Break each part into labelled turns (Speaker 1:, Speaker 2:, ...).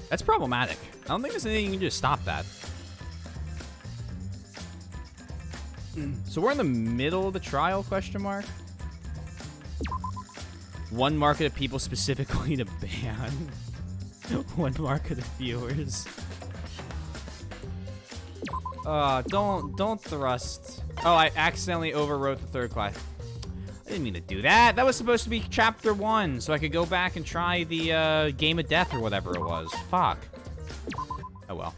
Speaker 1: That's problematic. I don't think there's anything you can do to stop that. So we're in the middle of the trial, question mark? One market of people specifically to ban. One market of viewers. Don't thrust. Oh, I accidentally overwrote the third class. I didn't mean to do that. That was supposed to be chapter 1, so I could go back and try the game of death or whatever it was. Fuck. Oh well.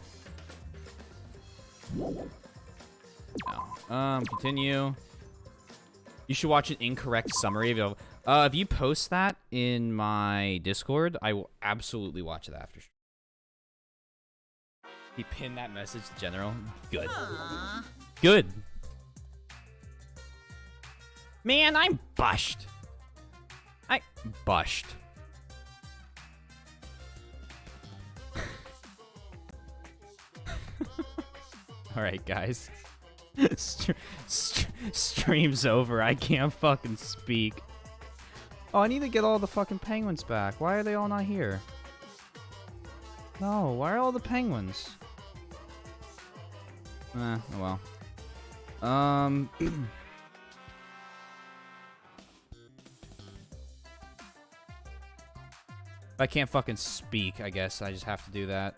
Speaker 1: No. Continue. You should watch an incorrect summary of it. If you post that in my Discord, I will absolutely watch it after. He pinned that message to General. Good. Good. Man, I'm bushed. Bushed. Alright, guys. Stream's over. I can't fucking speak. Oh, I need to get all the fucking penguins back. Why are they all not here? No, why are all the penguins? Oh well. If I can't fucking speak, I guess I just have to do that.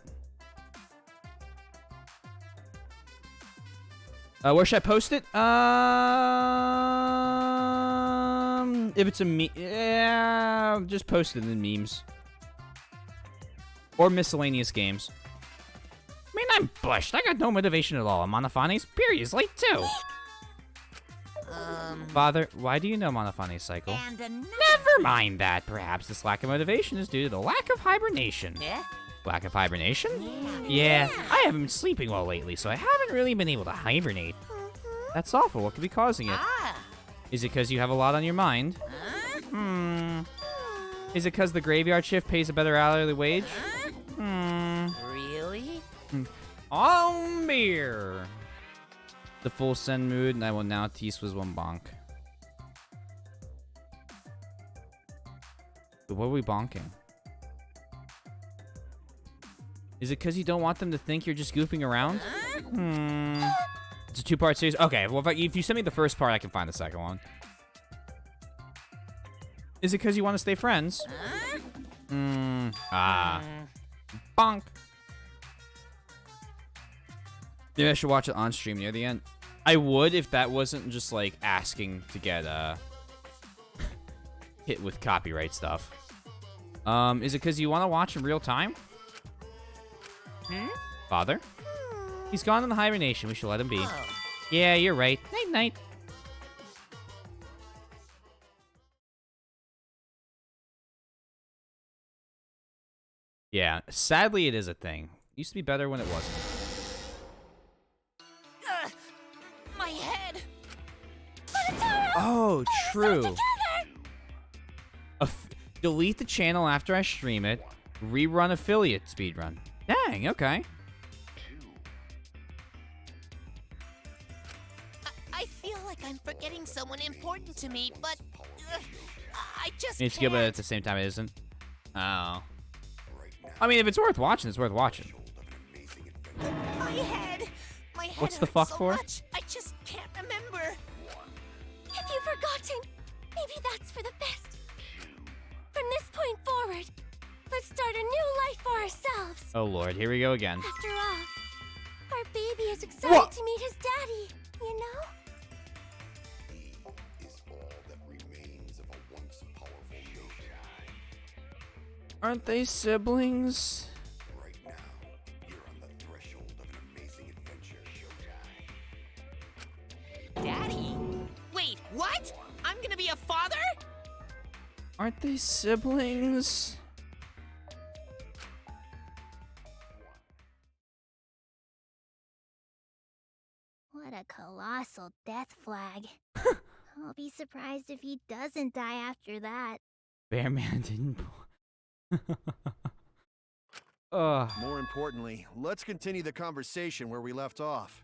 Speaker 1: Where should I post it? If it's a yeah, just post it in memes. Or miscellaneous games. I mean, I'm bushed. I got no motivation at all. Monophonies, period, is late too. Father, why do you know Monophonies cycle? Never mind that. Perhaps this lack of motivation is due to the lack of hibernation.
Speaker 2: Yeah?
Speaker 1: Lack of hibernation? Yeah, I haven't been sleeping well lately, so I haven't really been able to hibernate. That's awful. What could be causing it? Is it because you have a lot on your mind? Is it because the graveyard shift pays a better hourly wage?
Speaker 2: Really?
Speaker 1: Beer. The full send mood, and I will now tease with one bonk. What are we bonking? Is it because you don't want them to think you're just goofing around? It's a 2-part series. Okay, well, if you send me the first part, I can find the second one. Is it because you want to stay friends? Bonk. Maybe I should watch it on stream near the end. I would if that wasn't just like asking to get hit with copyright stuff. Is it because you want to watch in real time? Father? He's gone in hibernation. We should let him be. Yeah, you're right. Night night. Yeah, sadly it is a thing. Used to be better when it wasn't.
Speaker 2: My head.
Speaker 1: Oh, true. Delete the channel after I stream it. Rerun affiliate speedrun. Dang, okay.
Speaker 2: I feel like I'm forgetting someone important to me, but I just
Speaker 1: Need to skip it at the same time it isn't. Oh. I mean, if it's worth watching, it's worth watching.
Speaker 2: My head.
Speaker 1: What's the fuck
Speaker 2: so
Speaker 1: for?
Speaker 2: Much, I just can't remember.
Speaker 3: Have you forgotten? Maybe that's for the best. From this point forward, let's start a new life for ourselves.
Speaker 1: Oh lord, here we go again.
Speaker 3: After all, our baby is excited to meet his daddy, you know?
Speaker 1: Aren't they siblings?
Speaker 4: Right now, you're on the threshold of an amazing adventure.
Speaker 2: Daddy? Wait, what? I'm gonna be a father?
Speaker 1: Aren't they siblings?
Speaker 3: What a colossal death flag. I'll be surprised if he doesn't die after that.
Speaker 1: Bearman didn't. Ugh.
Speaker 5: More importantly, let's continue the conversation where we left off.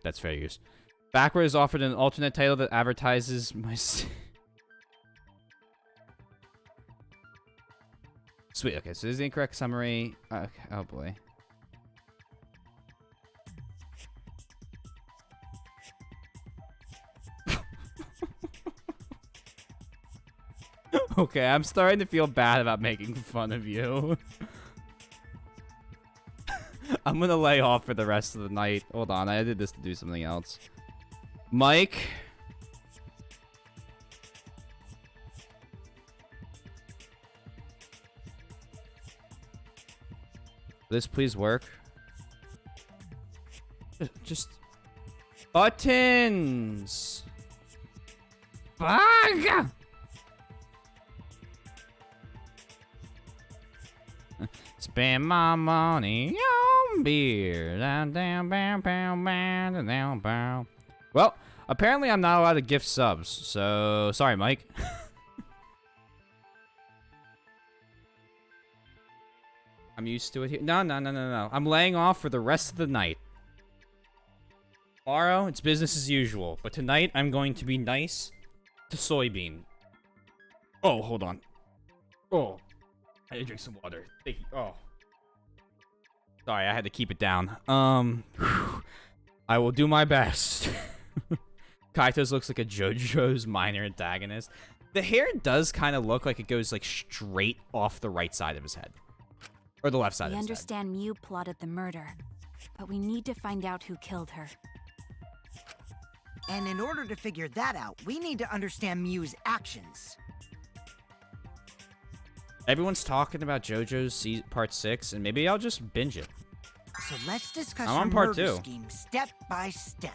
Speaker 1: That's fair use. Backward is offered an alternate title that advertises my... Sweet, okay, so this is the incorrect summary. Okay, oh boy. Okay, I'm starting to feel bad about making fun of you. I'm gonna lay off for the rest of the night. Hold on, I did this to do something else. Mike. This please work. Just buttons. Bug. Spend my money on beer. Down, down, bow, bow, bow, down, bow. Well, apparently I'm not allowed to gift subs, so sorry, Mike. I'm used to it here. No. I'm laying off for the rest of the night. Tomorrow, it's business as usual, but tonight I'm going to be nice to Soybean. Oh, hold on. Oh. I had to drink some water. Thank you. Oh. Sorry, I had to keep it down. I will do my best. Kaito's looks like a JoJo's minor antagonist. The hair does kind of look like it goes like straight off the right side of his head. Or the left side of his head.
Speaker 3: We understand Mew plotted the murder, but we need to find out who killed her.
Speaker 6: And in order to figure that out, we need to understand Mew's actions.
Speaker 1: Everyone's talking about JoJo's Part 6, and maybe I'll just binge it.
Speaker 6: So let's discuss
Speaker 1: I'm
Speaker 6: your
Speaker 1: on Part
Speaker 6: murder
Speaker 1: 2.
Speaker 6: scheme step by step.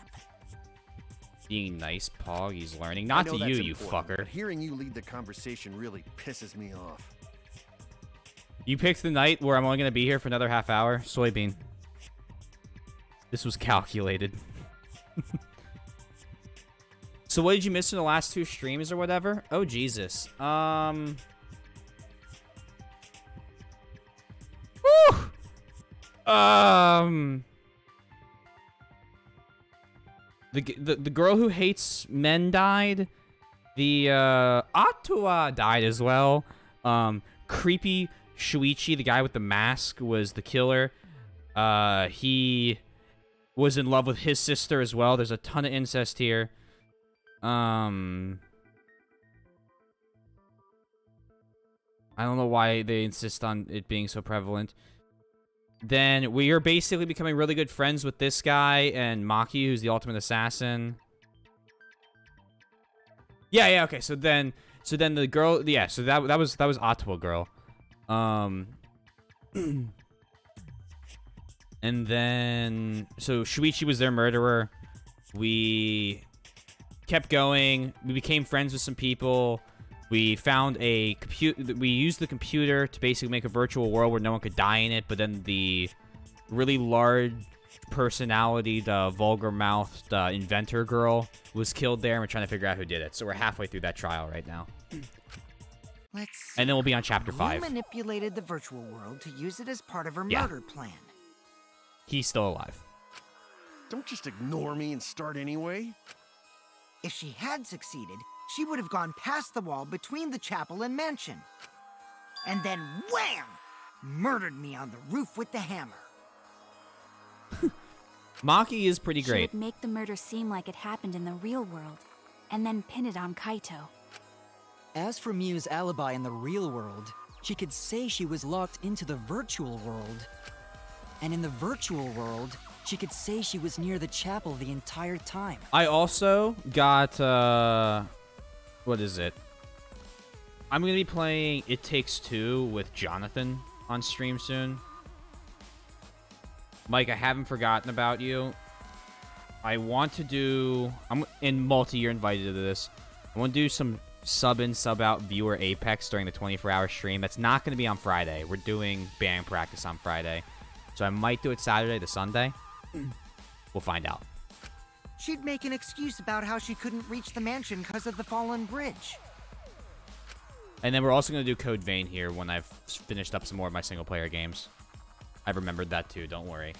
Speaker 1: Being nice, Pog, he's learning. Not
Speaker 5: I
Speaker 1: to
Speaker 5: know
Speaker 1: you,
Speaker 5: that's
Speaker 1: you
Speaker 5: important,
Speaker 1: fucker.
Speaker 5: but hearing you lead the conversation really pisses me off.
Speaker 1: You picked the night where I'm only going to be here for another half hour. Soybean. This was calculated. So what did you miss in the last 2 streams or whatever? Oh, Jesus. Woo! The girl who hates men died. The Atua died as well. Creepy Shuichi, the guy with the mask, was the killer. He was in love with his sister as well. There's a ton of incest here. I don't know why they insist on it being so prevalent. Then we are basically becoming really good friends with this guy and Maki, who's the ultimate assassin. Yeah, okay. So then the girl, yeah. So that was Atua girl. And then so Shuichi was their murderer. We kept going. We became friends with some people. We found a computer. We used the computer to basically make a virtual world where no one could die in it. But then the really large personality, the vulgar-mouthed inventor girl, was killed there. And we're trying to figure out who did it. So we're halfway through that trial right now.
Speaker 6: Let's see.
Speaker 1: And then we'll be on chapter
Speaker 6: Mew
Speaker 1: 5.
Speaker 6: manipulated the virtual world to use it as part of her
Speaker 1: Yeah.
Speaker 6: murder plan.
Speaker 1: He's still alive.
Speaker 5: Don't just ignore me and start anyway.
Speaker 6: If she had succeeded, she would have gone past the wall between the chapel and mansion. And then wham! Murdered me on the roof with the hammer.
Speaker 1: Maki is pretty
Speaker 3: She
Speaker 1: great.
Speaker 3: would make the murder seem like it happened in the real world, and then pin it on Kaito.
Speaker 7: As for Mew's alibi in the real world, she could say she was locked into the virtual world. And in the virtual world, she could say she was near the chapel the entire time.
Speaker 1: I also got, what is it? I'm going to be playing It Takes Two with Jonathan on stream soon. Mike, I haven't forgotten about you. I want to do, I'm in multi-year invited to this. I want to do some sub in, sub out viewer Apex during the 24-hour stream. That's not going to be on Friday. We're doing band practice on Friday. So I might do it Saturday to Sunday. We'll find out.
Speaker 6: She'd make an excuse about how she couldn't reach the mansion because of the fallen bridge.
Speaker 1: And then we're also going to do Code Vein here when I've finished up some more of my single-player games. I've remembered that too, don't worry.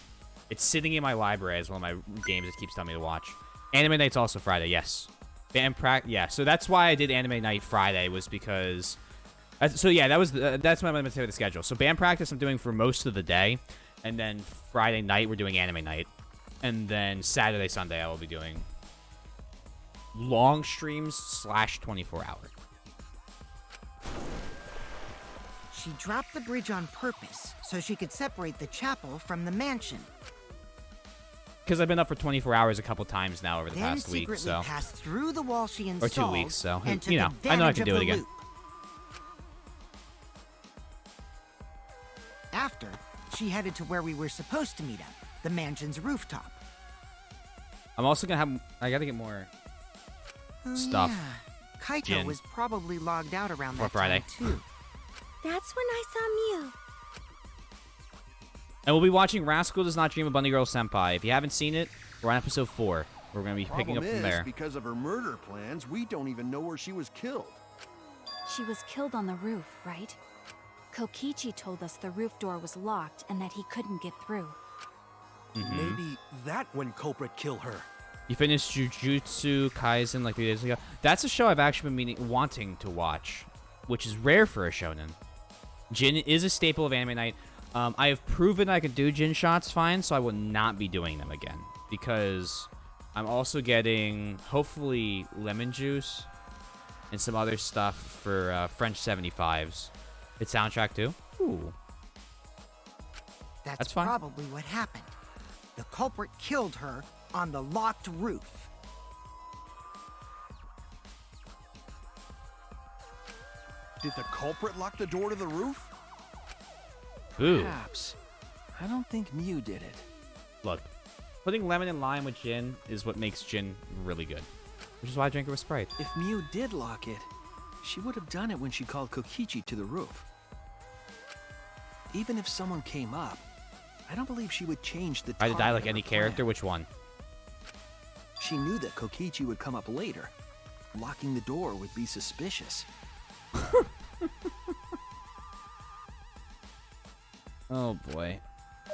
Speaker 1: It's sitting in my library as one of my games it keeps telling me to watch. Anime night's also Friday, yes. Yeah, so that's why I did anime night Friday, was because... So yeah, that's my limit to the schedule. So band practice I'm doing for most of the day, and then Friday night we're doing anime night. And then Saturday, Sunday I will be doing long streams / 24-hour.
Speaker 6: She dropped the bridge on purpose so she could separate the chapel from the mansion.
Speaker 1: Because I've been up for 24 hours a couple times now over the
Speaker 6: Then
Speaker 1: past week,
Speaker 6: secretly
Speaker 1: so...
Speaker 6: passed through the wall she installed.
Speaker 1: Or 2 weeks, so,
Speaker 6: and took
Speaker 1: you know, I know I
Speaker 6: advantage
Speaker 1: can do
Speaker 6: of
Speaker 1: it
Speaker 6: the
Speaker 1: again.
Speaker 6: loop. After, she headed to where we were supposed to meet up, the mansion's rooftop.
Speaker 1: I'm also gonna have... I gotta get more stuff.
Speaker 6: Yeah. Kaito
Speaker 1: Jin.
Speaker 6: was probably logged out around
Speaker 1: For
Speaker 6: that
Speaker 1: Friday.
Speaker 6: time, too.
Speaker 3: That's when I saw Mew.
Speaker 1: And we'll be watching Rascal Does Not Dream of Bunny Girl Senpai. If you haven't seen it, we're on episode 4. We're gonna be picking up
Speaker 5: Problem
Speaker 1: from there.
Speaker 5: because of her murder plans, we don't even know where she was killed.
Speaker 8: She was killed on the roof, right? Kokichi told us the roof door was locked and that he couldn't get through.
Speaker 9: Maybe that when culprit kill her.
Speaker 1: You finished Jujutsu Kaisen like 3 days ago. That's a show I've actually been wanting to watch, which is rare for a shonen. Jin is a staple of anime night. I have proven I can do Jin shots fine, so I will not be doing them again. Because I'm also getting, hopefully, lemon juice and some other stuff for French 75s. It's soundtrack too? Ooh.
Speaker 6: That's
Speaker 1: That's fine.
Speaker 6: probably what happened. The culprit killed her on the locked roof.
Speaker 5: Did the culprit lock the door to the roof?
Speaker 1: Ooh.
Speaker 9: Perhaps. I don't think Mew did it.
Speaker 1: Look, putting lemon and lime with gin is what makes gin really good. Which is why I drink it with Sprite.
Speaker 9: If Mew did lock it, she would have done it when she called Kokichi to the roof. Even if someone came up, I don't believe she would change the
Speaker 1: If I had to die
Speaker 9: timing
Speaker 1: like
Speaker 9: of
Speaker 1: any
Speaker 9: her plan.
Speaker 1: character, which one?
Speaker 9: She knew that Kokichi would come up later. Locking the door would be suspicious.
Speaker 1: Oh boy.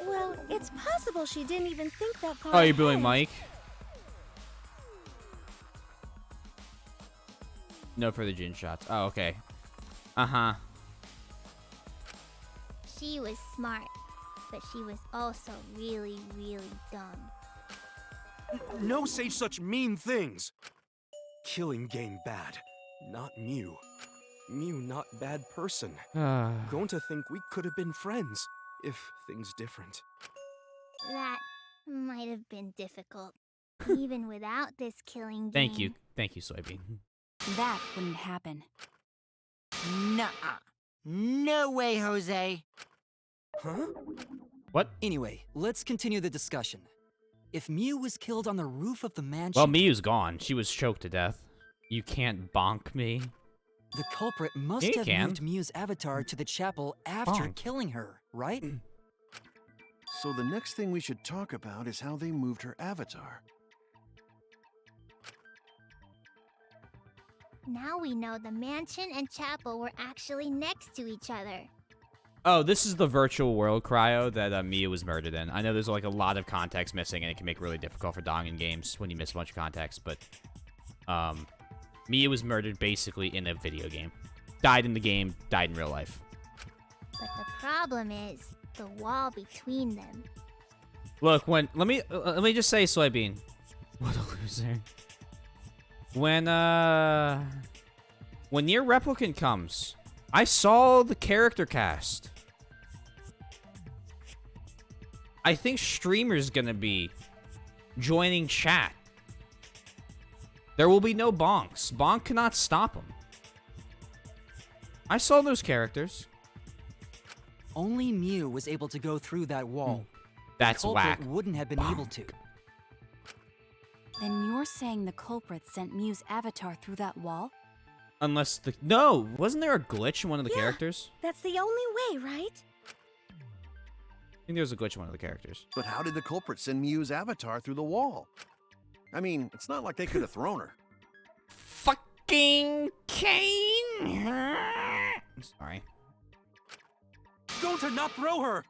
Speaker 3: Well, it's possible she didn't even think that far.
Speaker 1: Oh, you're booing
Speaker 3: ahead.
Speaker 1: Mike? No further gin shots. Oh, okay. Uh-huh.
Speaker 10: She was smart, but she was also really, really dumb.
Speaker 9: No say such mean things! Killing game bad, not Mew. Mew not bad person. Going to think we could have been friends, if things different.
Speaker 10: That might have been difficult, even without this killing game.
Speaker 1: Thank you. Thank you, Soybean.
Speaker 8: That wouldn't happen.
Speaker 6: Nuh-uh. No way, Jose.
Speaker 9: Huh?
Speaker 1: What?
Speaker 7: Anyway, let's continue the discussion. If Mew was killed on the roof of the mansion,
Speaker 1: Well, Miyu's gone. She was choked to death. You can't bonk me.
Speaker 7: the culprit must
Speaker 1: Yeah, you
Speaker 7: have
Speaker 1: can.
Speaker 7: moved Mew's avatar to the chapel after
Speaker 1: Bonk.
Speaker 7: killing her, right?
Speaker 5: So the next thing we should talk about is how they moved her avatar.
Speaker 10: Now we know the mansion and chapel were actually next to each other.
Speaker 1: Oh, this is the virtual world cryo that Miyu was murdered in. I know there's like a lot of context missing, and it can make it really difficult for Dongen games when you miss a bunch of context, but Miyu was murdered basically in a video game. Died in the game, died in real life.
Speaker 10: But the problem is the wall between them.
Speaker 1: Look, let me just say, Soybean. What a loser. When Nier Replicant comes, I saw the character cast. I think streamers gonna be joining chat. There will be no bonks. Bonk cannot stop him. I saw those characters.
Speaker 7: Only Mew was able to go through that wall.
Speaker 1: That's
Speaker 7: the culprit
Speaker 1: whack.
Speaker 7: wouldn't have been able to.
Speaker 8: Then you're saying the culprit sent Mew's avatar through that wall?
Speaker 1: Unless the... No! Wasn't there a glitch in one of the characters?
Speaker 3: That's the only way, right?
Speaker 1: I think there was a glitch in one of the characters.
Speaker 5: But how did the culprit send Mew's avatar through the wall? I mean, it's not like they could have thrown her.
Speaker 1: Fucking Kane! Sorry.
Speaker 9: Go to not throw her!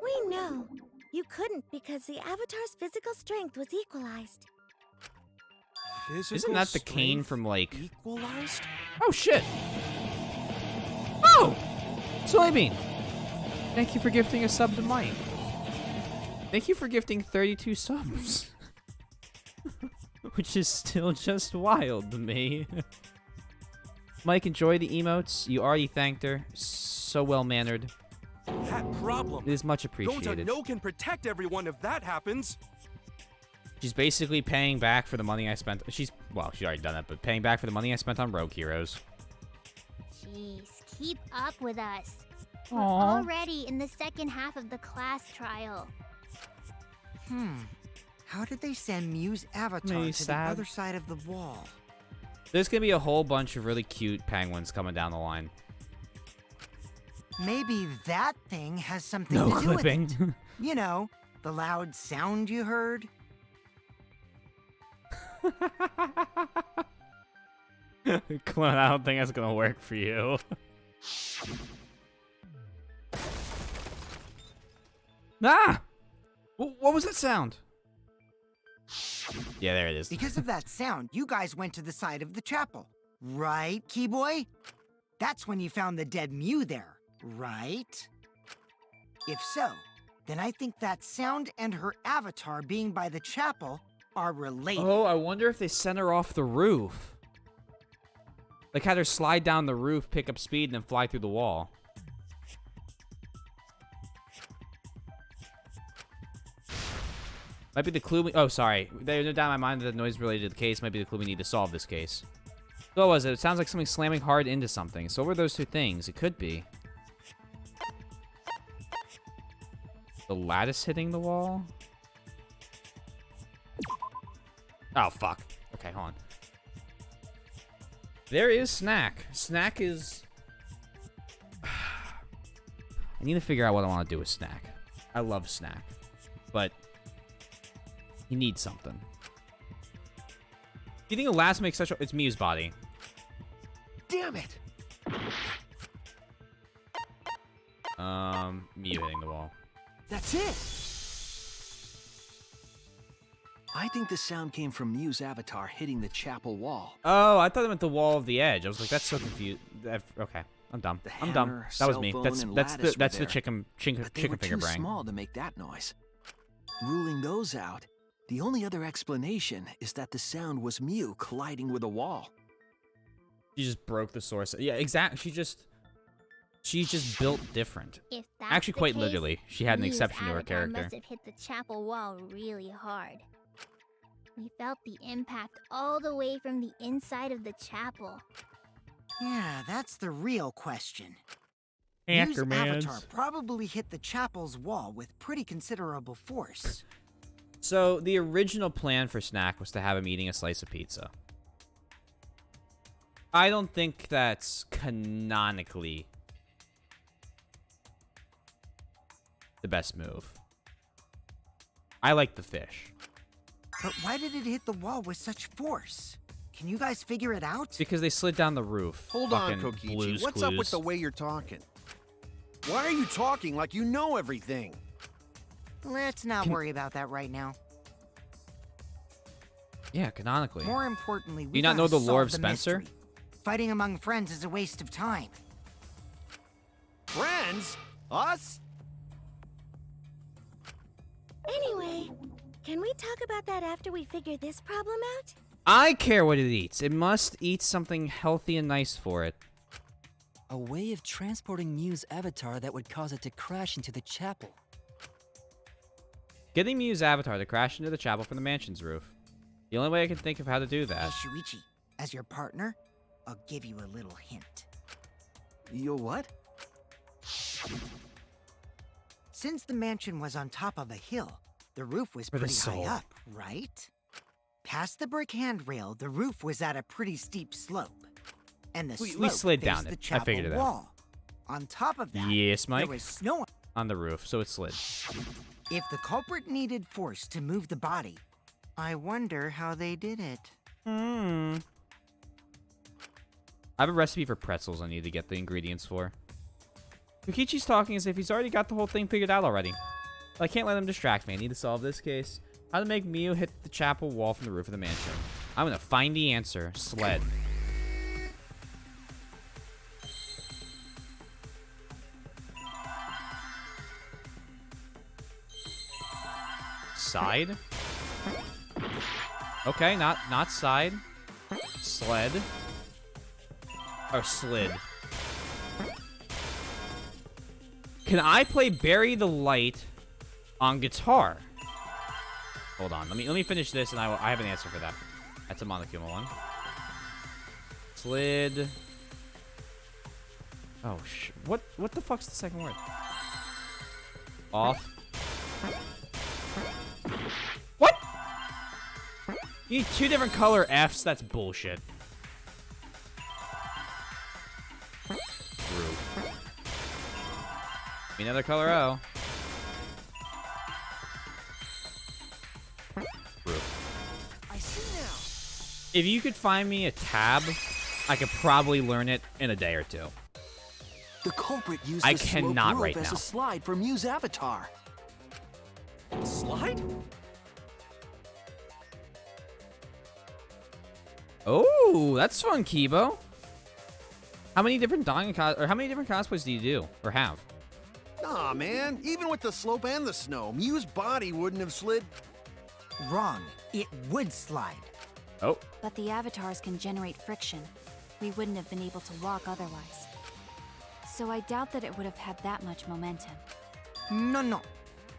Speaker 3: We know. You couldn't because the Avatar's physical strength was equalized.
Speaker 1: Isn't that the cane from, like...
Speaker 9: Equalized?
Speaker 1: Oh, shit! Oh! Soybean! Thank you for gifting a sub to Mike. Thank you for gifting 32 subs. Which is still just wild to me. Mike, enjoy the emotes. You already thanked her. So well-mannered.
Speaker 9: That problem.
Speaker 1: It is much appreciated.
Speaker 9: Gonta can protect everyone if that happens.
Speaker 1: She's basically paying back for the money I spent. Well, she's already done that, but paying back for the money I spent on Rogue Heroes.
Speaker 10: Jeez, keep up with us. We're
Speaker 1: Aw.
Speaker 10: already in the second half of the class trial.
Speaker 6: How did they send Mew's avatar
Speaker 1: Me
Speaker 6: to
Speaker 1: sad.
Speaker 6: the other side of the wall?
Speaker 1: There's gonna be a whole bunch of really cute penguins coming down the line.
Speaker 6: Maybe that thing has something
Speaker 1: No
Speaker 6: to do with
Speaker 1: clipping.
Speaker 6: it. You know, the loud sound you heard.
Speaker 1: Clone, I don't think that's gonna work for you. Ah! What was that sound? Yeah, there it is.
Speaker 6: Because of that sound, you guys went to the side of the chapel. Right, Keyboy? That's when you found the dead Mew there, right? If so, then I think that sound and her avatar being by the chapel are related.
Speaker 1: Oh, I wonder if they sent her off the roof. Like had her slide down the roof, pick up speed, and then fly through the wall. Might be the clue we... Oh, sorry. There's no doubt in my mind that the noise related to the case might be the clue we need to solve this case. So what was it? It sounds like something slamming hard into something. So what were those two things? It could be. The lattice hitting the wall? Oh, fuck. Okay, hold on. There is Snack. Snack is... I need to figure out what I want to do with Snack. I love Snack. But... he needs something. Do you think Elastic makes such a... It's Mew's body.
Speaker 5: Damn it!
Speaker 1: Mew hitting the wall.
Speaker 5: That's it! I think the sound came from Mew's avatar hitting the chapel wall.
Speaker 1: Oh, I thought it meant the wall of the edge. I was like, that's so confused. Okay, I'm dumb.
Speaker 5: The
Speaker 1: I'm dumb.
Speaker 5: hammer,
Speaker 1: That was me.
Speaker 5: cell
Speaker 1: That's
Speaker 5: phone, and
Speaker 1: that's the
Speaker 5: lattice were
Speaker 1: that's the
Speaker 5: there.
Speaker 1: chicken
Speaker 5: But they were
Speaker 1: finger
Speaker 5: too
Speaker 1: brain.
Speaker 5: small to make that noise. Ruling those out, the only other explanation is that the sound was Mew colliding with a wall.
Speaker 1: She just broke the source. Yeah, exactly. She's just built different.
Speaker 10: If that's
Speaker 1: Actually,
Speaker 10: the
Speaker 1: quite
Speaker 10: case,
Speaker 1: literally, she had an
Speaker 10: Mew's
Speaker 1: exception to her
Speaker 10: avatar
Speaker 1: character.
Speaker 10: must have hit the chapel wall really hard. We felt the impact all the way from the inside of the chapel.
Speaker 6: Yeah, that's the real question. Mew's
Speaker 1: Ackermans.
Speaker 6: avatar probably hit the chapel's wall with pretty considerable force.
Speaker 1: So the original plan for Snack was to have him eating a slice of pizza. I don't think that's canonically the best move. I like the fish.
Speaker 6: But why did it hit the wall with such force? Can you guys figure it out?
Speaker 1: Because they slid down the roof.
Speaker 5: Hold on,
Speaker 1: Fucking
Speaker 5: Kokichi.
Speaker 1: Blue's
Speaker 5: What's up with
Speaker 1: Clues.
Speaker 5: the way you're talking? Why are you talking like you know everything?
Speaker 6: Let's not worry about that right now.
Speaker 1: Yeah, canonically.
Speaker 6: More importantly, we
Speaker 1: Do you not know
Speaker 6: gotta
Speaker 1: the lore
Speaker 6: solve
Speaker 1: of
Speaker 6: the
Speaker 1: Spencer?
Speaker 6: mystery. Fighting among friends is a waste of time.
Speaker 5: Friends? Us?
Speaker 3: Anyway, can we talk about that after we figure this problem out?
Speaker 1: I care what it eats. It must eat something healthy and nice for it.
Speaker 7: A way of transporting Mew's avatar that would cause it to crash into the chapel.
Speaker 1: Getting Mew's avatar to crash into the chapel from the mansion's roof. The only way I can think of how to do
Speaker 6: Hey,
Speaker 1: that.
Speaker 6: Shuichi, as your partner, I'll give you a little hint.
Speaker 5: You what?
Speaker 6: Since the mansion was on top of a hill, the roof was
Speaker 1: For the
Speaker 6: pretty high
Speaker 1: soul.
Speaker 6: up, right? Past the brick handrail, the roof was at a pretty steep slope. And the
Speaker 1: We
Speaker 6: slope
Speaker 1: slid
Speaker 6: faced
Speaker 1: down
Speaker 6: the
Speaker 1: it. I
Speaker 6: chapel
Speaker 1: figured it out.
Speaker 6: wall. On top of that,
Speaker 1: Yes,
Speaker 6: there
Speaker 1: Mike.
Speaker 6: was snow.
Speaker 1: On the roof, so it slid.
Speaker 6: If the culprit needed force to move the body, I wonder how they did it.
Speaker 1: I have a recipe for pretzels I need to get the ingredients for. Kokichi's talking as if he's already got the whole thing figured out already. I can't let them distract me. I need to solve this case. How to make Mew hit the chapel wall from the roof of the mansion. I'm gonna find the answer. Sled. Side? Okay, not side. Sled. Or slid. Can I play Bury the Light on guitar? Hold on. Let me finish this, and I have an answer for that. That's a Monokuma one. Slid. Oh what the fuck's the second word? Off. What? You need 2 different color Fs? That's bullshit. Roof. Another color O. Roof.
Speaker 5: I see now.
Speaker 1: If you could find me a tab, I could probably learn it in a day or 2.
Speaker 5: The culprit used
Speaker 1: I
Speaker 5: the sloped
Speaker 1: cannot
Speaker 5: roof
Speaker 1: right
Speaker 5: as
Speaker 1: now.
Speaker 5: a slide for Mew's avatar.
Speaker 9: Slide?
Speaker 1: Oh, that's fun, Kibo. How many different cosplays do you do or have?
Speaker 11: Aw, man. Even with the slope and the snow, Mew's body wouldn't have slid.
Speaker 6: Wrong. It would slide.
Speaker 1: Oh.
Speaker 8: But the avatars can generate friction. We wouldn't have been able to walk otherwise. So I doubt that it would have had that much momentum.
Speaker 6: No.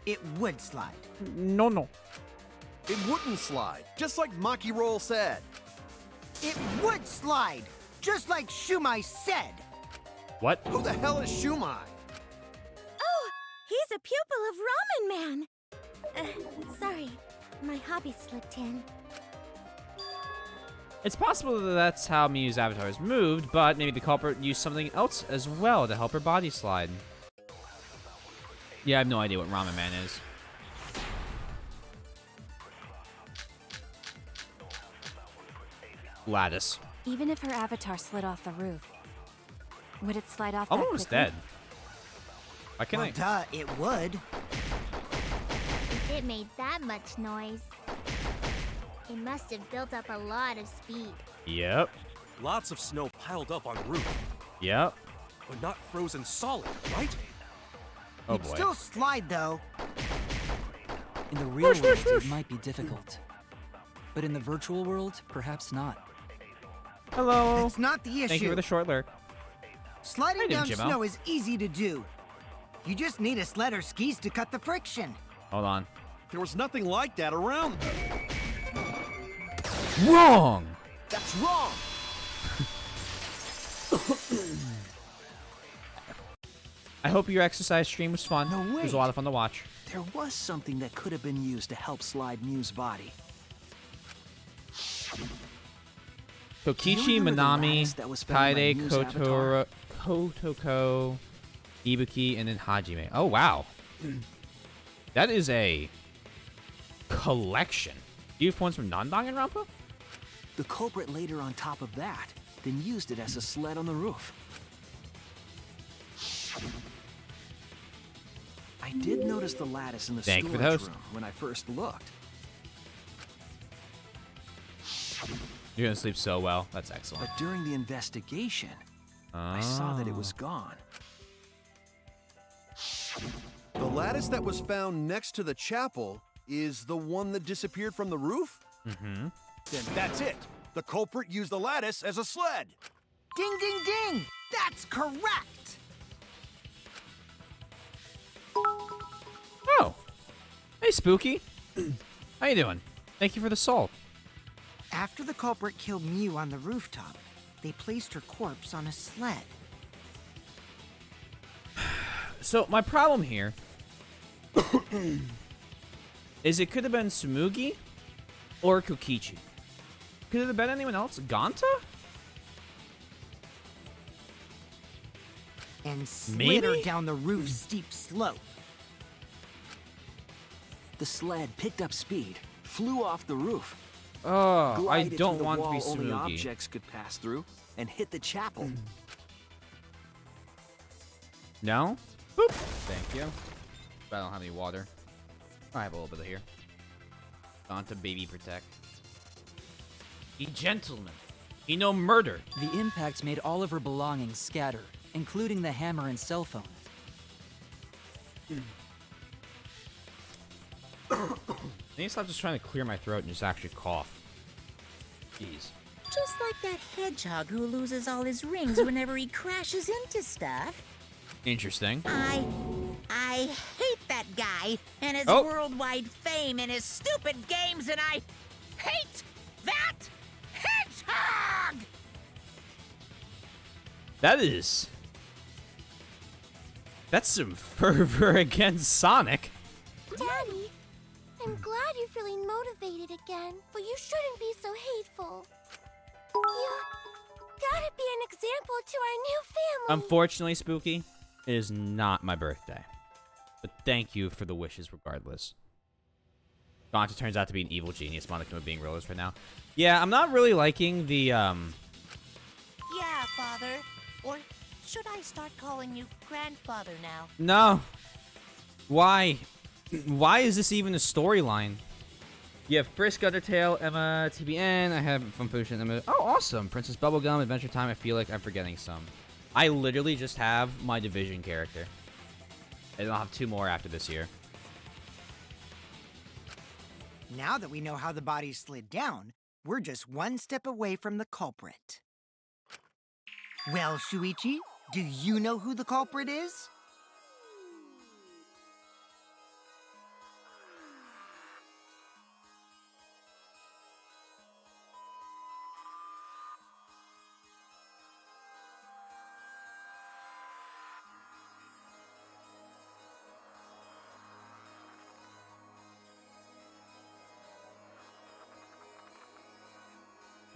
Speaker 6: It would slide.
Speaker 1: No.
Speaker 11: It wouldn't slide, just like Maki Roll said.
Speaker 6: It would slide, just like Shumai said.
Speaker 1: What?
Speaker 11: Who the hell is Shumai?
Speaker 3: Oh, he's a pupil of Ramen Man. Sorry, my hobby slipped in.
Speaker 1: It's possible that that's how Mew's avatar is moved, but maybe the culprit used something else as well to help her body slide. Yeah, I have no idea what Ramen Man is. Lattice.
Speaker 8: Even if her avatar slid off the roof, would it slide off
Speaker 1: I'm
Speaker 8: that
Speaker 1: almost
Speaker 8: quickly?
Speaker 1: dead. Why can't
Speaker 6: Well, duh, it would.
Speaker 10: If it made that much noise, it must have built up a lot of speed.
Speaker 1: Yep.
Speaker 9: Lots of snow piled up on roof,
Speaker 1: Yep.
Speaker 9: but not frozen solid, right?
Speaker 1: Oh
Speaker 6: It'd
Speaker 1: boy.
Speaker 6: still slide, though.
Speaker 7: In the real world, it might be difficult. But in the virtual world, perhaps not.
Speaker 1: Hello.
Speaker 6: That's not the issue.
Speaker 1: Thank you for the short lurk.
Speaker 6: Sliding
Speaker 1: How you
Speaker 6: down
Speaker 1: doing, Jimmo?
Speaker 6: snow is easy to do. You just need a sled or skis to cut the friction.
Speaker 1: Hold on.
Speaker 11: There was nothing like that around.
Speaker 1: Wrong.
Speaker 11: That's wrong.
Speaker 1: I hope your exercise stream was fun.
Speaker 5: No,
Speaker 1: It was
Speaker 5: wait.
Speaker 1: a lot of fun to watch.
Speaker 5: There was something that could have been used to help slide Mew's body.
Speaker 1: Kokichi,
Speaker 5: Do you remember the
Speaker 1: Minami,
Speaker 5: lattice that was found by
Speaker 1: Kaide,
Speaker 5: Mew's avatar?
Speaker 1: Kotoko, Ibuki, and then Hajime. Oh, wow. That is a collection. Do you have ones from Non-Danganronpa?
Speaker 5: The culprit laid her on top of that, then used it as a sled on the roof. I did notice the lattice in the
Speaker 1: Thank you for the
Speaker 5: storage
Speaker 1: host.
Speaker 5: room when I first looked.
Speaker 1: You're gonna sleep so well. That's excellent.
Speaker 5: But during the investigation, I saw that it was gone.
Speaker 11: The lattice that was found next to the chapel is the one that disappeared from the roof?
Speaker 1: Mm-hmm.
Speaker 11: Then that's it. The culprit used the lattice as a sled.
Speaker 6: Ding, ding, ding! That's correct!
Speaker 1: Oh. Hey, Spooky. How you doing? Thank you for the salt.
Speaker 6: After the culprit killed Mew on the rooftop, they placed her corpse on a sled.
Speaker 1: So, my problem here is it could have been Tsumugi or Kokichi. Could it have been anyone else? Ganta?
Speaker 6: And slid her
Speaker 1: Maybe?
Speaker 6: down the roof's steep slope.
Speaker 5: The sled picked up speed, flew off the roof,
Speaker 1: Oh, I
Speaker 5: glided
Speaker 1: don't
Speaker 5: through the
Speaker 1: want to
Speaker 5: wall
Speaker 1: be
Speaker 5: only
Speaker 1: Tsumugi.
Speaker 5: objects could pass through, and hit the chapel.
Speaker 1: No? Boop. Thank you. But I don't have any water. I have a little bit of here. On to baby protect. He gentleman. He no murder.
Speaker 7: The impact made all of her belongings scatter, including the hammer and cell phone.
Speaker 1: I need to stop just trying to clear my throat and just actually cough. Jeez.
Speaker 2: Just like that hedgehog who loses all his rings whenever he crashes into stuff.
Speaker 1: Interesting.
Speaker 2: I hate that guy and his
Speaker 1: Oh.
Speaker 2: worldwide fame and his stupid games, and I hate that hedgehog!
Speaker 1: That's some fervor against Sonic.
Speaker 3: Daddy, I'm glad you're feeling motivated again, but you shouldn't be so hateful. You gotta be an example to our new family.
Speaker 1: Unfortunately, Spooky, it is not my birthday. But thank you for the wishes regardless. Gonta turns out to be an evil genius, Monica being realist right now. Yeah, I'm not really liking the,
Speaker 2: Yeah, Father. Or should I start calling you Grandfather now?
Speaker 1: No. Why? Why is this even a storyline? You have Frisk, Undertale, Emma, TBN. I have Funfusion, Emma. Oh, awesome. Princess Bubblegum, Adventure Time. I feel like I'm forgetting some. I literally just have my Division character. And I'll have 2 more after this year.
Speaker 6: Now that we know how the body slid down, we're just one step away from the culprit. Well, Shuichi, do you know who the culprit is?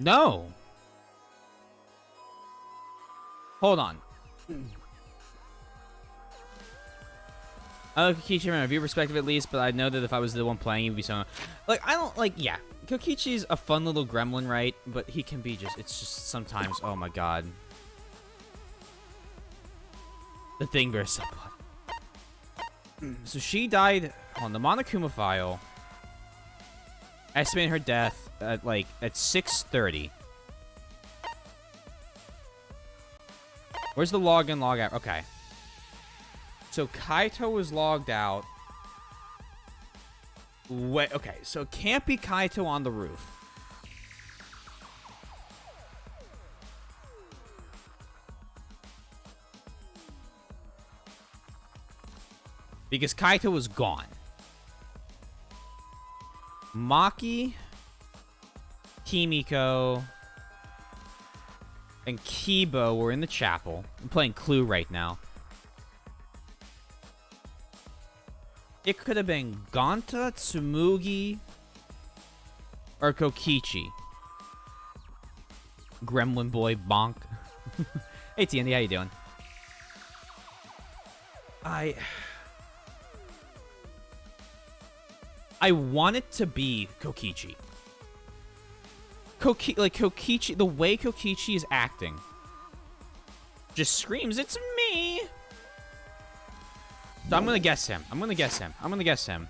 Speaker 1: No. Hold on. I know Kokichi from a review perspective at least, but I know that if I was the one playing, he'd be so... Like, I don't... Like, yeah. Kokichi's a fun little gremlin, right? But he can be just... It's just sometimes... Oh, my God. The thing bears some blood. So she died on the Monokuma file. Estimating her death at, like, at 6:30. Where's the log in, log out? Okay. So Kaito was logged out. Wait, okay, so it can't be Kaito on the roof. Because Kaito was gone. Maki, Kimiko, and Kibo were in the chapel. I'm playing Clue right now. It could have been Gonta, Tsumugi, or Kokichi. Gremlin boy bonk. Hey, TND, how you doing? I want it to be Kokichi. Kokichi, the way Kokichi is acting just screams, it's me! So I'm gonna guess him. I'm gonna guess him.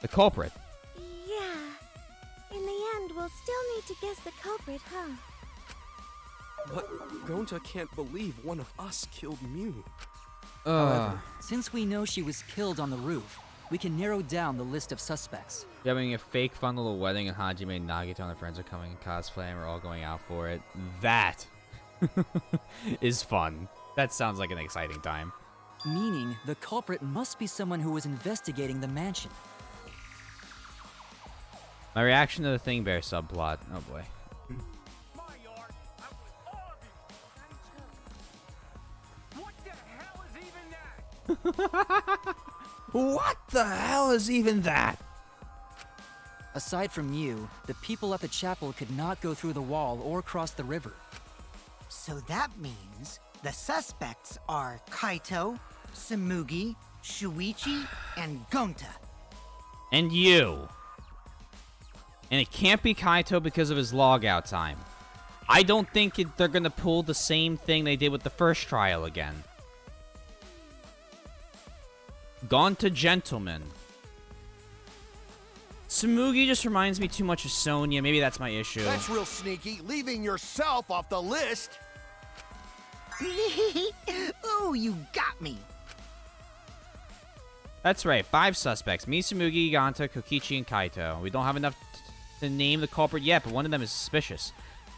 Speaker 1: The culprit.
Speaker 3: Yeah. In the end, we'll still need to guess the culprit, huh?
Speaker 9: But Gonta can't believe one of us killed Mew.
Speaker 7: However, since we know she was killed on the roof, we can narrow down the list of suspects.
Speaker 1: You're having a fake fun little wedding, and Hajime and Nagito and their friends are coming in cosplay, and we're all going out for it. That is fun. That sounds like an exciting time.
Speaker 7: Meaning, the culprit must be someone who was investigating the mansion.
Speaker 1: My reaction to the Thing Bear subplot. Oh boy. What the hell is even that?
Speaker 7: Aside from you, the people at the chapel could not go through the wall or cross the river.
Speaker 6: So that means the suspects are Kaito, Tsumugi, Shuichi, and Gonta.
Speaker 1: And you. And it can't be Kaito because of his logout time. I don't think they're gonna pull the same thing they did with the first trial again. Gonta Gentleman. Tsumugi just reminds me too much of Sonya. Maybe that's my issue.
Speaker 11: That's real sneaky, leaving yourself off the list.
Speaker 6: Oh, you got me.
Speaker 1: That's right. 5 suspects. Me, Tsumugi, Gonta, Kokichi, and Kaito. We don't have enough to name the culprit yet, but one of them is suspicious.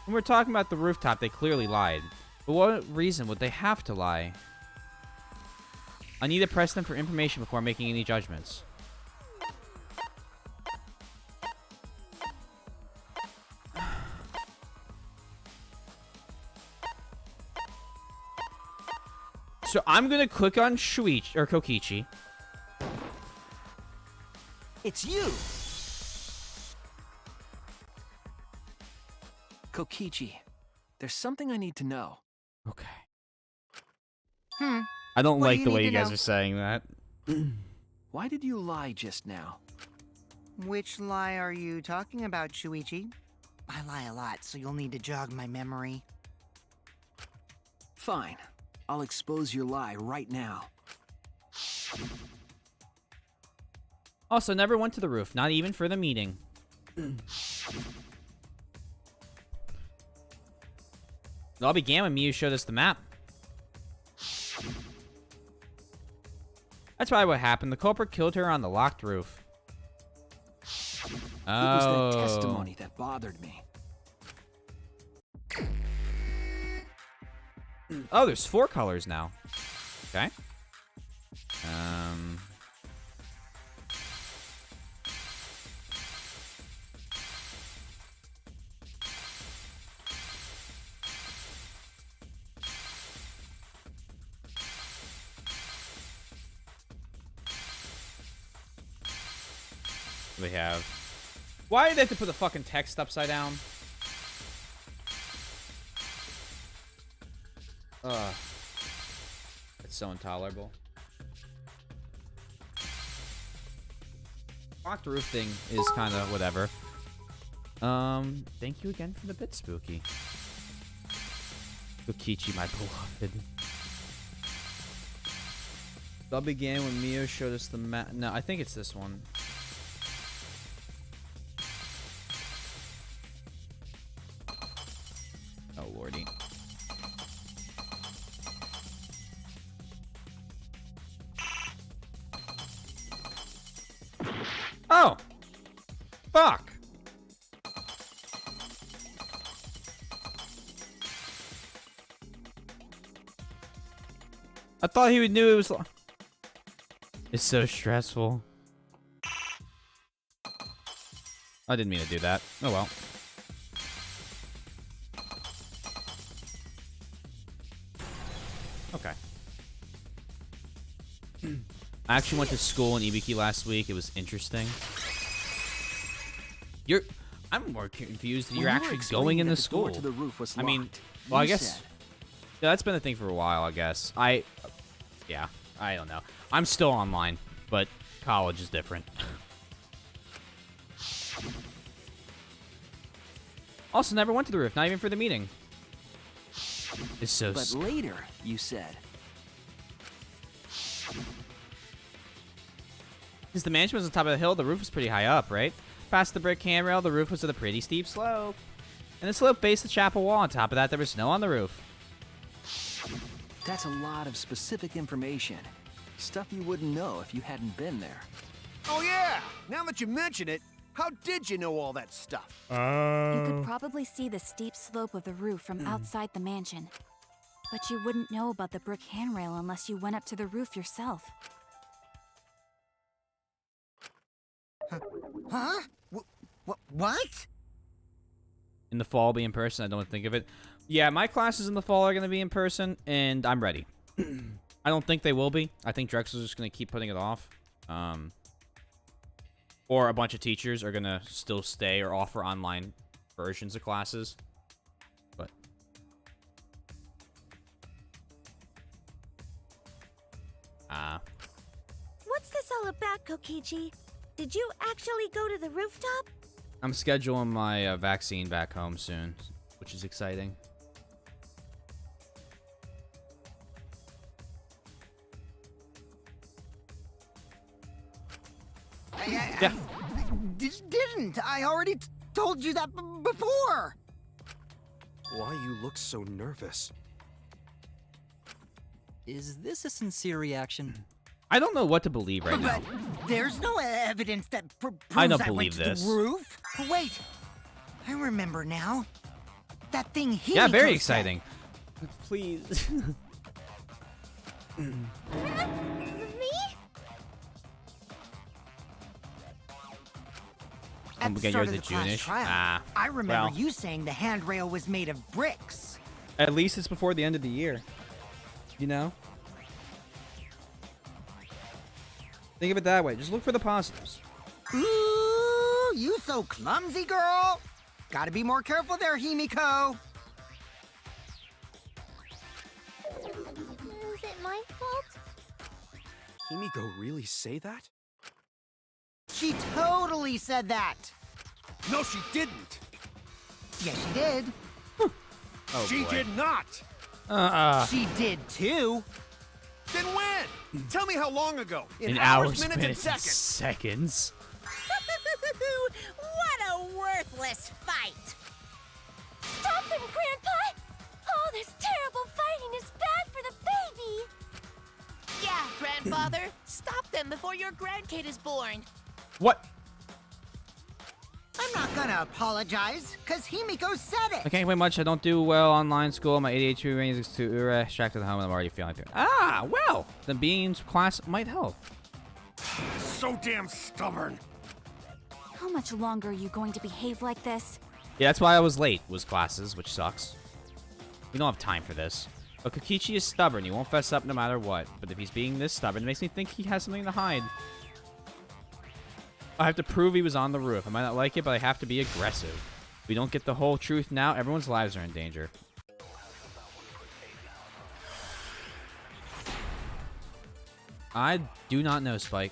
Speaker 1: When we're talking about the rooftop, they clearly lied. But what reason would they have to lie? I need to press them for information before making any judgments. So I'm gonna click on Shuichi or Kokichi.
Speaker 5: It's you! Kokichi, there's something I need to know.
Speaker 1: Okay.
Speaker 6: Hmm.
Speaker 1: I don't
Speaker 6: What do
Speaker 1: like
Speaker 6: you
Speaker 1: the
Speaker 6: need
Speaker 1: way
Speaker 6: to
Speaker 1: you guys
Speaker 6: know?
Speaker 1: are saying that.
Speaker 5: Why did you lie just now?
Speaker 6: Which lie are you talking about, Shuichi? I lie a lot, so you'll need to jog my memory.
Speaker 5: Fine. I'll expose your lie right now.
Speaker 1: Also, never went to the roof, not even for the meeting. It all began when Miu showed us the map. That's probably what happened. The culprit killed her on the locked roof.
Speaker 5: It was the testimony that bothered me.
Speaker 1: Oh, there's 4 colors now. Okay. We have. Why did they have to put the fucking text upside down? Ugh. It's so intolerable. Locked roof thing is kind of whatever. Thank you again for the bit, Spooky. Kokichi, my beloved. That began when Mio showed us the map. No, I think it's this one. Oh, lordy. Oh! Fuck! I thought he would knew it was. It's so stressful. I didn't mean to do that. Oh well. Okay. I actually went to school in Ibiki last week. It was interesting. I'm more confused that you're actually going in the school.
Speaker 5: To the roof was
Speaker 1: I mean,
Speaker 5: locked.
Speaker 1: well, I
Speaker 5: You
Speaker 1: guess
Speaker 5: said.
Speaker 1: yeah, that's been the thing for a while. I guess yeah, I don't know. I'm still online, but college is different. Also, never went to the roof, not even for the meeting. It's so.
Speaker 5: But later, you said.
Speaker 1: Since the mansion was on top of the hill, the roof was pretty high up, right? Past the brick handrail, the roof was at a pretty steep slope. And the slope faced the chapel wall. On top of that, there was snow on the roof.
Speaker 5: That's a lot of specific information. Stuff you wouldn't know if you hadn't been there.
Speaker 11: Oh yeah! Now that you mention it, how did you know all that stuff?
Speaker 8: You could probably see the steep slope of the roof from outside the mansion. But you wouldn't know about the brick handrail unless you went up to the roof yourself.
Speaker 6: Huh? What?
Speaker 1: In the fall, be in person. I don't think of it. Yeah, my classes in the fall are going to be in person, and I'm ready. I don't think they will be. I think Drexel's just going to keep putting it off. Or a bunch of teachers are going to still stay or offer online versions of classes. But
Speaker 3: What's this all about, Kokichi? Did you actually go to the rooftop?
Speaker 1: I'm scheduling my vaccine back home soon, which is exciting. Yeah.
Speaker 6: Didn't. I already told you that before.
Speaker 9: Why you look so nervous?
Speaker 7: Is this a sincere reaction?
Speaker 1: I don't know what to believe right now.
Speaker 6: But there's no evidence that proves
Speaker 1: I don't
Speaker 6: went
Speaker 1: believe
Speaker 6: to
Speaker 1: this.
Speaker 6: the roof. Wait, I remember now. That thing Himiko
Speaker 1: Yeah, very
Speaker 6: said.
Speaker 1: exciting. Please.
Speaker 3: Me?
Speaker 6: At
Speaker 1: I'm
Speaker 6: the
Speaker 1: gonna
Speaker 6: start
Speaker 1: use
Speaker 6: of
Speaker 1: the
Speaker 6: the class
Speaker 1: June-ish.
Speaker 6: trial,
Speaker 1: Ah,
Speaker 6: I remember
Speaker 1: well.
Speaker 6: you saying the handrail was made of bricks.
Speaker 1: At least it's before the end of the year. You know? Think of it that way. Just look for the positives.
Speaker 6: Ooh, you so clumsy, girl. Gotta be more careful there, Himiko.
Speaker 3: Is it my fault?
Speaker 9: Himiko really say that?
Speaker 6: She totally said that.
Speaker 11: No, she didn't.
Speaker 6: Yes, she did.
Speaker 1: Oh,
Speaker 11: She
Speaker 1: boy.
Speaker 11: did not.
Speaker 6: She did too.
Speaker 11: Then when? Tell me how long ago.
Speaker 1: In
Speaker 11: hours,
Speaker 1: hours,
Speaker 11: minutes, and seconds.
Speaker 1: seconds.
Speaker 2: What a worthless fight!
Speaker 3: Stop them, Grandpa! All this terrible fighting is bad for the baby!
Speaker 12: Yeah, grandfather. Stop them before your grandkid is born.
Speaker 1: What?
Speaker 6: I'm not gonna apologize, because Himiko said it.
Speaker 1: I can't wait much. I don't do well online school. My ADHD range is too distracted at home, and I'm already feeling it. Ah, well, the beans class might help.
Speaker 11: So damn stubborn.
Speaker 8: How much longer are you going to behave like this?
Speaker 1: Yeah, that's why I was late, was classes, which sucks. We don't have time for this. But Kokichi is stubborn. He won't fess up no matter what. But if he's being this stubborn, it makes me think he has something to hide. I have to prove he was on the roof. I might not like it, but I have to be aggressive. If we don't get the whole truth now, everyone's lives are in danger. I do not know, Spike.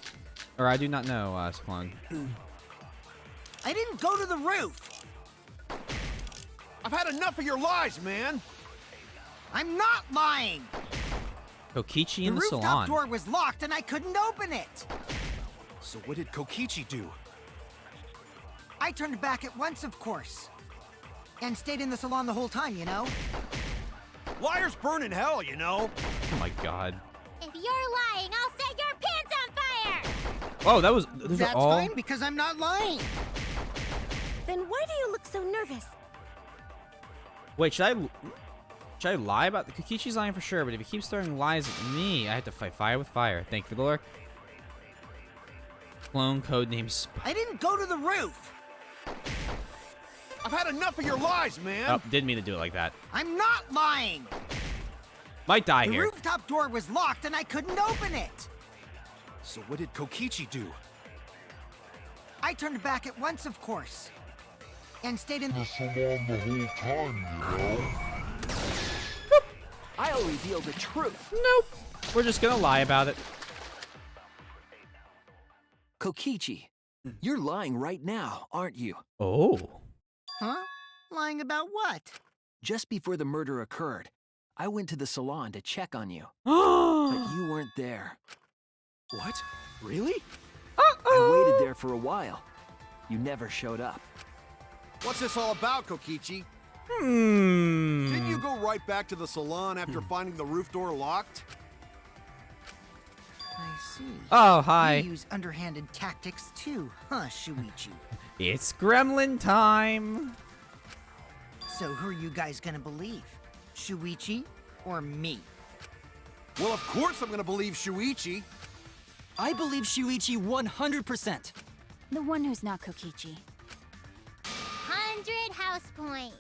Speaker 1: Or I do not know, Splunk.
Speaker 6: I didn't go to the roof.
Speaker 11: I've had enough of your lies, man.
Speaker 6: I'm not lying.
Speaker 1: Kokichi in the
Speaker 6: rooftop
Speaker 1: salon.
Speaker 6: door was locked and I couldn't open it.
Speaker 9: So what did Kokichi do?
Speaker 6: I turned back at once, of course. And stayed in the salon the whole time, you know?
Speaker 11: Liars burn in hell, you know.
Speaker 1: Oh my god.
Speaker 3: If you're lying, I'll set your pants on fire!
Speaker 1: Oh, that was... Those
Speaker 6: That's
Speaker 1: are all...
Speaker 6: fine, because I'm not lying.
Speaker 3: Then why do you look so nervous?
Speaker 1: Wait, should I lie about... Kokichi's lying for sure, but if he keeps throwing lies at me, I have to fight fire with fire. Thank you for the lurk. Clone codename Spike.
Speaker 6: I didn't go to the roof.
Speaker 11: I've had enough of your lies, man.
Speaker 1: Oh, didn't mean to do it like that.
Speaker 6: I'm not lying.
Speaker 1: Might die
Speaker 6: The
Speaker 1: here.
Speaker 6: rooftop door was locked and I couldn't open it.
Speaker 9: So what did Kokichi do?
Speaker 6: I turned back at once, of course. And stayed in the
Speaker 13: salon the whole time, you know?
Speaker 5: I'll reveal the truth.
Speaker 1: Nope. We're just gonna lie about it.
Speaker 5: Kokichi, you're lying right now, aren't you?
Speaker 1: Oh.
Speaker 6: Huh? Lying about what?
Speaker 5: Just before the murder occurred, I went to the salon to check on you. But you weren't there.
Speaker 9: What? Really?
Speaker 5: I waited there for a while. You never showed up.
Speaker 11: What's this all about, Kokichi?
Speaker 1: Hmm.
Speaker 11: Didn't you go right back to the salon after finding the roof door locked?
Speaker 6: I see.
Speaker 1: Oh, hi.
Speaker 6: You use underhanded tactics too, huh, Shuichi?
Speaker 1: It's gremlin time.
Speaker 6: So who are you guys gonna believe? Shuichi or me?
Speaker 11: Well, of course I'm gonna believe Shuichi.
Speaker 7: I believe Shuichi 100%.
Speaker 8: The one who's not Kokichi.
Speaker 3: 100 house points.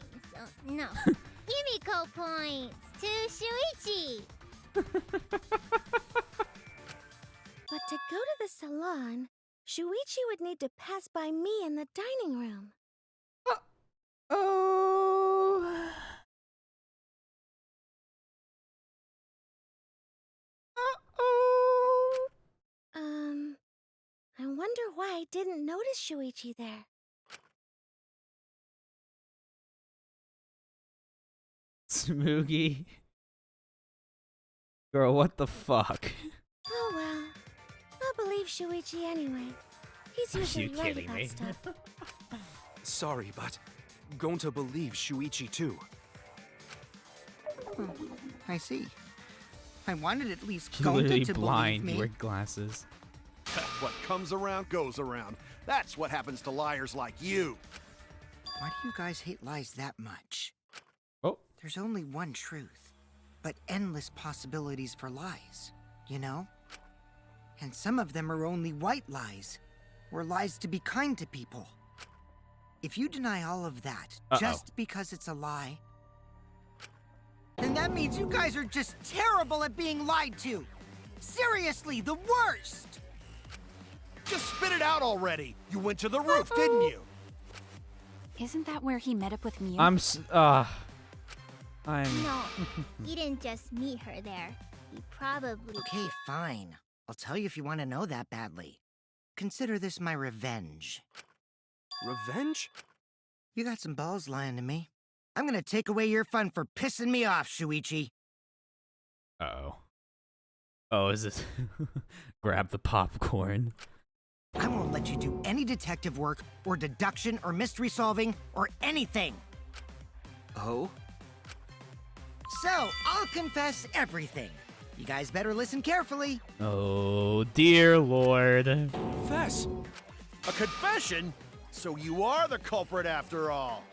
Speaker 3: No. Himiko points to Shuichi. But to go to the salon, Shuichi would need to pass by me in the dining room.
Speaker 1: Oh. Uh-oh.
Speaker 3: I wonder why I didn't notice Shuichi there.
Speaker 1: Smoogie. Girl, what the fuck?
Speaker 3: Oh well. I'll believe Shuichi anyway. He's
Speaker 1: Are
Speaker 3: usually
Speaker 1: you
Speaker 3: right
Speaker 1: kidding
Speaker 3: about
Speaker 1: me?
Speaker 3: stuff.
Speaker 9: Sorry, but Gonta believes Shuichi too.
Speaker 6: I see. I wanted at least
Speaker 1: You're literally
Speaker 6: Gonta to
Speaker 1: blind.
Speaker 6: believe
Speaker 1: You wear
Speaker 6: me.
Speaker 1: glasses.
Speaker 11: What comes around goes around. That's what happens to liars like you.
Speaker 6: Why do you guys hate lies that much?
Speaker 1: Oh.
Speaker 6: There's only one truth, but endless possibilities for lies, you know? And some of them are only white lies, or lies to be kind to people. If you deny all of that just because it's a lie, then that means you guys are just terrible at being lied to. Seriously, the worst!
Speaker 11: Just spit it out already. You went to the roof, didn't you?
Speaker 8: Isn't that where he met up with Mew?
Speaker 1: I'm.
Speaker 10: No,
Speaker 1: I'm.
Speaker 10: he didn't just meet her there. He probably...
Speaker 6: Okay, fine. I'll tell you if you want to know that badly. Consider this my revenge.
Speaker 9: Revenge?
Speaker 6: You got some balls lying to me. I'm gonna take away your fun for pissing me off, Shuichi.
Speaker 1: Uh-oh. Oh, is this... Grab the popcorn.
Speaker 6: I won't let you do any detective work, or deduction, or mystery solving, or anything.
Speaker 5: Oh?
Speaker 6: So, I'll confess everything. You guys better listen carefully.
Speaker 1: Oh, dear Lord.
Speaker 9: Confess.
Speaker 11: A confession? So you are the culprit after all.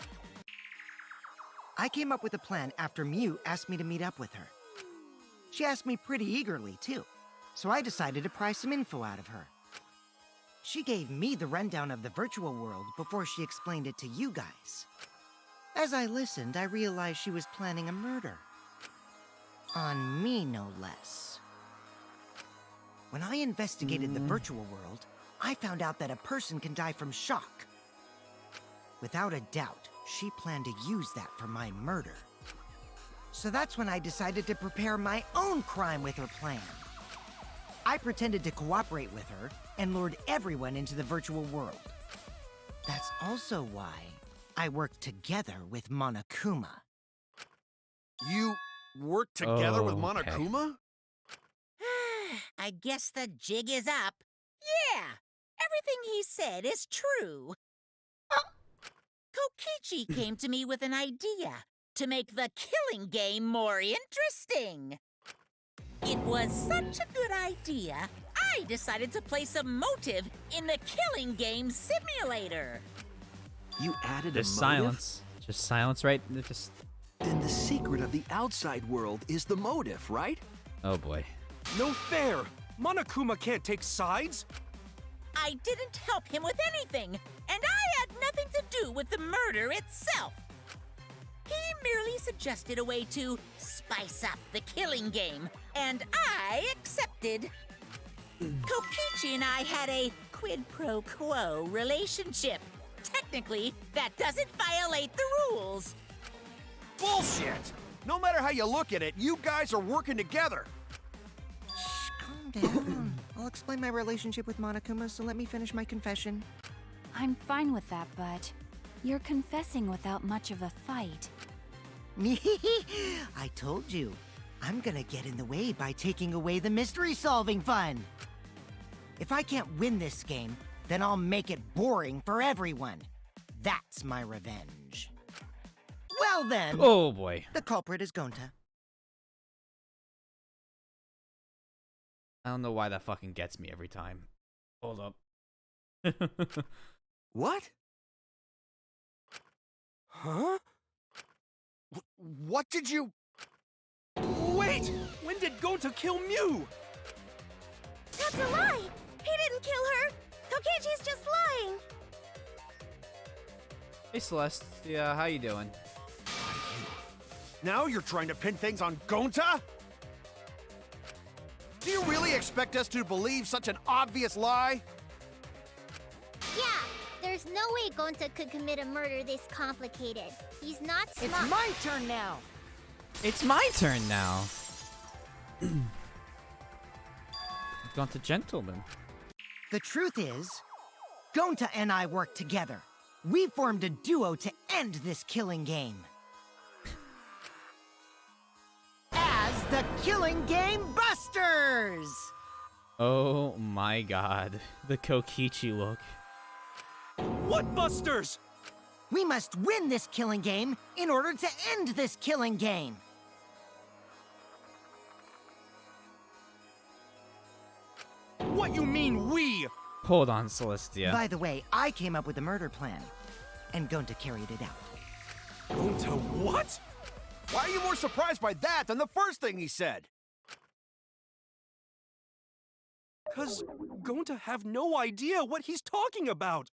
Speaker 6: I came up with a plan after Mew asked me to meet up with her. She asked me pretty eagerly, too, so I decided to pry some info out of her. She gave me the rundown of the virtual world before she explained it to you guys. As I listened, I realized she was planning a murder. On me, no less. When I investigated the virtual world, I found out that a person can die from shock. Without a doubt, she planned to use that for my murder. So that's when I decided to prepare my own crime with her plan. I pretended to cooperate with her and lured everyone into the virtual world. That's also why I worked together with Monokuma.
Speaker 11: You worked together with
Speaker 1: Okay.
Speaker 11: Monokuma?
Speaker 2: I guess the jig is up. Yeah, everything he said is true. Kokichi came to me with an idea to make the killing game more interesting. It was such a good idea, I decided to place a motive in the killing game simulator.
Speaker 5: You added
Speaker 1: Just
Speaker 5: a motive?
Speaker 1: silence. Just silence, right? Just...
Speaker 5: Then the secret of the outside world is the motive, right?
Speaker 1: Oh, boy.
Speaker 9: No fair! Monokuma can't take sides!
Speaker 2: I didn't help him with anything, and I had nothing to do with the murder itself. He merely suggested a way to spice up the killing game, and I accepted. Kokichi and I had a quid pro quo relationship. Technically, that doesn't violate the rules.
Speaker 11: Bullshit! No matter how you look at it, you guys are working together.
Speaker 6: Shh, calm down. I'll explain my relationship with Monokuma, so let me finish my confession.
Speaker 8: I'm fine with that, but you're confessing without much of a fight.
Speaker 6: I told you. I'm gonna get in the way by taking away the mystery-solving fun. If I can't win this game, then I'll make it boring for everyone. That's my revenge. Well then,
Speaker 1: Oh, boy.
Speaker 6: the culprit is Gonta.
Speaker 1: I don't know why that fucking gets me every time. Hold up.
Speaker 5: What?
Speaker 9: Huh?
Speaker 11: What did you...
Speaker 9: Wait! When did Gonta kill Mew?
Speaker 3: That's a lie! He didn't kill her! Kokichi's just lying!
Speaker 1: Hey, Celeste. Yeah, how you doing?
Speaker 11: Now you're trying to pin things on Gonta? Do you really expect us to believe such an obvious lie?
Speaker 10: Yeah, there's no way Gonta could commit a murder this complicated. He's not smart.
Speaker 6: It's my turn now!
Speaker 1: It's my turn now. Gone to gentleman.
Speaker 6: The truth is, Gonta and I worked together. We formed a duo to end this killing game. As the Killing Game Busters!
Speaker 1: Oh my god. The Kokichi look.
Speaker 9: What busters?
Speaker 6: We must win this killing game in order to end this killing game.
Speaker 9: What you mean, we?
Speaker 1: Hold on, Celestia.
Speaker 6: By the way, I came up with a murder plan, and Gonta carried it out.
Speaker 9: Gonta what?
Speaker 11: Why are you more surprised by that than the first thing he said?
Speaker 9: 'Cause Gonta have no idea what he's talking about.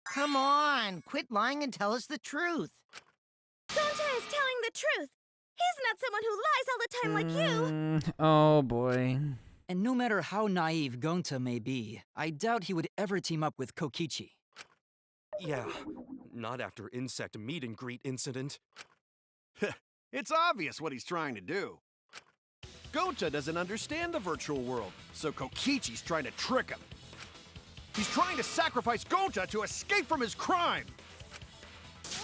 Speaker 6: Come on, quit lying and tell us the truth.
Speaker 3: Gonta is telling the truth. He's not someone who lies all the time like you.
Speaker 1: Oh boy.
Speaker 7: And no matter how naive Gonta may be, I doubt he would ever team up with Kokichi.
Speaker 9: Yeah, not after insect meet and greet incident.
Speaker 11: It's obvious what he's trying to do. Gonta doesn't understand the virtual world, so Kokichi's trying to trick him. He's trying to sacrifice Gonta to escape from his crime.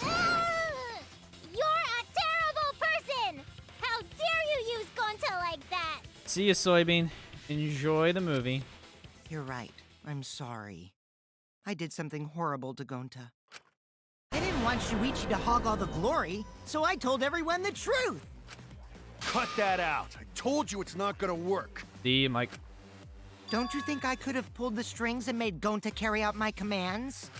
Speaker 3: You're a terrible person! How dare you use Gonta like that?
Speaker 1: See you, Soybean. Enjoy the movie.
Speaker 6: You're right. I'm sorry. I did something horrible to Gonta. I didn't want Shuichi to hog all the glory, so I told everyone the truth.
Speaker 11: Cut that out. I told you it's not gonna work.
Speaker 1: See you, Mike.
Speaker 6: Don't you think I could have pulled the strings and made Gonta carry out my commands?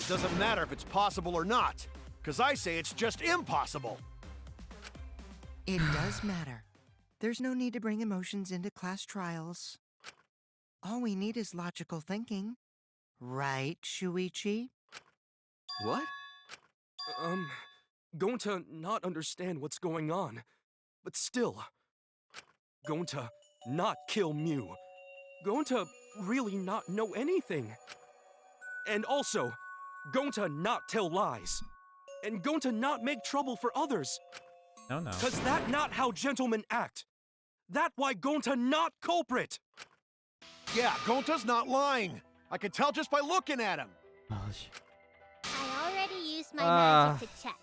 Speaker 11: It doesn't matter if it's possible or not, because I say it's just impossible.
Speaker 6: It does matter. There's no need to bring emotions into class trials. All we need is logical thinking. Right, Shuichi?
Speaker 11: What?
Speaker 9: Gonta not understand what's going on. But still, Gonta not kill Mew. Gonta really not know anything. And also, Gonta not tell lies. And Gonta not make trouble for others.
Speaker 1: No.
Speaker 9: 'Cause that not how gentlemen act. That why Gonta not culprit.
Speaker 11: Yeah, Gonta's not lying. I can tell just by looking at him.
Speaker 1: Oh,
Speaker 10: I already used my magic to check.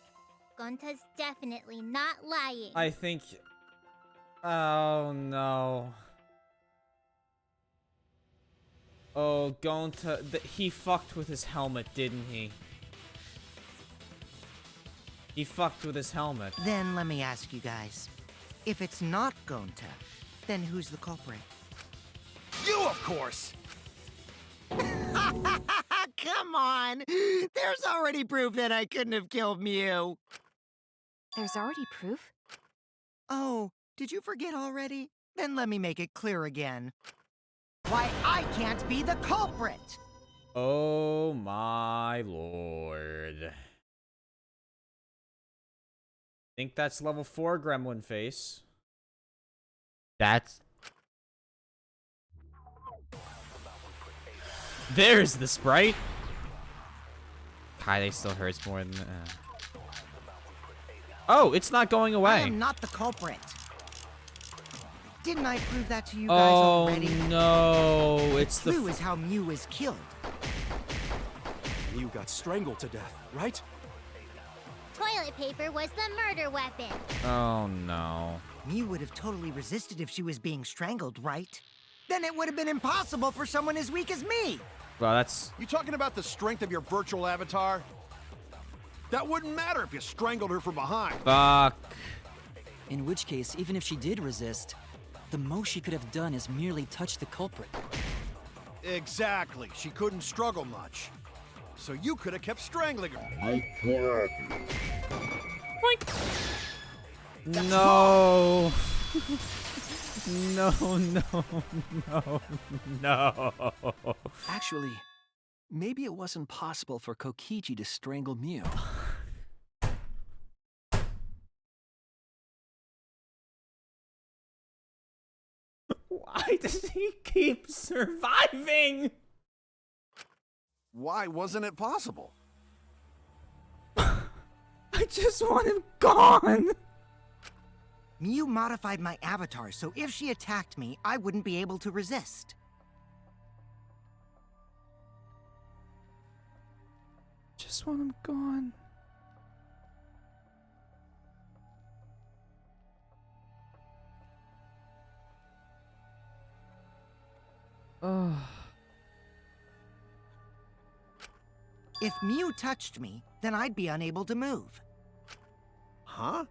Speaker 10: Gonta's definitely not lying.
Speaker 1: I think... Oh, no. Oh, Gonta... He fucked with his helmet, didn't he? He fucked with his helmet.
Speaker 6: Then let me ask you guys. If it's not Gonta, then who's the culprit?
Speaker 11: You, of course!
Speaker 6: Come on! There's already proof that I couldn't have killed Mew.
Speaker 8: There's already proof?
Speaker 6: Oh, did you forget already? Then let me make it clear again. Why I can't be the culprit!
Speaker 1: Oh my lord. Think that's level 4 gremlin face. That's... There's the sprite! Kaide still hurts more than... Oh, it's not going away.
Speaker 6: I am not the culprit. Didn't I prove that to you guys already?
Speaker 1: Oh no, it's the...
Speaker 6: clue is how Mew was killed.
Speaker 9: Mew got strangled to death, right?
Speaker 10: Toilet paper was the murder weapon.
Speaker 1: Oh no.
Speaker 6: Mew would have totally resisted if she was being strangled, right? Then it would have been impossible for someone as weak as me.
Speaker 1: Well, that's...
Speaker 11: You talking about the strength of your virtual avatar? That wouldn't matter if you strangled her from behind.
Speaker 1: Fuck.
Speaker 7: In which case, even if she did resist, the most she could have done is merely touch the culprit.
Speaker 11: Exactly. She couldn't struggle much. So you could have kept strangling her.
Speaker 1: No. No.
Speaker 5: Actually, maybe it wasn't possible for Kokichi to strangle Mew.
Speaker 1: Why does he keep surviving?
Speaker 11: Why wasn't it possible?
Speaker 1: I just want him gone.
Speaker 6: Mew modified my avatar, so if she attacked me, I wouldn't be able to resist.
Speaker 1: Just want him gone.
Speaker 6: If Mew touched me, then I'd be unable to move.
Speaker 11: Huh?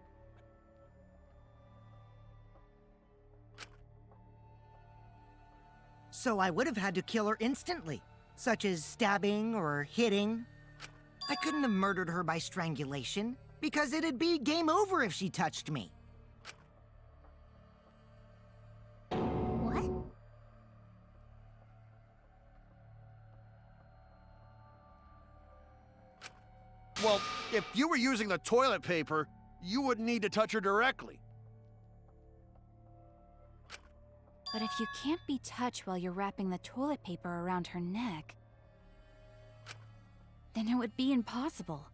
Speaker 6: So I would have had to kill her instantly, such as stabbing or hitting. I couldn't have murdered her by strangulation, because it'd be game over if she touched me.
Speaker 10: What?
Speaker 11: Well, if you were using the toilet paper, you wouldn't need to touch her directly.
Speaker 8: But if you can't be touched while you're wrapping the toilet paper around her neck, then it would be impossible.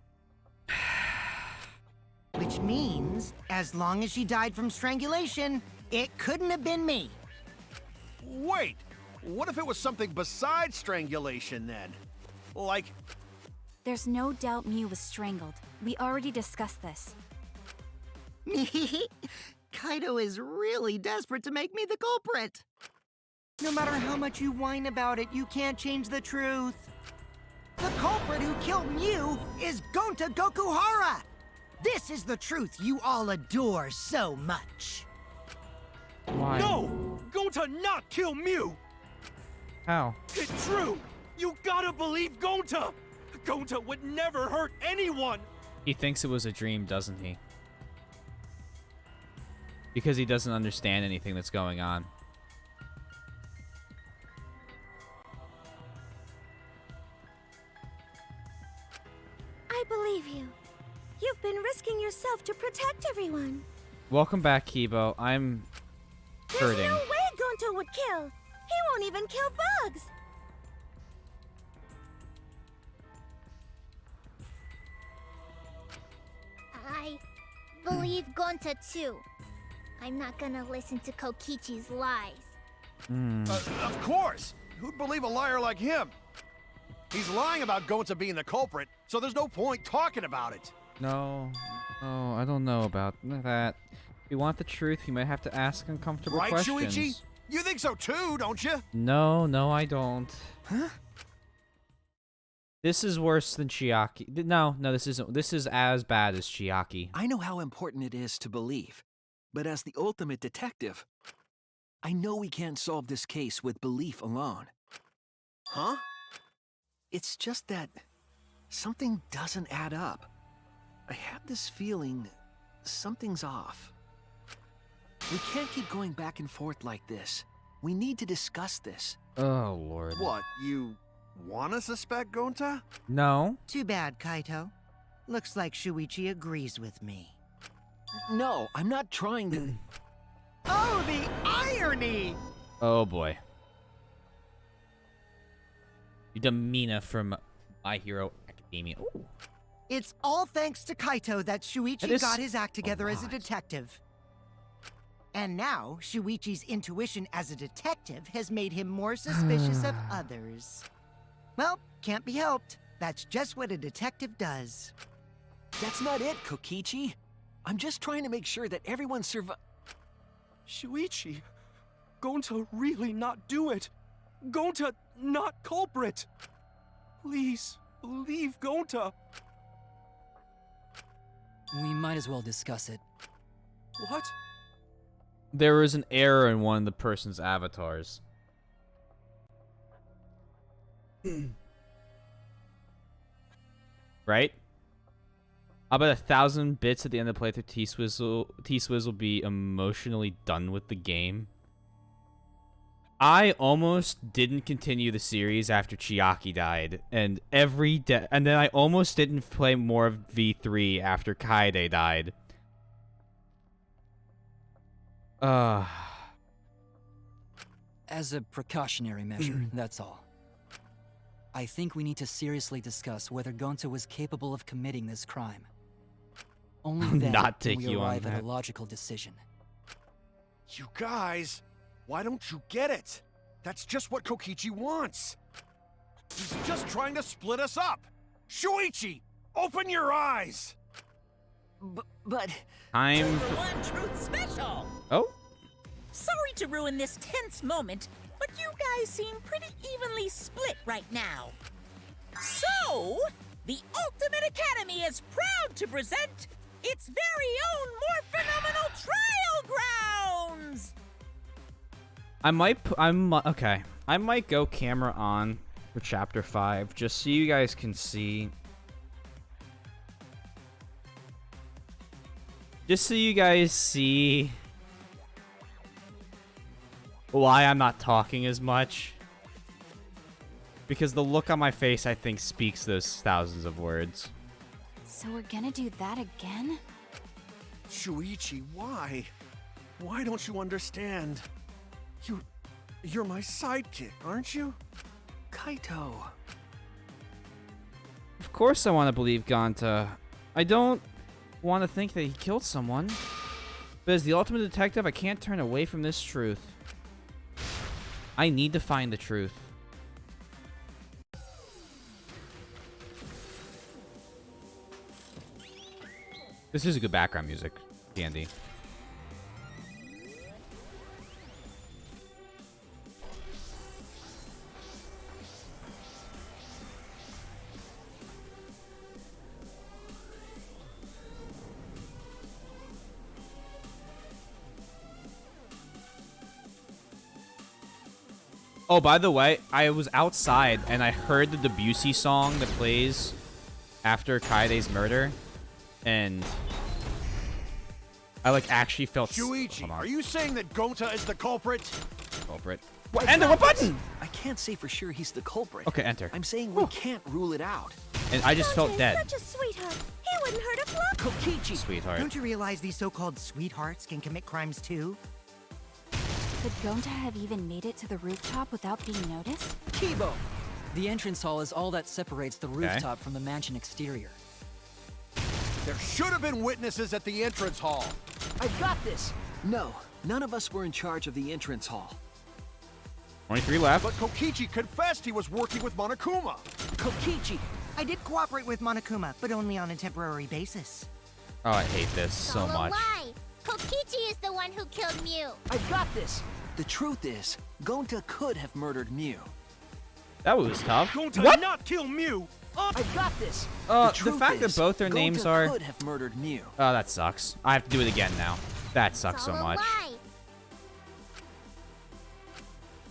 Speaker 6: Which means, as long as she died from strangulation, it couldn't have been me.
Speaker 11: Wait, what if it was something besides strangulation then? Like,
Speaker 8: There's no doubt Mew was strangled. We already discussed this.
Speaker 6: Kaito is really desperate to make me the culprit. No matter how much you whine about it, you can't change the truth. The culprit who killed Mew is Gonta Gokuhara! This is the truth you all adore so much.
Speaker 1: Why?
Speaker 9: No! Gonta not kill Mew!
Speaker 1: How?
Speaker 9: It's true! You gotta believe Gonta! Gonta would never hurt anyone!
Speaker 1: He thinks it was a dream, doesn't he? Because he doesn't understand anything that's going on.
Speaker 3: I believe you. You've been risking yourself to protect everyone.
Speaker 1: Welcome back, Kibo. I'm hurting.
Speaker 3: There's no way Gonta would kill. He won't even kill bugs.
Speaker 10: I believe Gonta too. I'm not gonna listen to Kokichi's lies.
Speaker 11: of course! Who'd believe a liar like him? He's lying about Gonta being the culprit, so there's no point talking about it.
Speaker 1: No. Oh, I don't know about that. If you want the truth, you might have to ask uncomfortable
Speaker 11: Right,
Speaker 1: questions.
Speaker 11: Shuichi? You think so too, don't you?
Speaker 1: No, I don't.
Speaker 6: Huh?
Speaker 1: This is worse than Chiaki. No, this isn't. This is as bad as Chiaki.
Speaker 5: I know how important it is to believe, but as the ultimate detective, I know we can't solve this case with belief alone.
Speaker 11: Huh?
Speaker 5: It's just that something doesn't add up. I have this feeling something's off. We can't keep going back and forth like this. We need to discuss this.
Speaker 1: Oh, Lord.
Speaker 11: What, you want to suspect Gonta?
Speaker 1: No.
Speaker 6: Too bad, Kaito. Looks like Shuichi agrees with me.
Speaker 5: No, I'm not trying to...
Speaker 6: Oh, the irony!
Speaker 1: Oh, boy. Yudamina from My Hero Academia. Ooh.
Speaker 6: It's all thanks to Kaito that Shuichi got his act together as a detective. And now, Shuichi's intuition as a detective has made him more suspicious of others. Well, can't be helped. That's just what a detective does.
Speaker 5: That's not it, Kokichi. I'm just trying to make sure that everyone
Speaker 9: Shuichi, Gonta really not do it. Gonta not culprit. Please, believe Gonta.
Speaker 7: We might as well discuss it.
Speaker 9: What?
Speaker 1: There was an error in one of the person's avatars. Right? I'll bet 1,000 bits at the end of the playthrough, T-Swizz will be emotionally done with the game. I almost didn't continue the series after Chiaki died, and and then I almost didn't play more of V3 after Kaede died.
Speaker 7: As a precautionary measure, that's all. I think we need to seriously discuss whether Gonta was capable of committing this crime. Only then
Speaker 1: Not
Speaker 7: can
Speaker 1: take
Speaker 7: we
Speaker 1: you on
Speaker 7: arrive at
Speaker 1: that.
Speaker 7: a logical decision.
Speaker 11: You guys, why don't you get it? That's just what Kokichi wants. He's just trying to split us up. Shuichi, open your eyes.
Speaker 5: But...
Speaker 1: Time
Speaker 2: Two for one truth special.
Speaker 1: Oh?
Speaker 2: Sorry to ruin this tense moment, but you guys seem pretty evenly split right now. So, the Ultimate Academy is proud to present its very own more phenomenal trial grounds!
Speaker 1: Okay. I might go camera on for Chapter 5, just so you guys can see. Just so you guys see why I'm not talking as much. Because the look on my face, I think, speaks those thousands of words.
Speaker 8: So we're gonna do that again?
Speaker 11: Shuichi, why? Why don't you understand? You're my sidekick, aren't you?
Speaker 5: Kaito.
Speaker 1: Of course I want to believe Gonta. I don't want to think that he killed someone. But as the ultimate detective, I can't turn away from this truth. I need to find the truth. This is a good background music, Candy. Oh, by the way, I was outside and I heard the Debussy song that plays after Kaide's murder, and I actually felt.
Speaker 11: Shuichi, are you saying that Gonta is the culprit?
Speaker 1: Culprit.
Speaker 5: What?
Speaker 1: Enter what button?
Speaker 5: I can't say for sure he's the culprit.
Speaker 1: Okay, enter.
Speaker 5: I'm saying we can't rule it out.
Speaker 1: And I just felt dead.
Speaker 3: Such a sweetheart. He wouldn't hurt a fly.
Speaker 6: Kokichi!
Speaker 1: Sweetheart.
Speaker 6: Don't you realize these so-called sweethearts can commit crimes too?
Speaker 8: Could Gonta have even made it to the rooftop without being noticed?
Speaker 7: Kibo! The entrance hall is all that separates the rooftop from the mansion exterior.
Speaker 11: There should have been witnesses at the entrance hall.
Speaker 6: I've got this!
Speaker 5: No, none of us were in charge of the entrance hall.
Speaker 1: 23 left.
Speaker 11: But Kokichi confessed he was working with Monokuma.
Speaker 6: Kokichi! I did cooperate with Monokuma, but only on a temporary basis.
Speaker 1: Oh, I hate this so
Speaker 10: All a
Speaker 1: much.
Speaker 10: lie. Kokichi is the one who killed Mew.
Speaker 6: I've got this!
Speaker 5: The truth is, Gonta could have murdered Mew.
Speaker 1: That was tough.
Speaker 11: Gonta
Speaker 1: What?
Speaker 11: not kill Mew!
Speaker 6: I've got this!
Speaker 1: The
Speaker 5: truth
Speaker 1: fact that
Speaker 5: is,
Speaker 1: both their
Speaker 5: Gonta
Speaker 1: names are.
Speaker 5: could have murdered Mew.
Speaker 1: Oh, that sucks. I have to do it again now. That sucks
Speaker 10: It's
Speaker 1: so
Speaker 10: all a
Speaker 1: much.
Speaker 10: lie.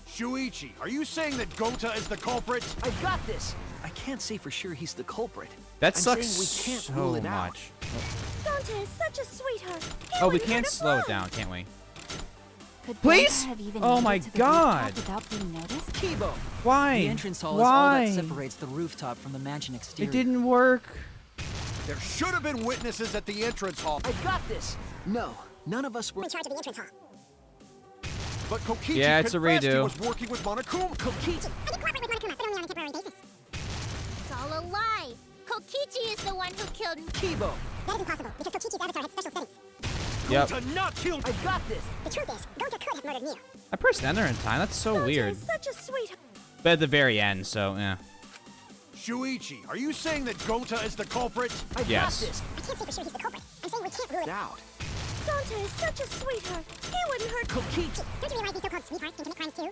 Speaker 11: Shuichi, are you saying that Gonta is the culprit?
Speaker 6: I've got this!
Speaker 5: I can't say for sure he's the culprit.
Speaker 1: That
Speaker 5: I'm
Speaker 1: sucks
Speaker 5: saying we can't
Speaker 1: so
Speaker 5: rule it out.
Speaker 1: much.
Speaker 3: Gonta is such a sweetheart. He
Speaker 1: Oh, we
Speaker 3: wouldn't
Speaker 1: can't
Speaker 3: hurt a
Speaker 1: slow it
Speaker 3: fly.
Speaker 1: down, can't we?
Speaker 8: Could
Speaker 1: Please?
Speaker 8: Gonta have even
Speaker 1: Oh
Speaker 8: made
Speaker 1: my
Speaker 8: it to the
Speaker 1: God.
Speaker 8: rooftop without being noticed?
Speaker 6: Kibo!
Speaker 1: Why?
Speaker 7: The entrance hall
Speaker 1: Why?
Speaker 7: is all that separates the rooftop from the mansion exterior.
Speaker 1: It didn't work.
Speaker 11: There should have been witnesses at the entrance hall.
Speaker 6: I've got this!
Speaker 5: No, none of us were
Speaker 3: In charge of the entrance hall.
Speaker 11: But Kokichi
Speaker 1: Yeah, it's a
Speaker 11: confessed he
Speaker 1: redo.
Speaker 11: was working with Monokuma.
Speaker 6: Kokichi!
Speaker 3: I did cooperate with Monokuma, but only on a temporary basis.
Speaker 10: It's all a lie. Kokichi is the one who killed
Speaker 6: Kibo!
Speaker 3: That is impossible, because Kokichi's avatar had special settings.
Speaker 1: Yep.
Speaker 11: Gonta not kill.
Speaker 6: I've got this!
Speaker 3: The truth is, Gonta could have murdered Mew.
Speaker 1: I pressed enter in time. That's so
Speaker 3: Gonta
Speaker 1: weird.
Speaker 3: is such a sweetheart.
Speaker 1: But at the very end, so yeah.
Speaker 11: Shuichi, are you saying that Gonta is the culprit?
Speaker 6: I've
Speaker 1: Yes.
Speaker 6: got this!
Speaker 3: I can't say for sure he's the culprit. I'm saying we can't rule it out.
Speaker 5: out.
Speaker 3: Gonta is such a sweetheart. He wouldn't hurt.
Speaker 6: Kokichi!
Speaker 3: Don't you realize these so-called sweethearts can commit crimes too?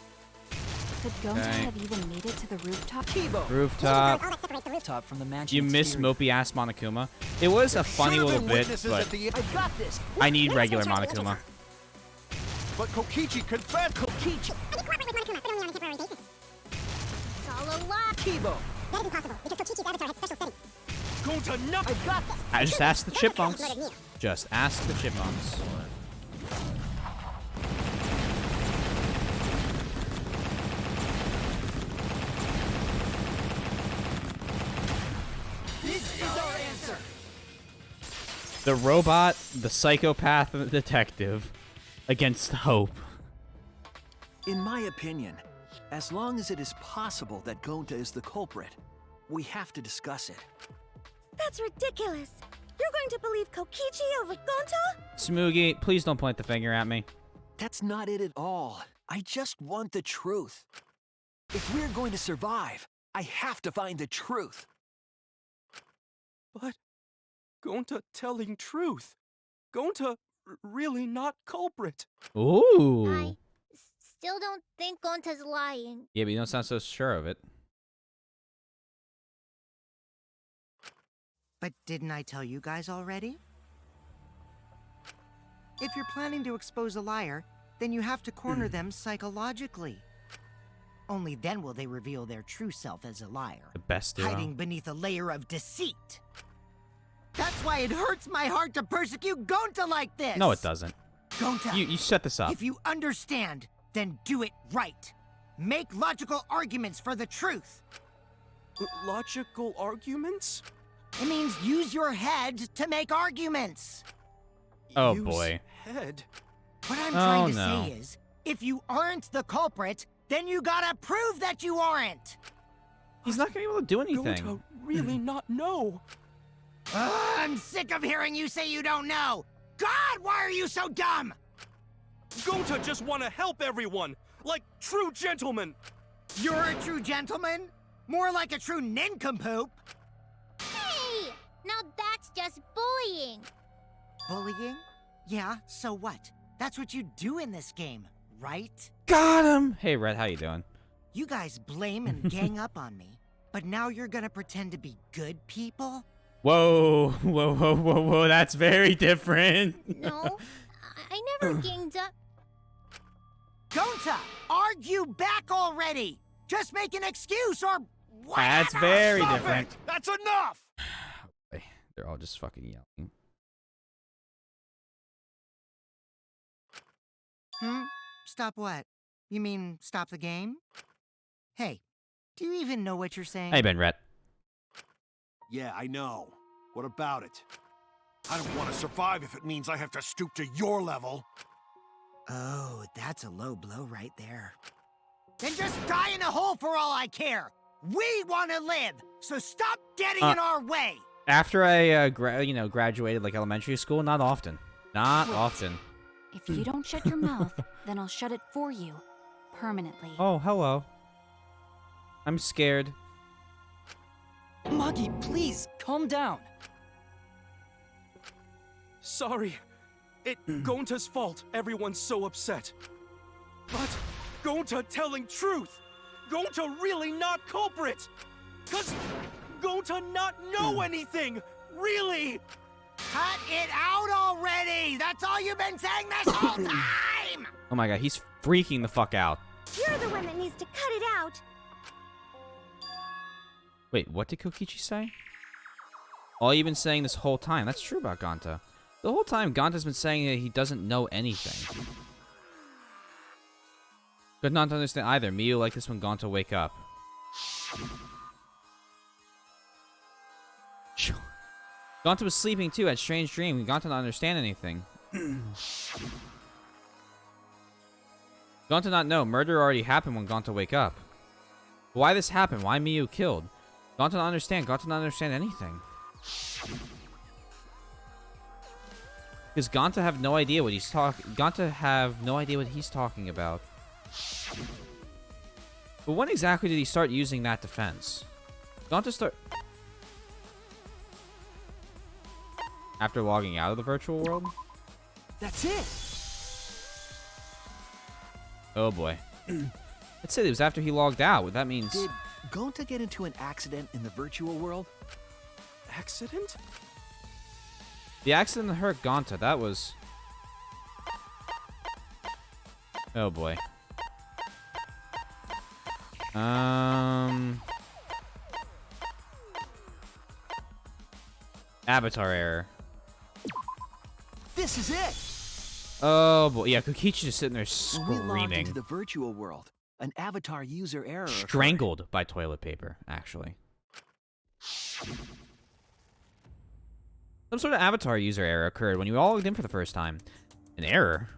Speaker 8: Could Gonta
Speaker 1: Okay.
Speaker 8: have even made it to the rooftop?
Speaker 6: Kibo!
Speaker 1: Rooftop.
Speaker 3: All that separates the roof.
Speaker 7: Top from the mansion
Speaker 1: You miss
Speaker 7: exterior.
Speaker 1: mopey ass Monokuma. It was a funny
Speaker 11: Should have
Speaker 1: little
Speaker 11: been
Speaker 1: bit,
Speaker 11: witnesses
Speaker 1: but
Speaker 11: at the
Speaker 6: I've got this!
Speaker 1: I need
Speaker 3: None of us
Speaker 1: regular
Speaker 3: were in charge of the
Speaker 1: Monokuma.
Speaker 3: entrance
Speaker 11: But Kokichi confessed.
Speaker 6: Kokichi!
Speaker 3: I did cooperate with Monokuma, but only on a temporary basis.
Speaker 10: It's all a lie.
Speaker 6: Kibo!
Speaker 3: That is impossible, because Kokichi's avatar had special settings.
Speaker 11: Gonta not.
Speaker 6: I've got this!
Speaker 1: I just asked the
Speaker 3: Gonta could have
Speaker 1: chipmunks.
Speaker 3: murdered Mew.
Speaker 1: Just ask the chipmunks.
Speaker 6: This is our answer!
Speaker 1: The robot, the psychopath, and the detective against hope.
Speaker 5: In my opinion, as long as it is possible that Gonta is the culprit, we have to discuss it.
Speaker 3: That's ridiculous. You're going to believe Kokichi over Gonta?
Speaker 1: Smoogie, please don't point the finger at me.
Speaker 5: That's not it at all. I just want the truth. If we're going to survive, I have to find the truth.
Speaker 9: But Gonta telling truth. Gonta really not culprit.
Speaker 1: Ooh.
Speaker 10: I still don't think Gonta's lying.
Speaker 1: Yeah, but you don't sound so sure of it.
Speaker 6: But didn't I tell you guys already? If you're planning to expose a liar, then you have to corner them psychologically. Only then will they reveal their true self as a liar.
Speaker 1: The best duo.
Speaker 6: Hiding beneath a layer of deceit. That's why it hurts my heart to persecute Gonta like this!
Speaker 1: No, it doesn't.
Speaker 6: Gonta,
Speaker 1: You set this up.
Speaker 6: if you understand, then do it right. Make logical arguments for the truth.
Speaker 9: Logical arguments?
Speaker 6: It means use your head to make arguments.
Speaker 1: Oh,
Speaker 9: Use
Speaker 1: boy.
Speaker 9: Head?
Speaker 6: What I'm trying to
Speaker 1: no.
Speaker 6: say is, if you aren't the culprit, then you gotta prove that you aren't.
Speaker 1: He's not gonna be able to do anything.
Speaker 9: Gonta really not know.
Speaker 6: I'm sick of hearing you say you don't know. God, why are you so dumb?
Speaker 9: Gonta just want to help everyone, like true gentlemen.
Speaker 6: You're a true gentleman? More like a true nincompoop.
Speaker 10: Hey! Now that's just bullying.
Speaker 6: Bullying? Yeah, so what? That's what you do in this game, right?
Speaker 1: Got him! Hey, Red, how you doing?
Speaker 6: You guys blame and gang up on me, but now you're gonna pretend to be good people?
Speaker 1: Whoa, whoa, whoa, whoa, whoa, that's very different.
Speaker 10: No, I never ganged up.
Speaker 6: Gonta, argue back already! Just make an excuse or whatever!
Speaker 1: That's very
Speaker 11: Stop
Speaker 1: different.
Speaker 11: it! That's enough!
Speaker 1: They're all just fucking yelling.
Speaker 6: Stop what? You mean stop the game? Hey, do you even know what you're saying?
Speaker 1: Hey, Ben Rhett.
Speaker 11: Yeah, I know. What about it? I don't want to survive if it means I have to stoop to your level.
Speaker 6: Oh, that's a low blow right there. Then just die in a hole for all I care! We want to live, so stop getting in our way!
Speaker 1: After I, graduated like elementary school, not often. Not often.
Speaker 8: If you don't shut your mouth, then I'll shut it for you. Permanently.
Speaker 1: Oh, hello. I'm scared.
Speaker 7: Magi, please, calm down.
Speaker 9: Sorry. It Gonta's fault everyone's so upset. But Gonta telling truth. Gonta really not culprit. 'Cause Gonta not know anything. Really.
Speaker 6: Cut it out already! That's all you've been saying this whole time!
Speaker 1: Oh my god, he's freaking the fuck out.
Speaker 3: You're the one that needs to cut it out.
Speaker 1: Wait, what did Kokichi say? All you've been saying this whole time. That's true about Gonta. The whole time, Gonta's been saying that he doesn't know anything. Could not understand either. Miyu like this when Gonta wake up. Gonta was sleeping too, had strange dream. Gonta didn't understand anything. Gonta not know. Murder already happened when Gonta wake up. Why this happened? Why Miyu killed? Gonta not understand. Gonta not understand anything. Because Gonta have no idea what he's Gonta have no idea what he's talking about. But when exactly did he start using that defense? Gonta start after logging out of the virtual world?
Speaker 5: That's it.
Speaker 1: Oh boy. Let's say it was after he logged out. What that means?
Speaker 5: Did Gonta get into an accident in the virtual world?
Speaker 9: Accident?
Speaker 1: The accident that hurt Gonta, that was... Oh boy. Avatar error.
Speaker 5: This is it.
Speaker 1: Oh boy, yeah, Kokichi just sitting there
Speaker 5: When we logged
Speaker 1: screaming.
Speaker 5: into the virtual world, an avatar user error occurred.
Speaker 1: Strangled by toilet paper, actually. Some sort of avatar user error occurred when you all logged in for the first time. An error?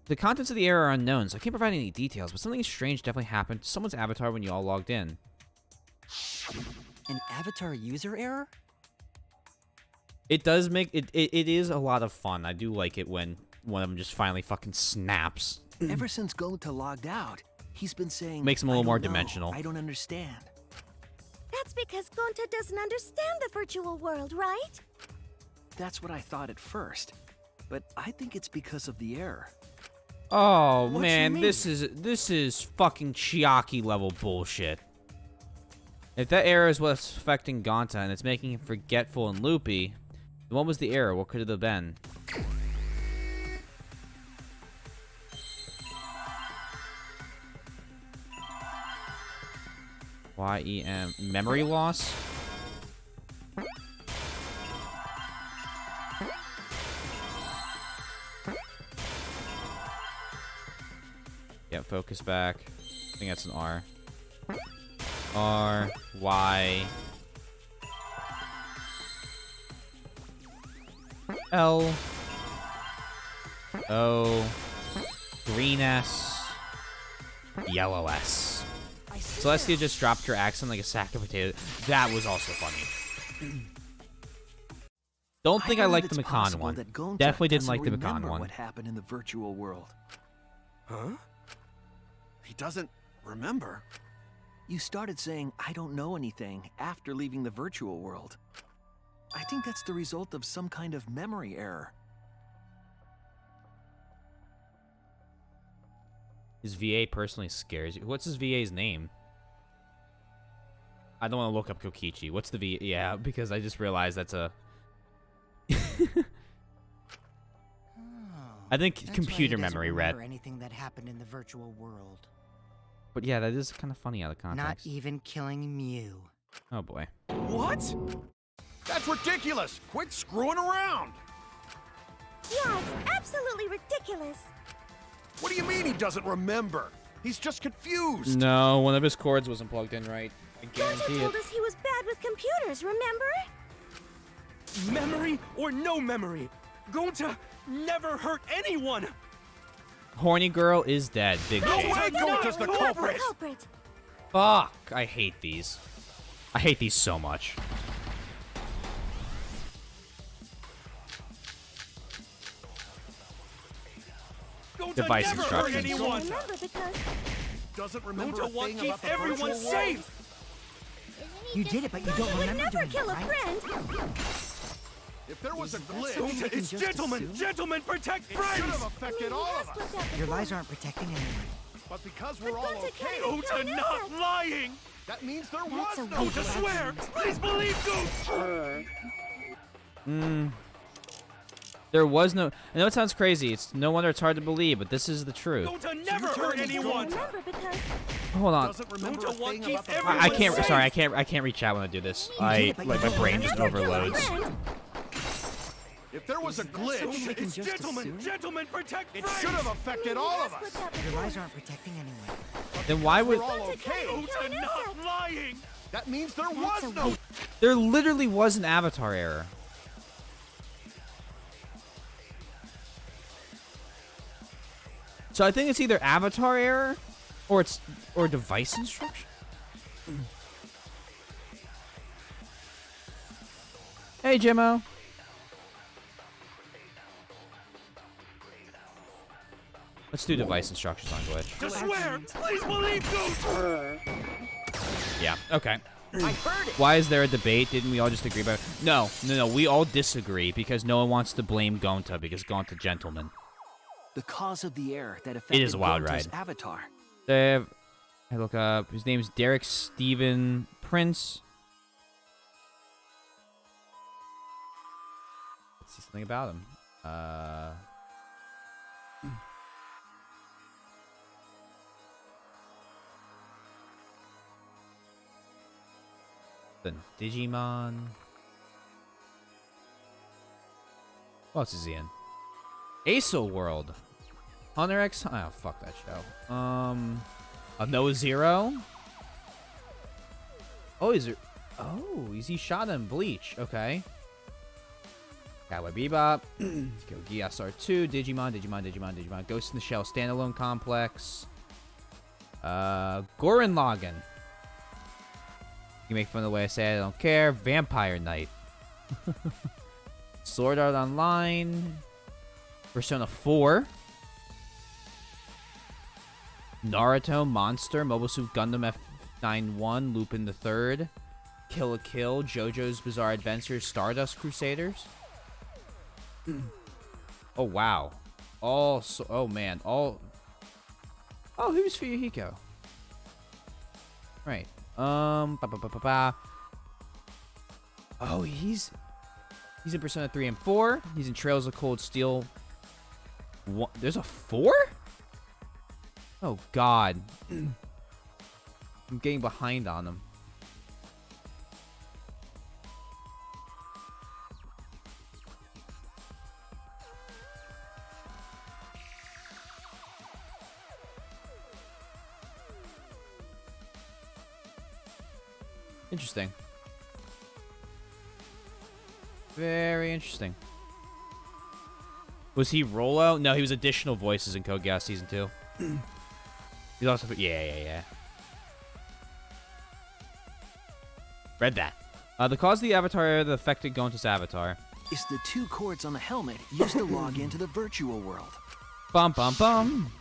Speaker 1: The contents of the error are unknown, so I can't provide any details, but something strange definitely happened to someone's avatar when you all logged in.
Speaker 7: An avatar user error?
Speaker 1: It does make it is a lot of fun. I do like it when one of them just finally fucking snaps.
Speaker 5: Ever since Gonta logged out, he's been saying,
Speaker 1: Makes him a little
Speaker 5: "I
Speaker 1: more
Speaker 5: don't know,
Speaker 1: dimensional.
Speaker 5: I don't understand."
Speaker 3: That's because Gonta doesn't understand the virtual world, right?
Speaker 5: That's what I thought at first, but I think it's because of the error.
Speaker 1: Oh
Speaker 9: What you
Speaker 1: man,
Speaker 9: mean?
Speaker 1: this is fucking Chiaki level bullshit. If that error is what's affecting Gonta and it's making him forgetful and loopy, then what was the error? What could it have been? YEM. Memory loss? Yeah, focus back. I think that's an R. R, Y, L, O, green S, yellow S. Celestia just dropped her accent like a sack of potatoes. That was also funny. Don't think I liked the Macan one. Definitely didn't like the Macan one.
Speaker 5: What happened in the virtual world?
Speaker 11: Huh? He doesn't remember.
Speaker 5: You started saying, I don't know anything, after leaving the virtual world. I think that's the result of some kind of memory error.
Speaker 1: His VA personally scares you. What's his VA's name? I don't want to look up Kokichi. What's the VA? Yeah, because I just realized that's a... I think
Speaker 6: That's
Speaker 1: computer
Speaker 6: why he doesn't
Speaker 1: memory read.
Speaker 6: remember anything that happened in the virtual world.
Speaker 1: But yeah, that is kind of funny out of
Speaker 6: Not
Speaker 1: context.
Speaker 6: even killing Mew.
Speaker 1: Oh boy.
Speaker 11: What? That's ridiculous! Quit screwing around!
Speaker 3: Yeah, it's absolutely ridiculous.
Speaker 11: What do you mean he doesn't remember? He's just confused.
Speaker 1: No, one of his cords wasn't plugged in right. I
Speaker 3: Gonta
Speaker 1: guarantee
Speaker 3: told
Speaker 1: it.
Speaker 3: us he was bad with computers, remember?
Speaker 9: Memory or no memory, Gonta never hurt anyone!
Speaker 1: Horny girl is dead. Big
Speaker 11: No
Speaker 1: shame.
Speaker 11: way Gonta's the culprit!
Speaker 1: Fuck! I hate these. I hate these so much.
Speaker 9: Gonta
Speaker 1: Device
Speaker 9: never
Speaker 1: instructions.
Speaker 9: hurt anyone!
Speaker 3: Remember because
Speaker 11: Doesn't remember
Speaker 9: Gonta
Speaker 11: a
Speaker 9: won't
Speaker 11: thing
Speaker 9: keep
Speaker 11: about the
Speaker 9: everyone
Speaker 11: virtual
Speaker 9: safe!
Speaker 11: world.
Speaker 6: You did it, but you don't
Speaker 3: he would
Speaker 6: remember
Speaker 3: never
Speaker 6: doing
Speaker 3: kill
Speaker 6: it,
Speaker 3: a
Speaker 6: right?
Speaker 3: friend.
Speaker 11: If there was a glitch,
Speaker 9: Gonta is gentlemen! Gentlemen, protect
Speaker 11: it should
Speaker 9: friends!
Speaker 11: have affected all of us.
Speaker 6: Your lies aren't protecting anyone.
Speaker 11: But because we're all
Speaker 3: Gonta
Speaker 11: okay,
Speaker 3: can't
Speaker 9: Gonta not lying!
Speaker 11: that means there
Speaker 3: That's
Speaker 11: was
Speaker 3: a
Speaker 11: no
Speaker 3: weak
Speaker 9: Gonta
Speaker 11: glitch.
Speaker 9: swear! Please believe Gonta!
Speaker 1: There was no... I know it sounds crazy. It's no wonder it's hard to believe, but this is the truth.
Speaker 9: Gonta never hurt anyone!
Speaker 3: Remember because
Speaker 1: Hold on.
Speaker 11: Doesn't remember a
Speaker 9: Gonta won't
Speaker 11: thing
Speaker 9: keep
Speaker 11: about the
Speaker 9: everyone
Speaker 1: I can't...
Speaker 9: safe.
Speaker 1: Sorry, I can't reach out when I do this. Like, my brain just overloads.
Speaker 11: If there was a glitch,
Speaker 6: Something we can
Speaker 9: It's
Speaker 6: just
Speaker 9: gentlemen!
Speaker 6: assume?
Speaker 9: Gentlemen, protect
Speaker 11: it
Speaker 9: friends!
Speaker 11: should have affected all of us.
Speaker 6: Your lies aren't protecting anyone.
Speaker 1: Then why would...
Speaker 11: We're all okay.
Speaker 9: Gonta not lying!
Speaker 11: That means there was no.
Speaker 1: There literally was an avatar error. So I think it's either avatar error or device instruction. Hey, Jimmo. Let's do device instructions on glitch.
Speaker 9: To swear! Please believe Gonta!
Speaker 1: Yeah, okay.
Speaker 11: I heard it.
Speaker 1: Why is there a debate? Didn't we all just agree about it? No. We all disagree because no one wants to blame Gonta because Gonta gentleman.
Speaker 5: The cause of the error that affected
Speaker 1: is a wild
Speaker 5: Gonta's
Speaker 1: ride.
Speaker 5: avatar.
Speaker 1: I look up. His name's Derek Steven Prince. Let's see something about him. Then Digimon. What else is he in? Aso World. Hunter X. Oh, fuck that show. A No Zero. Oh, is he shot in Bleach? Okay. Cowboy Bebop. Go GSR 2. Digimon. Ghost in the Shell standalone complex. Gurren Lagann. You make fun of the way I say it, I don't care. Vampire Knight. Sword Art Online. Persona 4. Naruto, Monster, Mobile Suit Gundam F91, Lupin the Third, Kill la Kill, JoJo's Bizarre Adventures, Stardust Crusaders. Oh wow, oh man, oh, who's Fuyuhiko? Right, Oh, he's in Persona 3 and 4. He's in Trails of Cold Steel. There's a 4? Oh, God. I'm getting behind on him. Interesting. Very interesting. Was he Rollo? No, he was additional voices in Code Geass Season 2. He's also... Yeah. Read that. The cause of the avatar that affected Gonta's avatar.
Speaker 5: It's the 2 cords on the helmet used to log into the virtual world.
Speaker 1: Bum, bum, bum.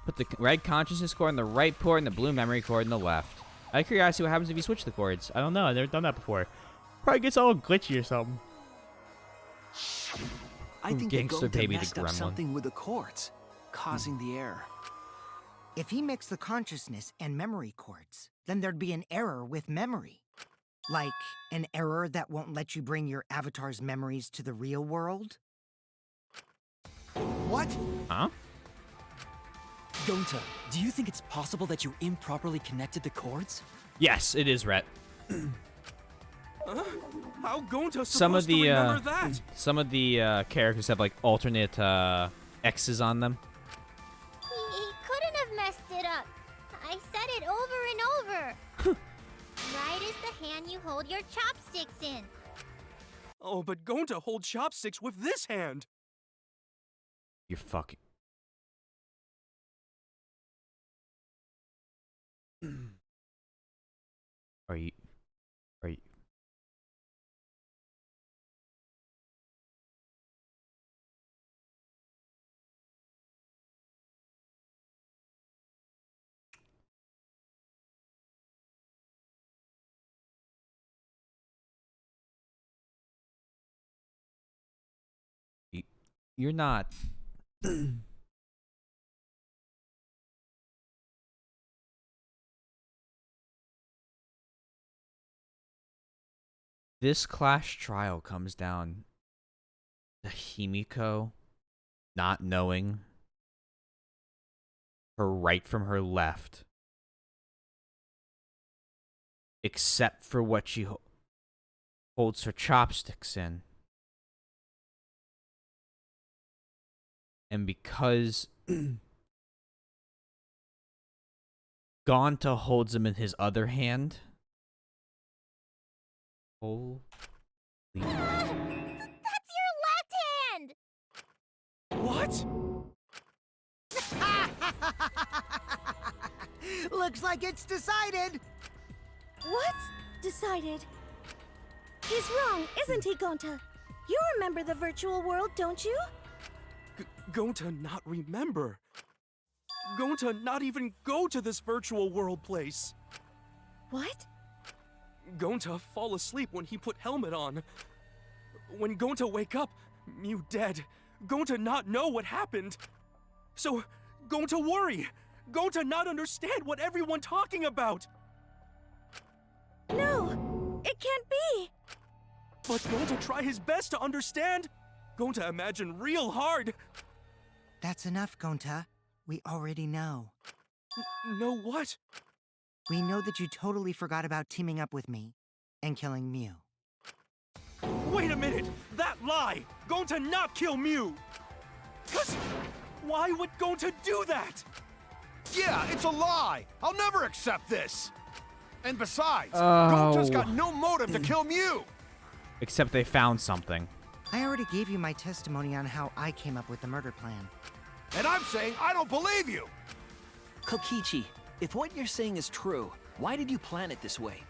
Speaker 1: Put the red consciousness cord in the right port and the blue memory cord in the left. Out of curiosity, what happens if you switch the cords? I don't know. I've never done that before. Probably gets all glitchy or something.
Speaker 5: I think
Speaker 1: Gangster
Speaker 5: Gonta
Speaker 1: Baby the
Speaker 5: messed up
Speaker 1: gremlin.
Speaker 5: something with the cords, causing the error.
Speaker 6: If he mixed the consciousness and memory cords, then there'd be an error with memory. Like an error that won't let you bring your avatar's memories to the real world?
Speaker 11: What?
Speaker 1: Huh?
Speaker 7: Gonta, do you think it's possible that you improperly connected the cords?
Speaker 1: Yes, it is, Rhett.
Speaker 9: How Gonta
Speaker 1: Some of
Speaker 9: supposed to
Speaker 1: the
Speaker 9: remember that?
Speaker 1: some of the characters have like alternate X's on them.
Speaker 3: He couldn't have messed it up. I said it over and over. Right is the hand you hold your chopsticks in.
Speaker 9: Oh, but Gonta holds chopsticks with this hand.
Speaker 1: You're fucking. Are you? You're not. This clash trial comes down to Himiko not knowing her right from her left, except for what she holds her chopsticks in. And because Gonta holds him in his other hand. Holy.
Speaker 3: That's your left hand!
Speaker 9: What?
Speaker 6: Looks like it's decided.
Speaker 3: What's decided? He's wrong, isn't he, Gonta? You remember the virtual world, don't you?
Speaker 9: Gonta not remember. Gonta not even go to this virtual world place.
Speaker 3: What?
Speaker 9: Gonta fall asleep when he put helmet on. When Gonta wake up, Mew dead. Gonta not know what happened. So, Gonta worry. Gonta not understand what everyone talking about.
Speaker 3: No, it can't be.
Speaker 9: But Gonta try his best to understand. Gonta imagine real hard.
Speaker 6: That's enough, Gonta. We already know.
Speaker 9: Know what?
Speaker 6: We know that you totally forgot about teaming up with me and killing Mew.
Speaker 9: Wait a minute! That lie! Gonta not kill Mew! 'Cause why would Gonta do that?
Speaker 11: Yeah, it's a lie! I'll never accept this! And besides,
Speaker 1: Oh.
Speaker 11: Gonta's got no motive to kill Mew!
Speaker 1: Except they found something.
Speaker 6: I already gave you my testimony on how I came up with the murder plan.
Speaker 11: And I'm saying I don't believe you!
Speaker 5: Kokichi, if what you're saying is true, why did you plan it this way?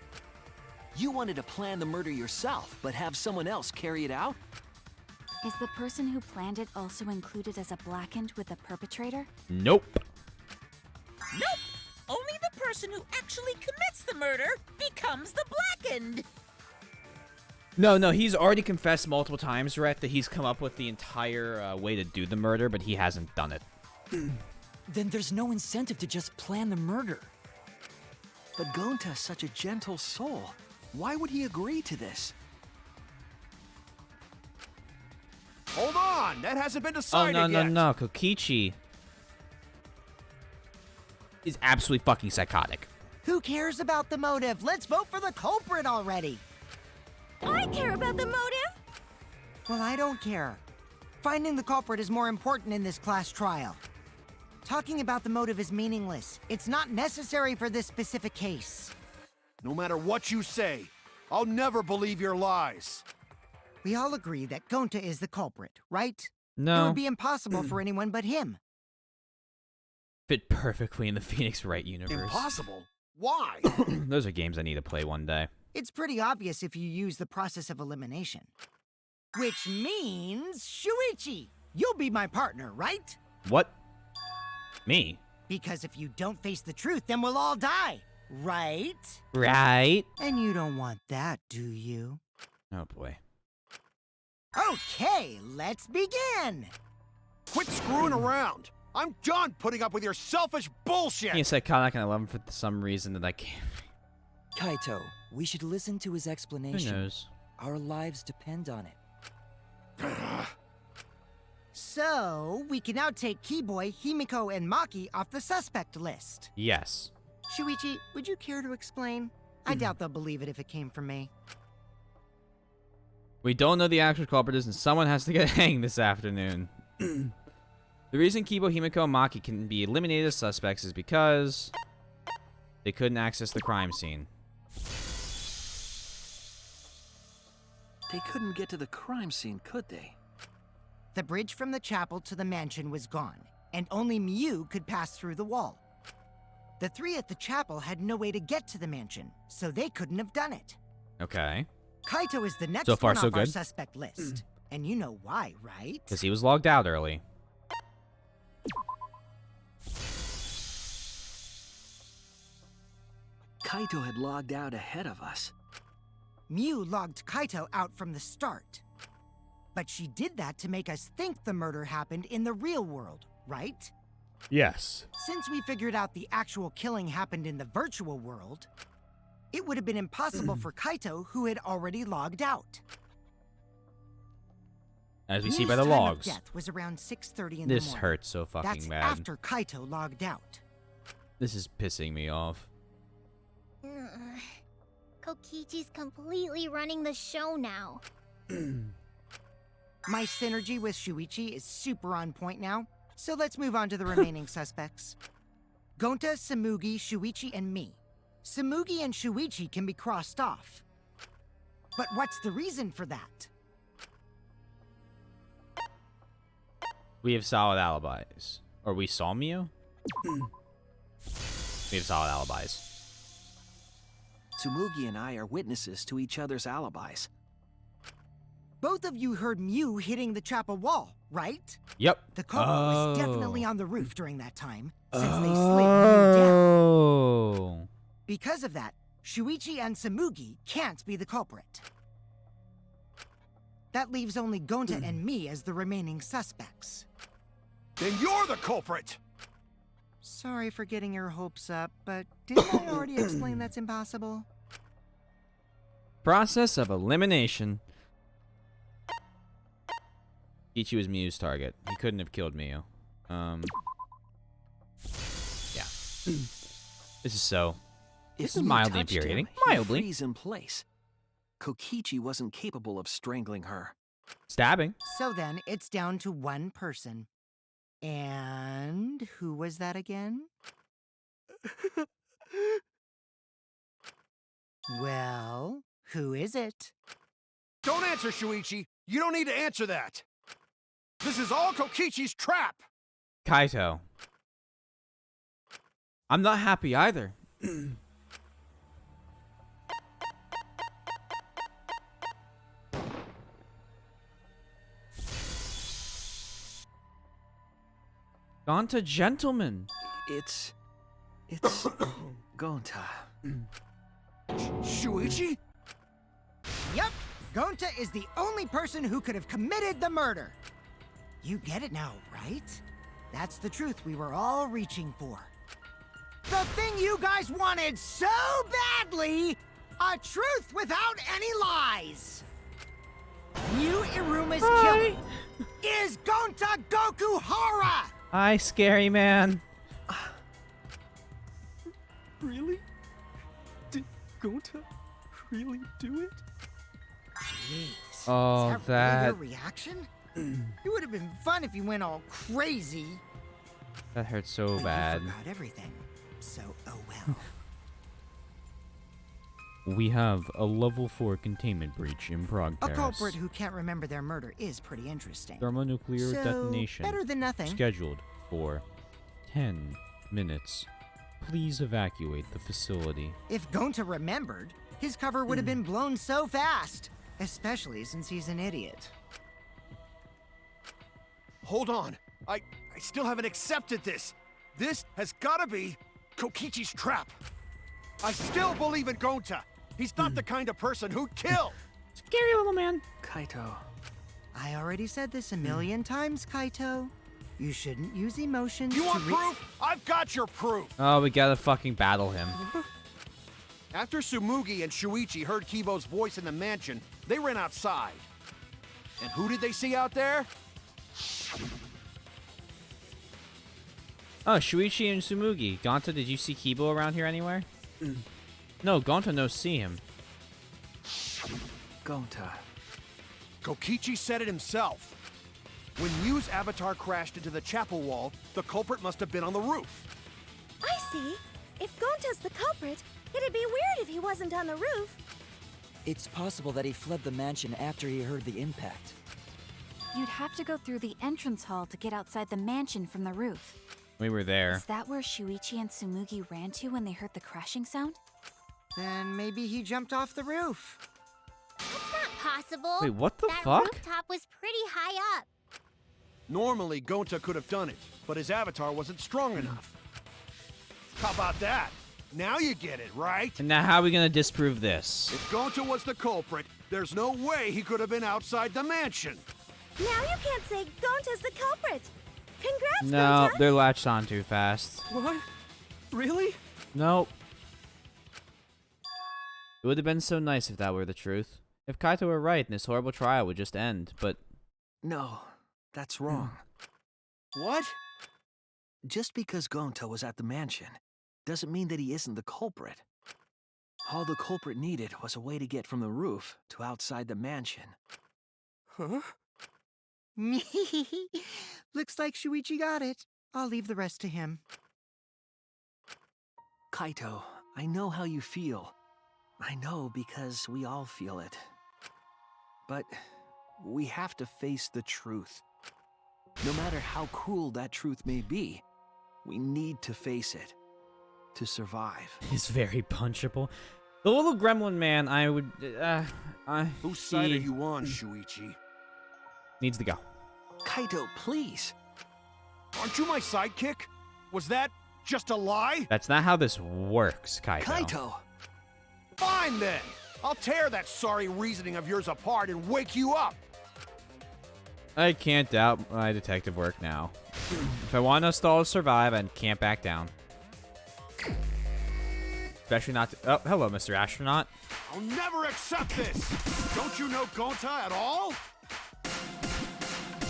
Speaker 5: You wanted to plan the murder yourself, but have someone else carry it out?
Speaker 8: Is the person who planned it also included as a blackened with the perpetrator?
Speaker 1: Nope.
Speaker 2: Nope! Only the person who actually commits the murder becomes the blackened!
Speaker 1: No, he's already confessed multiple times, Rhett, that he's come up with the entire way to do the murder, but he hasn't done it.
Speaker 7: Then there's no incentive to just plan the murder.
Speaker 5: But Gonta's such a gentle soul. Why would he agree to this?
Speaker 11: Hold on, that hasn't been
Speaker 1: Oh,
Speaker 11: decided
Speaker 1: no,
Speaker 11: yet.
Speaker 1: no. Kokichi is absolutely fucking psychotic.
Speaker 6: Who cares about the motive? Let's vote for the culprit already.
Speaker 3: I care about the motive.
Speaker 6: Well, I don't care. Finding the culprit is more important in this class trial. Talking about the motive is meaningless. It's not necessary for this specific case.
Speaker 11: No matter what you say, I'll never believe your lies.
Speaker 6: We all agree that Gonta is the culprit, right? It
Speaker 1: No.
Speaker 6: would be impossible for anyone but him.
Speaker 1: Fit perfectly in the Phoenix Wright universe.
Speaker 11: Impossible? Why?
Speaker 1: Those are games I need to play one day.
Speaker 6: It's pretty obvious if you use the process of elimination. Which means, Shuichi, you'll be my partner, right?
Speaker 1: What? Me?
Speaker 6: Because if you don't face the truth, then we'll all die, right?
Speaker 1: Right.
Speaker 6: And you don't want that, do you?
Speaker 1: Oh boy.
Speaker 6: Okay, let's begin!
Speaker 11: Quit screwing around. I'm done putting up with your selfish bullshit.
Speaker 1: Being psychotic and I love him for some reason that I can't.
Speaker 7: Kaito, we should listen to his explanation.
Speaker 1: Who knows?
Speaker 7: Our lives depend on it.
Speaker 6: So, we can now take Keyboy, Himiko, and Maki off the suspect list.
Speaker 1: Yes.
Speaker 6: Shuichi, would you care to explain? I doubt they'll believe it if it came from me.
Speaker 1: We don't know the actual culprit is, and someone has to get hanged this afternoon. The reason Kibo, Himiko, and Maki can be eliminated as suspects is because they couldn't access the crime scene.
Speaker 5: They couldn't get to the crime scene, could they?
Speaker 6: The bridge from the chapel to the mansion was gone, and only Mew could pass through the wall. The three at the chapel had no way to get to the mansion, so they couldn't have done it.
Speaker 1: Okay.
Speaker 6: Kaito is the next
Speaker 1: So far,
Speaker 6: one
Speaker 1: so
Speaker 6: off our
Speaker 1: good.
Speaker 6: suspect list. And you know why, right?
Speaker 1: Because he was logged out early.
Speaker 5: Kaito had logged out ahead of us.
Speaker 6: Mew logged Kaito out from the start. But she did that to make us think the murder happened in the real world, right?
Speaker 1: Yes.
Speaker 6: Since we figured out the actual killing happened in the virtual world, it would have been impossible for Kaito, who had already logged out.
Speaker 1: As we see
Speaker 6: Mew's
Speaker 1: by the
Speaker 6: time of
Speaker 1: logs.
Speaker 6: death was around 6:30 in the
Speaker 1: This
Speaker 6: morning.
Speaker 1: hurts so fucking
Speaker 6: That's
Speaker 1: bad.
Speaker 6: after Kaito logged out.
Speaker 1: This is pissing me off.
Speaker 10: Ugh. Kokichi's completely running the show now.
Speaker 6: My synergy with Shuichi is super on point now, so let's move on to the remaining suspects. Gonta, Samugi, Shuichi, and me. Samugi and Shuichi can be crossed off. But what's the reason for that?
Speaker 1: We have solid alibis. Or we saw Mew? We have solid alibis.
Speaker 5: Tsumugi and I are witnesses to each other's alibis.
Speaker 6: Both of you heard Mew hitting the chapel wall, right?
Speaker 1: Yep.
Speaker 6: The culprit was definitely on the roof during that time, since they slid Mew down.
Speaker 1: Oh.
Speaker 6: Because of that, Shuichi and Samugi can't be the culprit. That leaves only Gonta and me as the remaining suspects.
Speaker 11: Then you're the culprit!
Speaker 6: Sorry for getting your hopes up, but didn't I already explain that's impossible?
Speaker 1: Process of elimination. Ichi was Mew's target. He couldn't have killed Mew. Yeah. This is so... This
Speaker 5: If
Speaker 1: is
Speaker 5: Mew
Speaker 1: mildly
Speaker 5: touched him,
Speaker 1: infuriating.
Speaker 5: he'd
Speaker 1: Mildly.
Speaker 5: freeze in place. Kokichi wasn't capable of strangling her.
Speaker 1: Stabbing.
Speaker 6: So then, it's down to one person. And who was that again? Well, who is it?
Speaker 11: Don't answer, Shuichi! You don't need to answer that! This is all Kokichi's trap!
Speaker 1: Kaito. I'm not happy either. Gonta gentleman.
Speaker 5: It's Gonta.
Speaker 11: Shuichi?
Speaker 6: Yep, Gonta is the only person who could have committed the murder. You get it now, right? That's the truth we were all reaching for. The thing you guys wanted so badly! A truth without any lies! New Iruma's killing is Gonta Gokuhara!
Speaker 1: Hi, scary man.
Speaker 9: Really? Did Gonta really do it?
Speaker 6: Jeez.
Speaker 1: Oh,
Speaker 6: is
Speaker 1: that.
Speaker 6: really your reaction? It would have been fun if you went all crazy.
Speaker 1: That hurts so
Speaker 6: But
Speaker 1: bad.
Speaker 6: You forgot everything. So, oh well.
Speaker 1: We have a level 4 containment breach in progress.
Speaker 6: A culprit who can't remember their murder is pretty interesting.
Speaker 1: Thermonuclear
Speaker 6: So,
Speaker 1: detonation.
Speaker 6: better than nothing.
Speaker 1: Scheduled for 10 minutes. Please evacuate the facility.
Speaker 6: If Gonta remembered, his cover would have been blown so fast. Especially since he's an idiot.
Speaker 11: Hold on. I still haven't accepted this. This has gotta be Kokichi's trap. I still believe in Gonta. He's not the kind of person who'd kill.
Speaker 1: Scary little man.
Speaker 5: Kaito.
Speaker 6: I already said this a million times, Kaito. You shouldn't use emotions
Speaker 11: You
Speaker 6: to
Speaker 11: want proof? I've got your proof.
Speaker 1: Oh, we gotta fucking battle him.
Speaker 11: After Tsumugi and Shuichi heard Kibo's voice in the mansion, they ran outside. And who did they see out there?
Speaker 1: Oh, Shuichi and Tsumugi. Gonta, did you see Kibo around here anywhere? No, Gonta knows see him.
Speaker 5: Gonta.
Speaker 11: Kokichi said it himself. When Miu's avatar crashed into the chapel wall, the culprit must have been on the roof.
Speaker 3: I see. If Gonta's the culprit, it'd be weird if he wasn't on the roof.
Speaker 7: It's possible that he fled the mansion after he heard the impact.
Speaker 8: You'd have to go through the entrance hall to get outside the mansion from the roof.
Speaker 1: We were there.
Speaker 8: Is that where Shuichi and Tsumugi ran to when they heard the crashing sound?
Speaker 6: Then maybe he jumped off the roof.
Speaker 10: That's not possible.
Speaker 1: Wait, what the
Speaker 10: that
Speaker 1: fuck?
Speaker 10: rooftop was pretty high up.
Speaker 11: Normally, Gonta could have done it, but his avatar wasn't strong enough. How about that? Now you get it, right?
Speaker 1: And now how are we gonna disprove this?
Speaker 11: If Gonta was the culprit, there's no way he could have been outside the mansion.
Speaker 3: Now you can't say Gonta's the culprit. Congrats,
Speaker 1: No,
Speaker 3: Gonta.
Speaker 1: they're latched on too fast.
Speaker 9: What? Really?
Speaker 1: Nope. It would have been so nice if that were the truth. If Kaito were right and this horrible trial would just end, but...
Speaker 5: No, that's wrong.
Speaker 11: What?
Speaker 5: Just because Gonta was at the mansion doesn't mean that he isn't the culprit. All the culprit needed was a way to get from the roof to outside the mansion.
Speaker 9: Huh?
Speaker 6: Looks like Shuichi got it. I'll leave the rest to him.
Speaker 5: Kaito, I know how you feel. I know because we all feel it. But we have to face the truth. No matter how cruel that truth may be, we need to face it to survive.
Speaker 1: He's very punchable. The little gremlin man, I would...
Speaker 11: Whose side are you on, Shuichi?
Speaker 1: Needs to go.
Speaker 5: Kaito, please.
Speaker 11: Aren't you my sidekick? Was that just a lie?
Speaker 1: That's not how this works, Kaito.
Speaker 5: Kaito!
Speaker 11: Fine then. I'll tear that sorry reasoning of yours apart and wake you up.
Speaker 1: I can't doubt my detective work now. If I want us to all survive, I can't back down. Especially not to... Oh, hello, Mr. Astronaut.
Speaker 11: I'll never accept this. Don't you know Gonta at all?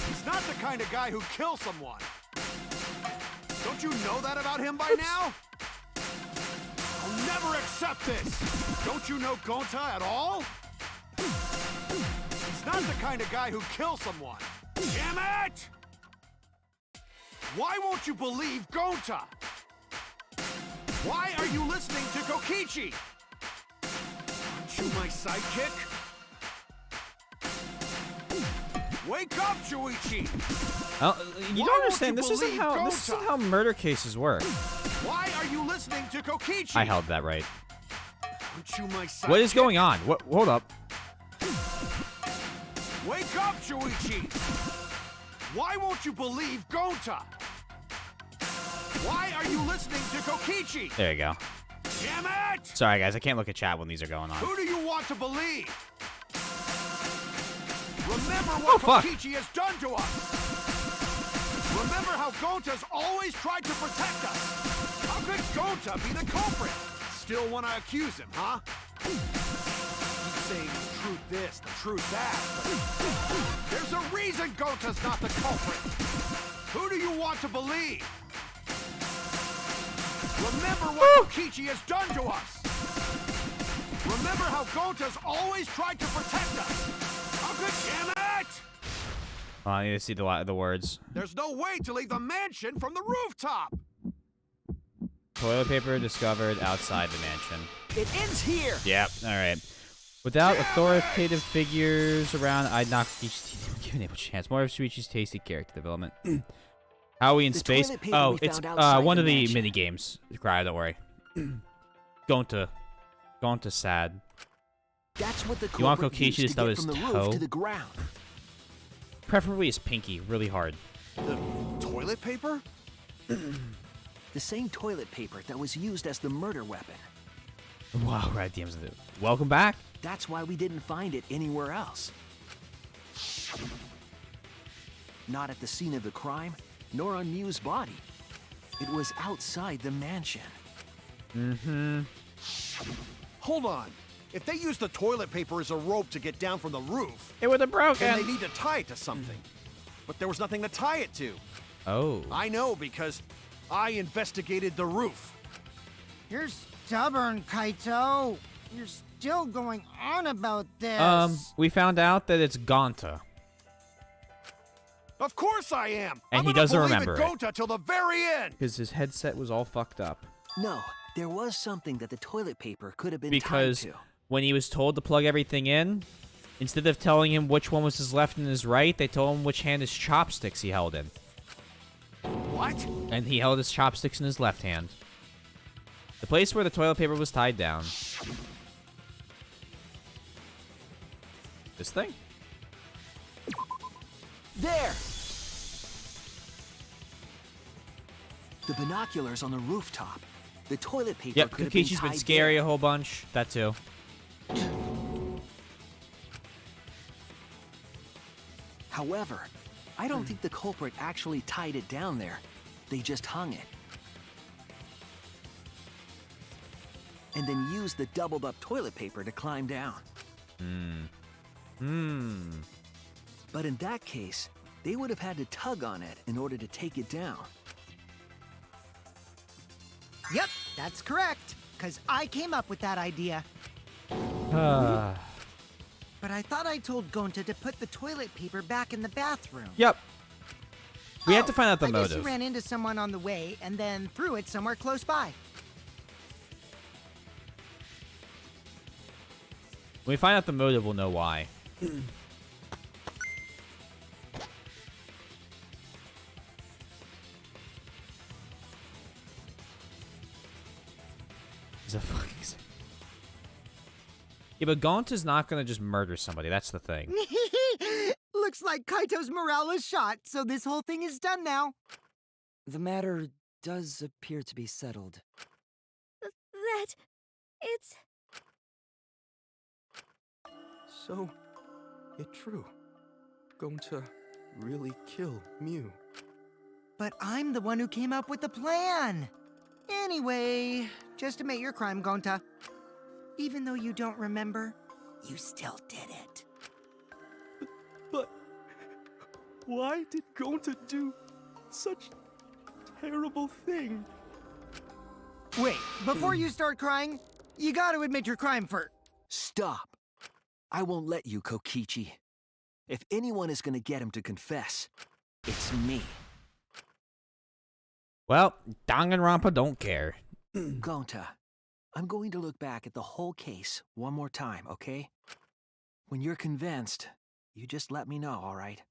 Speaker 11: He's not the kind of guy who kills someone. Don't you know that about him by now? I'll never accept this. Don't you know Gonta at all? He's not the kind of guy who kills someone. Damn it! Why won't you believe Gonta? Why are you listening to Kokichi? Aren't you my sidekick? Wake up, Shuichi!
Speaker 1: Oh, you
Speaker 11: Why
Speaker 1: don't understand.
Speaker 11: won't
Speaker 1: This
Speaker 11: you
Speaker 1: isn't
Speaker 11: believe
Speaker 1: how
Speaker 11: Gonta?
Speaker 1: murder cases work.
Speaker 11: Why are you listening to Kokichi?
Speaker 1: I held that right.
Speaker 11: Aren't you my sidekick?
Speaker 1: What is going on? What? Hold up.
Speaker 11: Wake up, Shuichi! Why won't you believe Gonta? Why are you listening to Kokichi?
Speaker 1: There you go.
Speaker 11: Damn it!
Speaker 1: Sorry, guys. I can't look at chat when these are going on.
Speaker 11: Who do you want to believe? Remember what
Speaker 1: fuck.
Speaker 11: Kokichi has done to us! Remember how Gonta's always tried to protect us! How could Gonta be the culprit? Still want to accuse him, huh? He's saying the truth this, the truth that. But there's a reason Gonta's not the culprit. Who do you want to believe? Remember what Kokichi has done to us. Remember how Gonta's always tried to protect us. How could, damn it!
Speaker 1: Oh, I need to see the words.
Speaker 11: There's no way to leave the mansion from the rooftop.
Speaker 1: Toilet paper discovered outside the mansion.
Speaker 5: It ends here.
Speaker 1: Yep. All right. Without authoritative figures around, I'd knock Kokichi's teeth. Give an able chance. More of Shuichi's tasty character development. How are we in space? Oh, it's one of the mini games. Cry, don't worry. Gonta sad.
Speaker 5: That's what the
Speaker 1: You want
Speaker 5: culprit used
Speaker 1: Kokichi to
Speaker 5: to
Speaker 1: stub
Speaker 5: get
Speaker 1: his
Speaker 5: from the
Speaker 1: toe?
Speaker 5: roof to the ground.
Speaker 1: Preferably his pinky, really hard.
Speaker 11: The toilet paper?
Speaker 5: The same toilet paper that was used as the murder weapon.
Speaker 1: Wow, Rad DMs. Welcome back.
Speaker 5: That's why we didn't find it anywhere else. Not at the scene of the crime, nor on Mew's body. It was outside the mansion.
Speaker 1: Mm-hmm.
Speaker 11: Hold on. If they use the toilet paper as a rope to get down from the roof,
Speaker 1: it would have broken.
Speaker 11: Then they need to tie it to something. But there was nothing to tie it to.
Speaker 1: Oh.
Speaker 11: I know because I investigated the roof.
Speaker 6: You're stubborn, Kaito. You're still going on about this.
Speaker 1: We found out that it's Gonta.
Speaker 11: Of course I am.
Speaker 1: And he doesn't remember it.
Speaker 11: Gonta till the very end.
Speaker 1: Because his headset was all fucked up.
Speaker 5: No, there was something that the toilet paper could have been
Speaker 1: Because
Speaker 5: tied to.
Speaker 1: when he was told to plug everything in, instead of telling him which one was his left and his right, they told him which hand his chopsticks he held in.
Speaker 11: What?
Speaker 1: And he held his chopsticks in his left hand. The place where the toilet paper was tied down. This thing?
Speaker 5: There! The binoculars on the rooftop. The toilet paper
Speaker 1: Yep,
Speaker 5: could have been
Speaker 1: Kokichi's been
Speaker 5: tied
Speaker 1: scary
Speaker 5: there.
Speaker 1: a whole bunch. That too.
Speaker 5: However, I don't think the culprit actually tied it down there. They just hung it. And then used the doubled up toilet paper to climb down. But in that case, they would have had to tug on it in order to take it down.
Speaker 6: Yep, that's correct. Because I came up with that idea.
Speaker 1: Ah.
Speaker 6: But I thought I told Gonta to put the toilet paper back in the bathroom.
Speaker 1: Yep. We had to find out the
Speaker 6: I guess
Speaker 1: motive.
Speaker 6: you ran into someone on the way and then threw it somewhere close by.
Speaker 1: When we find out the motive, we'll know why. He's a fucking... Yeah, but Gonta's not gonna just murder somebody. That's the thing.
Speaker 6: Looks like Kaito's morale is shot, so this whole thing is done now.
Speaker 7: The matter does appear to be settled.
Speaker 3: That... it's...
Speaker 9: So, it's true. Gonta really kill Mew.
Speaker 6: But I'm the one who came up with the plan. Anyway, just admit your crime, Gonta. Even though you don't remember, you still did it.
Speaker 9: But why did Gonta do such a terrible thing?
Speaker 6: Wait, before you start crying, you gotta admit your crime first.
Speaker 5: Stop. I won't let you, Kokichi. If anyone is gonna get him to confess, it's me.
Speaker 1: Well, Danganronpa don't care.
Speaker 5: Gonta, I'm going to look back at the whole case one more time, okay? When you're convinced, you just let me know, all right?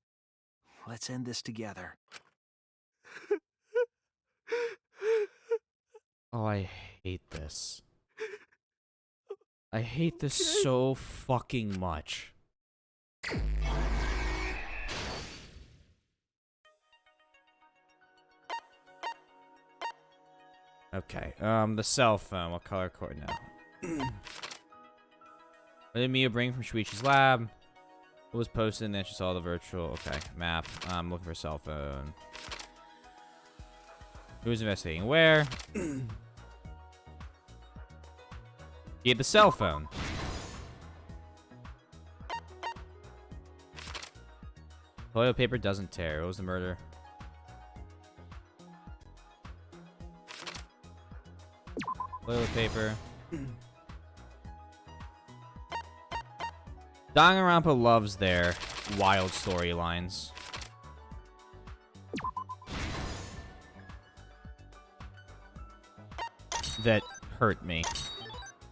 Speaker 5: Let's end this together.
Speaker 1: Oh, I hate this. I hate this so fucking much. Okay, the cell phone. What color cord now? What did Mia bring from Shuichi's lab? What was posted and then she saw the virtual... Okay, map. I'm looking for cell phone. Who's investigating where? He had the cell phone. Toilet paper doesn't tear. What was the murder? Toilet paper. Danganronpa loves their wild storylines. That hurt me.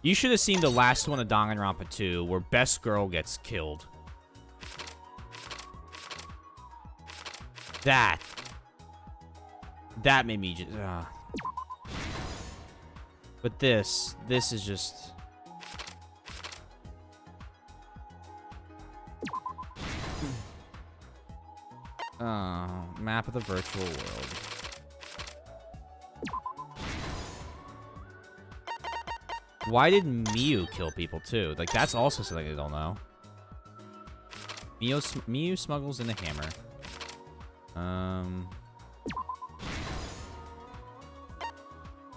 Speaker 1: You should have seen the last one of Danganronpa 2, where Best Girl gets killed. That made me just... But this is just... Oh, map of the virtual world. Why did Miu kill people too? Like, that's also something I don't know. Miu smuggles in a hammer.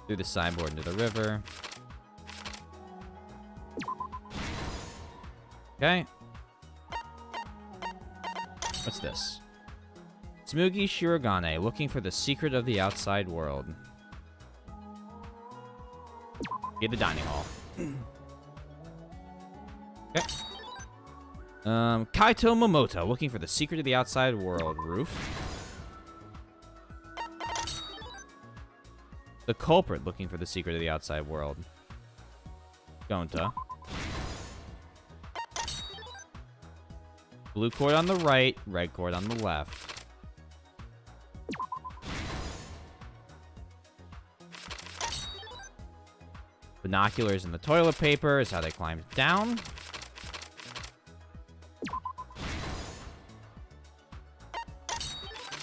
Speaker 1: Through the sideboard into the river. Okay. What's this? Tsumugi Shirogane, looking for the secret of the outside world. Get the dining hall. Okay. Kaito Momoto, looking for the secret of the outside world. Roof. The culprit, looking for the secret of the outside world. Gonta. Blue cord on the right, red cord on the left. Binoculars in the toilet paper is how they climbed down.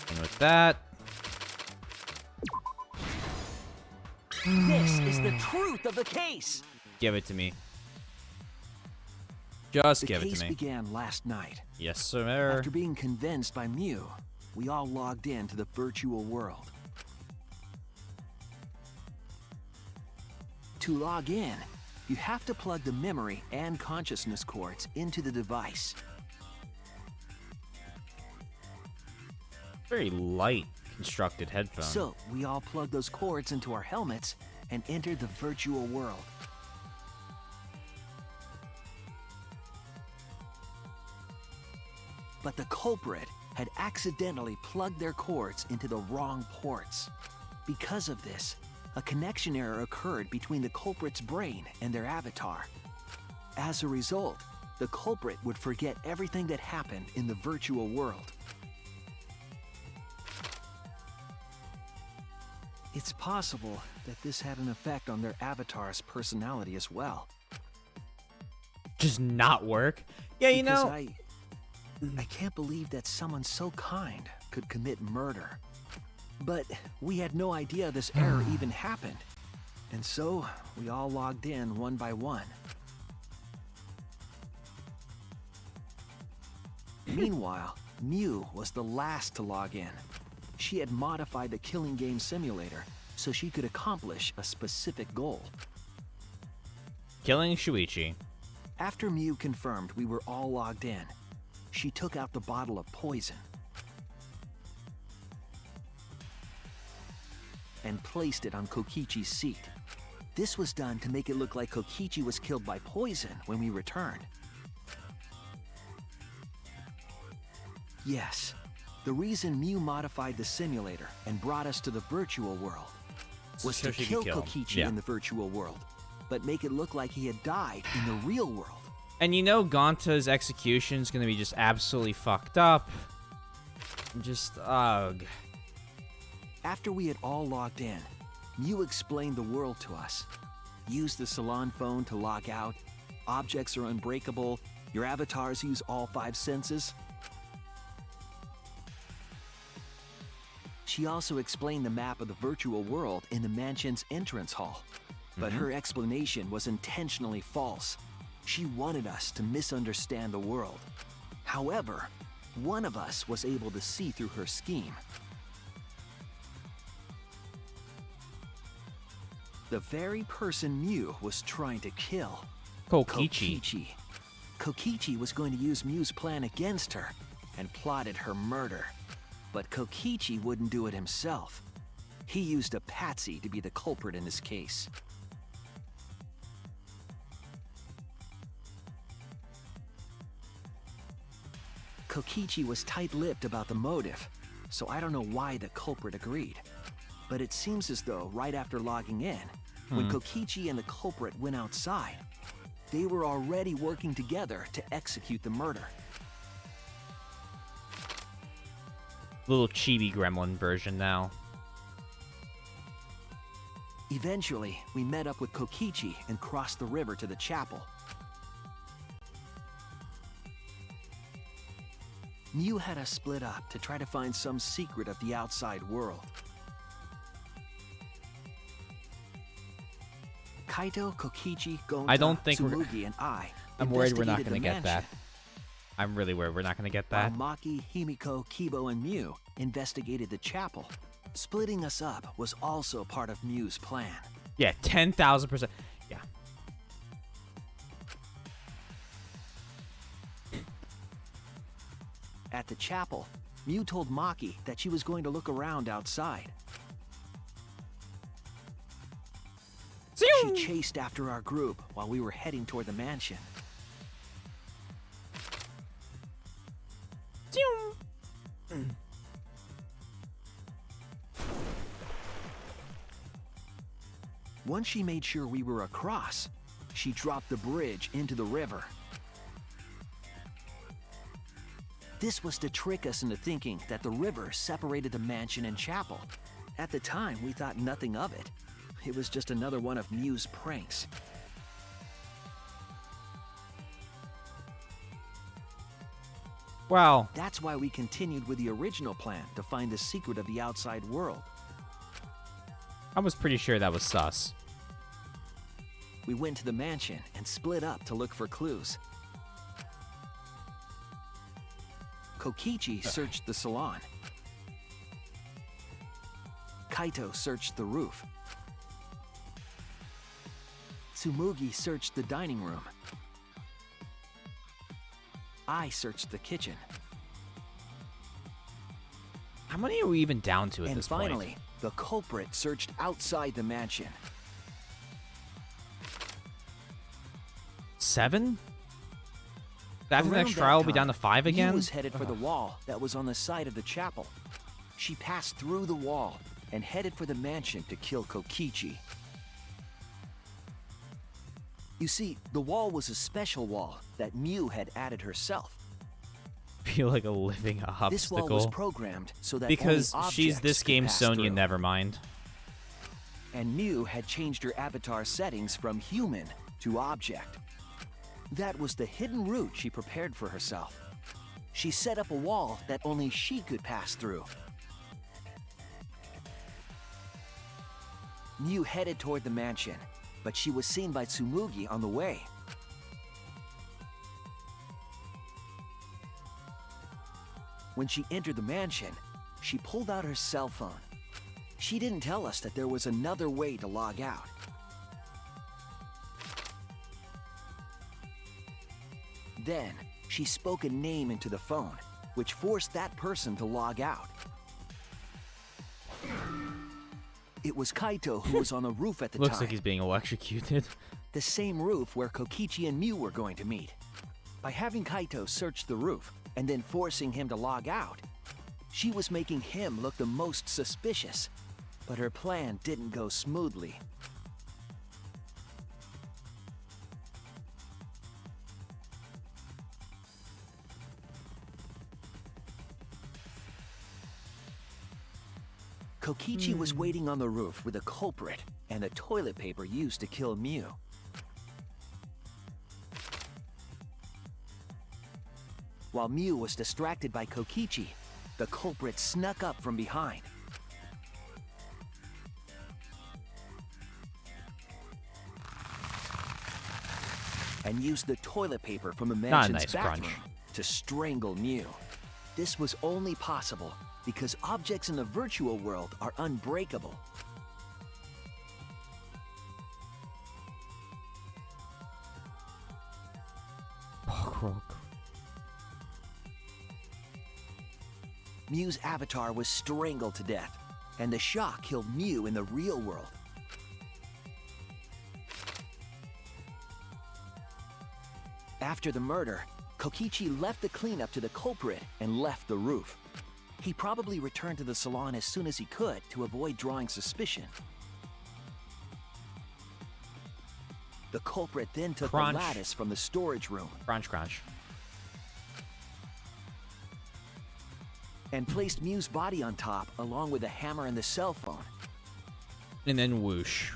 Speaker 1: And with that...
Speaker 5: This is the truth of the case.
Speaker 1: Give it to me. Just give it to me.
Speaker 5: The case began last night.
Speaker 1: Yes, sir.
Speaker 5: After being convinced by Miu, we all logged into the virtual world. To log in, you have to plug the memory and consciousness cords into the device.
Speaker 1: Very light constructed headphone.
Speaker 5: So, we all plugged those cords into our helmets and entered the virtual world. But the culprit had accidentally plugged their cords into the wrong ports. Because of this, a connection error occurred between the culprit's brain and their avatar. As a result, the culprit would forget everything that happened in the virtual world. It's possible that this had an effect on their avatar's personality as well.
Speaker 1: Just not work? Yeah, you
Speaker 5: Because
Speaker 1: know...
Speaker 5: I can't believe that someone so kind could commit murder. But we had no idea this error even happened. And so, we all logged in one by one. Meanwhile, Miu was the last to log in. She had modified the killing game simulator so she could accomplish a specific goal.
Speaker 1: Killing Shuichi.
Speaker 5: After Miu confirmed we were all logged in, she took out the bottle of poison and placed it on Kokichi's seat. This was done to make it look like Kokichi was killed by poison when we returned. Yes, the reason Miu modified the simulator and brought us to the virtual world was
Speaker 1: So
Speaker 5: to
Speaker 1: she
Speaker 5: kill
Speaker 1: could kill him.
Speaker 5: Kokichi
Speaker 1: Yeah.
Speaker 5: in the virtual world, but make it look like he had died in the real world.
Speaker 1: And you know Gonta's execution is going to be just absolutely fucked up. Just, ugh.
Speaker 5: After we had all logged in, Miu explained the world to us. Use the salon phone to log out. Objects are unbreakable. Your avatars use all 5 senses. She also explained the map of the virtual world in the mansion's entrance hall. But her explanation was intentionally false. She wanted us to misunderstand the world. However, one of us was able to see through her scheme. The very person Mew was trying to kill.
Speaker 1: Kokichi.
Speaker 5: Kokichi was going to use Mew's plan against her and plotted her murder. But Kokichi wouldn't do it himself. He used a patsy to be the culprit in this case. Kokichi was tight-lipped about the motive, so I don't know why the culprit agreed. But it seems as though right after logging in, when Kokichi and the culprit went outside, they were already working together to execute the murder.
Speaker 1: Little chibi gremlin version now.
Speaker 5: Eventually, we met up with Kokichi and crossed the river to the chapel. Mew had us split up to try to find some secret of the outside world. Kaito, Kokichi, Gonta,
Speaker 1: I don't think
Speaker 5: Tsumugi, and
Speaker 1: I'm worried we're not
Speaker 5: investigated
Speaker 1: going to
Speaker 5: the
Speaker 1: get that.
Speaker 5: mansion,
Speaker 1: I'm really worried we're not going to get that.
Speaker 5: while Maki, Himiko, Kibo, and Mew investigated the chapel. Splitting us up was also part of Mew's plan.
Speaker 1: Yeah, 10,000%. Yeah.
Speaker 5: At the chapel, Mew told Maki that she was going to look around outside. She chased after our group while we were heading toward the mansion. Once she made sure we were across, she dropped the bridge into the river. This was to trick us into thinking that the river separated the mansion and chapel. At the time, we thought nothing of it. It was just another one of Mew's pranks.
Speaker 1: Wow.
Speaker 5: That's why we continued with the original plan to find the secret of the outside world.
Speaker 1: I was pretty sure that was sus.
Speaker 5: We went to the mansion and split up to look for clues. Kokichi searched the salon. Kaito searched the roof. Tsumugi searched the dining room. I searched the kitchen.
Speaker 1: How many are we even down to at
Speaker 5: And
Speaker 1: this
Speaker 5: finally,
Speaker 1: point?
Speaker 5: the culprit searched outside the mansion.
Speaker 1: 7? After the
Speaker 5: Around
Speaker 1: next
Speaker 5: that
Speaker 1: trial, we'll be
Speaker 5: time,
Speaker 1: down to 5
Speaker 5: Mew
Speaker 1: again?
Speaker 5: was headed for the wall that was on the side of the chapel. She passed through the wall and headed for the mansion to kill Kokichi. You see, the wall was a special wall that Mew had added herself.
Speaker 1: Feel like a living obstacle.
Speaker 5: This wall was programmed so that
Speaker 1: because
Speaker 5: only
Speaker 1: she's
Speaker 5: objects
Speaker 1: this
Speaker 5: could
Speaker 1: game
Speaker 5: pass
Speaker 1: Sonya,
Speaker 5: through.
Speaker 1: never mind.
Speaker 5: And Mew had changed her avatar settings from human to object. That was the hidden route she prepared for herself. She set up a wall that only she could pass through. Mew headed toward the mansion, but she was seen by Tsumugi on the way. When she entered the mansion, she pulled out her cell phone. She didn't tell us that there was another way to log out. Then, she spoke a name into the phone, which forced that person to log out. It was Kaito who was on the roof at the
Speaker 1: Looks
Speaker 5: time.
Speaker 1: like he's being electrocuted.
Speaker 5: The same roof where Kokichi and Mew were going to meet. By having Kaito search the roof and then forcing him to log out, she was making him look the most suspicious. But her plan didn't go smoothly. Kokichi was waiting on the roof with a culprit and the toilet paper used to kill Mew. While Mew was distracted by Kokichi, the culprit snuck up from behind. And used the toilet paper from the
Speaker 1: Not a
Speaker 5: mansion's
Speaker 1: nice
Speaker 5: bathroom
Speaker 1: crunch.
Speaker 5: to strangle Mew. This was only possible because objects in the virtual world are unbreakable. Mew's avatar was strangled to death, and the shock killed Mew in the real world. After the murder, Kokichi left the cleanup to the culprit and left the roof. He probably returned to the salon as soon as he could to avoid drawing suspicion. The culprit then took
Speaker 1: Crunch.
Speaker 5: the lattice from the storage room.
Speaker 1: Crunch, crunch.
Speaker 5: And placed Mew's body on top along with the hammer and the cell phone.
Speaker 1: And then whoosh.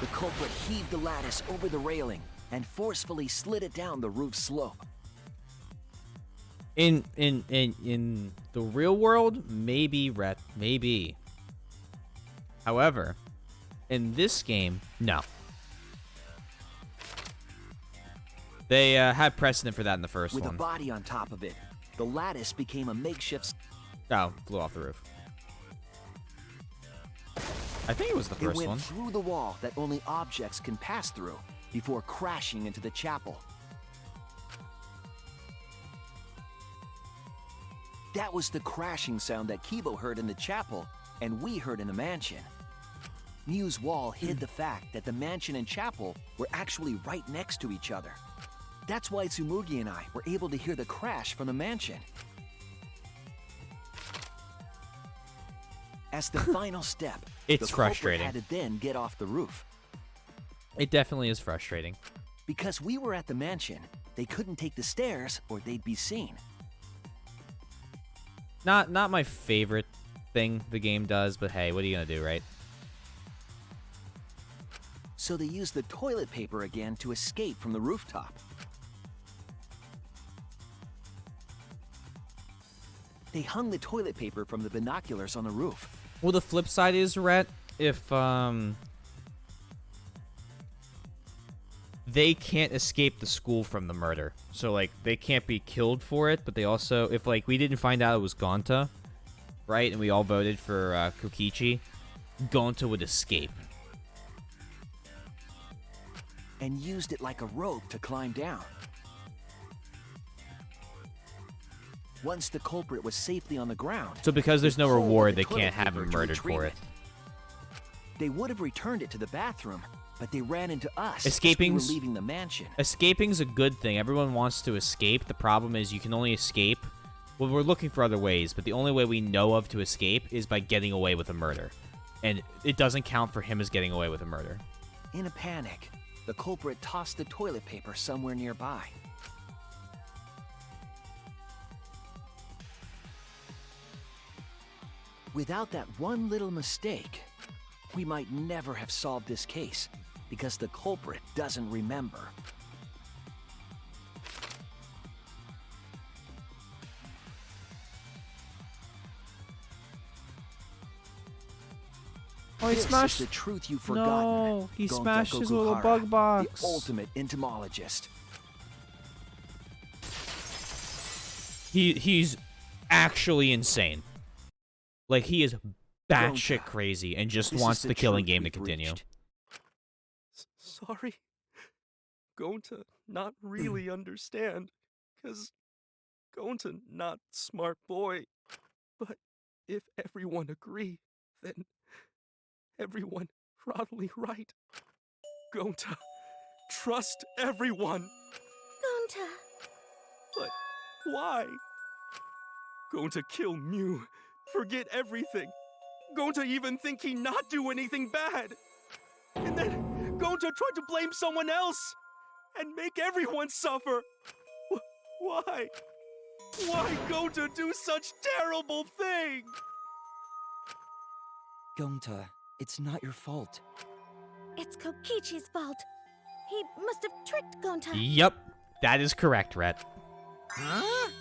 Speaker 5: The culprit heaved the lattice over the railing and forcefully slid it down the roof slope.
Speaker 1: In the real world, maybe, Rhett, maybe. However, in this game, no. They had precedent for that in the first
Speaker 5: With
Speaker 1: one.
Speaker 5: a body on top of it, the lattice became a makeshift...
Speaker 1: Oh, flew off the roof. I think it was the
Speaker 5: It
Speaker 1: first
Speaker 5: went
Speaker 1: one.
Speaker 5: through the wall that only objects can pass through before crashing into the chapel. That was the crashing sound that Kibo heard in the chapel and we heard in the mansion. Mew's wall hid the fact that the mansion and chapel were actually right next to each other. That's why Tsumugi and I were able to hear the crash from the mansion. As the final step,
Speaker 1: It's
Speaker 5: the culprit
Speaker 1: frustrating.
Speaker 5: had to then get off the roof.
Speaker 1: It definitely is frustrating.
Speaker 5: Because we were at the mansion, they couldn't take the stairs or they'd be seen.
Speaker 1: Not my favorite thing the game does, but hey, what are you gonna do, right?
Speaker 5: So they used the toilet paper again to escape from the rooftop. They hung the toilet paper from the binoculars on the roof.
Speaker 1: Well, the flip side is, Rhett, if they can't escape the school from the murder, so like they can't be killed for it, but they also, if like we didn't find out it was Gonta, right, and we all voted for Kokichi, Gonta would escape.
Speaker 5: And used it like a rope to climb down. Once the culprit was safely on the ground...
Speaker 1: So because there's no
Speaker 5: they pulled
Speaker 1: reward,
Speaker 5: the
Speaker 1: they
Speaker 5: toilet
Speaker 1: can't have
Speaker 5: paper
Speaker 1: him
Speaker 5: to
Speaker 1: murdered
Speaker 5: retrieve
Speaker 1: for
Speaker 5: it. They would have returned it to the bathroom, but they ran into us as we
Speaker 1: Escaping's
Speaker 5: were leaving the mansion.
Speaker 1: Escaping's a good thing. Everyone wants to escape. The problem is you can only escape. Well, we're looking for other ways, but the only way we know of to escape is by getting away with a murder. And it doesn't count for him as getting away with a murder.
Speaker 5: In a panic, the culprit tossed the toilet paper somewhere nearby. Without that one little mistake, we might never have solved this case, because the culprit doesn't remember.
Speaker 1: Oh, he
Speaker 5: This
Speaker 1: smashed-
Speaker 5: is the truth you've forgotten.
Speaker 1: No, he
Speaker 5: Gonta
Speaker 1: smashed his little
Speaker 5: Gokuhara,
Speaker 1: bug box.
Speaker 5: The ultimate entomologist.
Speaker 1: He's actually insane. Like, he is batshit
Speaker 5: Gonta,
Speaker 1: crazy and just
Speaker 9: this
Speaker 1: wants
Speaker 9: is the
Speaker 1: the killing
Speaker 9: truth
Speaker 1: game to
Speaker 9: we've
Speaker 1: continue.
Speaker 9: reached. Sorry. Going to not really understand, 'cause going to not smart boy. But if everyone agree, then everyone probably right. Going to trust everyone.
Speaker 3: Gonta.
Speaker 9: But why? Going to kill Mew, forget everything. Going to even think he not do anything bad. And then going to try to blame someone else and make everyone suffer. Why? Why going to do such terrible thing?
Speaker 7: Gonta, it's not your fault.
Speaker 3: It's Kokichi's fault. He must have tricked Gonta.
Speaker 1: Yep, that is correct, Rhett.
Speaker 6: Huh?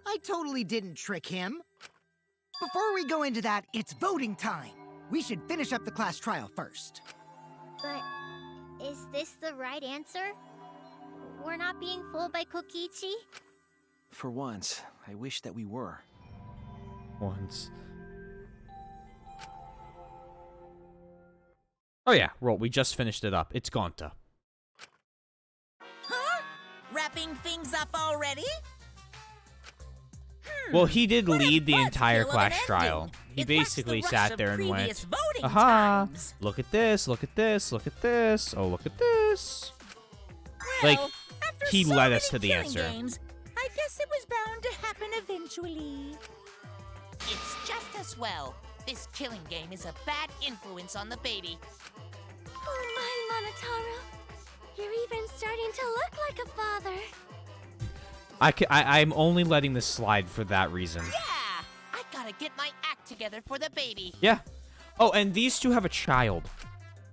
Speaker 6: I totally didn't trick him. Before we go into that, it's voting time. We should finish up the class trial first.
Speaker 10: But is this the right answer? We're not being fooled by Kokichi?
Speaker 5: For once, I wish that we were.
Speaker 1: Once. Oh yeah, roll. We just finished it up. It's Gonta.
Speaker 2: Wrapping things up already?
Speaker 1: Well, he did
Speaker 2: What a
Speaker 1: lead the entire
Speaker 2: buzzkill of an
Speaker 1: Clash
Speaker 2: ending.
Speaker 1: trial. He
Speaker 2: It marks
Speaker 1: basically
Speaker 2: the rush
Speaker 1: sat
Speaker 2: of
Speaker 1: there and went,
Speaker 2: previous voting
Speaker 1: aha,
Speaker 2: times.
Speaker 1: look at this, look at this, look at this, oh, look at this. Like,
Speaker 2: Well, after
Speaker 1: he
Speaker 2: so
Speaker 1: led
Speaker 2: many
Speaker 1: us to the
Speaker 2: killing
Speaker 1: answer.
Speaker 2: games, I guess it was bound to happen eventually.
Speaker 12: It's just as well. This killing game is a bad influence on the baby.
Speaker 3: Oh my, Monotaro. You're even starting to look like a father.
Speaker 1: I'm only letting this slide for that reason.
Speaker 12: Yeah! I gotta get my act together for the baby.
Speaker 1: Yeah. Oh, and these two have a child.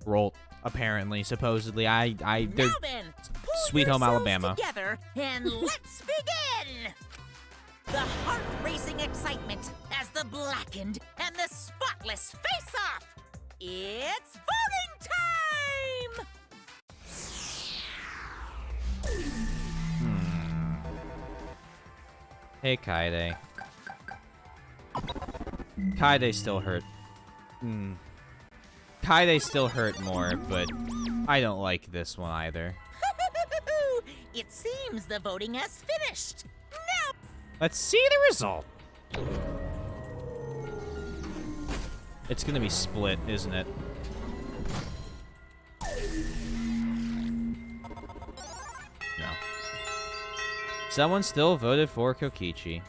Speaker 1: Roll, apparently, supposedly. They're
Speaker 2: Now then, pull
Speaker 1: Sweet Home
Speaker 2: yourselves
Speaker 1: Alabama.
Speaker 2: together and let's begin! The heart-racing excitement as the blackened and the spotless face off. It's voting time!
Speaker 1: Hey, Kaede. Kaede still hurt. Kaede still hurt more, but I don't like this one either.
Speaker 2: It seems the voting has finished. Now,
Speaker 1: Let's see the result. It's gonna be split, isn't it? No. Someone still voted for Kokichi.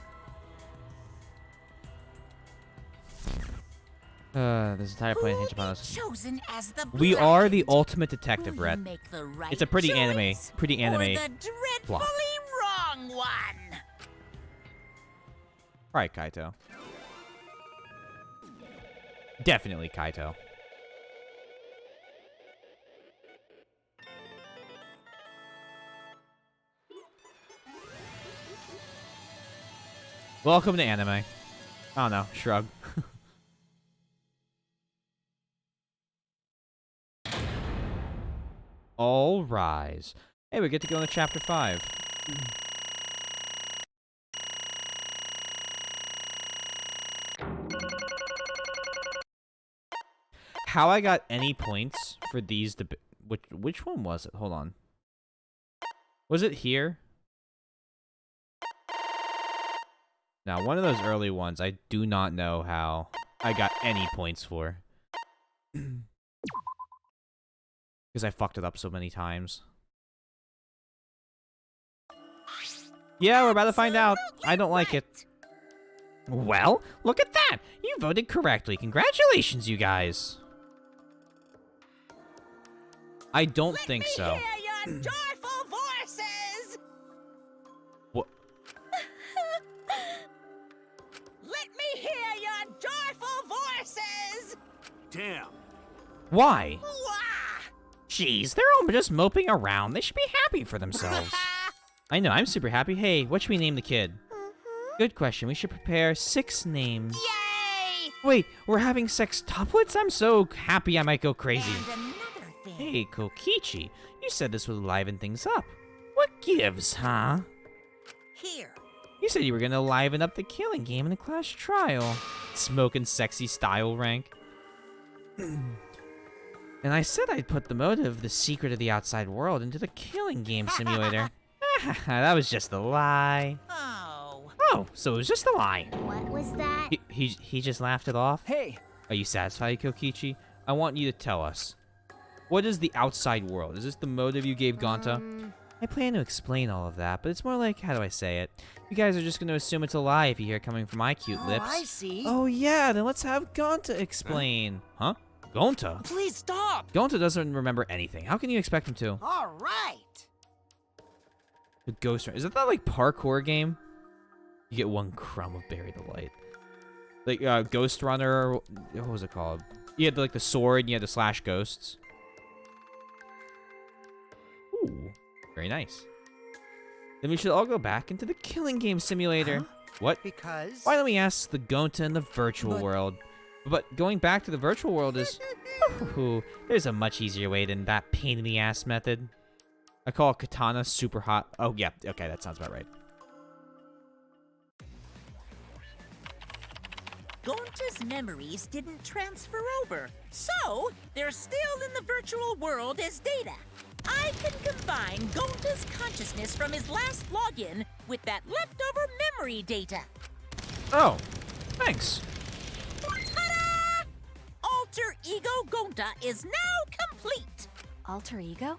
Speaker 1: This entire plan hinges upon us.
Speaker 2: chosen as the
Speaker 1: We are the
Speaker 2: blackened?
Speaker 1: ultimate detective,
Speaker 2: Will you
Speaker 1: Red.
Speaker 2: make the right
Speaker 1: It's a pretty
Speaker 2: choice
Speaker 1: pretty
Speaker 2: or
Speaker 1: anime
Speaker 2: the dreadfully
Speaker 1: plot.
Speaker 2: wrong one.
Speaker 1: Alright, Kaito. Definitely Kaito. Welcome to anime. I don't know, shrug. All rise. Hey, we get to go into chapter 5. How I got any points for these which one was it? Hold on. Was it here? Now, one of those early ones, I do not know how I got any points for. Because I fucked it up so many times. Yeah, we're about to find out. I don't like it. Well, look at that! You voted correctly. Congratulations, you guys. I don't think so.
Speaker 2: Hear your joyful voices.
Speaker 1: What?
Speaker 2: Let me hear your joyful voices.
Speaker 11: Damn.
Speaker 1: Why?
Speaker 2: Wah!
Speaker 1: Jeez, they're all just moping around. They should be happy for themselves. I know, I'm super happy. Hey, what should we name the kid? Good question. We should prepare 6 names.
Speaker 2: Yay!
Speaker 1: Wait, we're having sextuplets? I'm so happy I might go crazy.
Speaker 2: And another thing.
Speaker 1: Hey, Kokichi, you said this would liven things up. What gives, huh?
Speaker 2: Here.
Speaker 1: You said you were gonna liven up the killing game in the Clash Trial. Smoking sexy style rank. And I said I'd put the motive, the secret of the outside world, into the killing game simulator. That was just a lie.
Speaker 2: Oh.
Speaker 1: Oh, so it was just a lie.
Speaker 10: What was that?
Speaker 1: He just laughed it off?
Speaker 5: Hey,
Speaker 1: Are you satisfied, Kokichi? I want you to tell us. What is the outside world? Is this the motive you gave Gonta? I plan to explain all of that, but it's more like, how do I say it? You guys are just going to assume it's a lie if you hear it coming from my cute lips.
Speaker 6: I see.
Speaker 1: Oh yeah, then let's have Gonta explain. Huh? Gonta?
Speaker 6: Please stop.
Speaker 1: Gonta doesn't remember anything. How can you expect him to?
Speaker 6: All right.
Speaker 1: The Ghost Runner. Is that like parkour game? You get 1 crumb of Bury the Light. Like Ghost Runner. What was it called? You had like the sword and you had to slash ghosts. Ooh, very nice. Then we should all go back into the killing game simulator. What?
Speaker 6: Because.
Speaker 1: Why don't we ask the Gonta in the virtual world? But going back to the virtual world is... there's a much easier way than that pain in the ass method. I call Katana super hot. Oh, yeah. Okay, that sounds about right.
Speaker 2: Gonta's memories didn't transfer over, so they're still in the virtual world as data. I can find Gonta's consciousness from his last login with that leftover memory data.
Speaker 1: Oh, thanks.
Speaker 2: Ta-da! Alter Ego Gonta is now complete.
Speaker 8: Alter ego?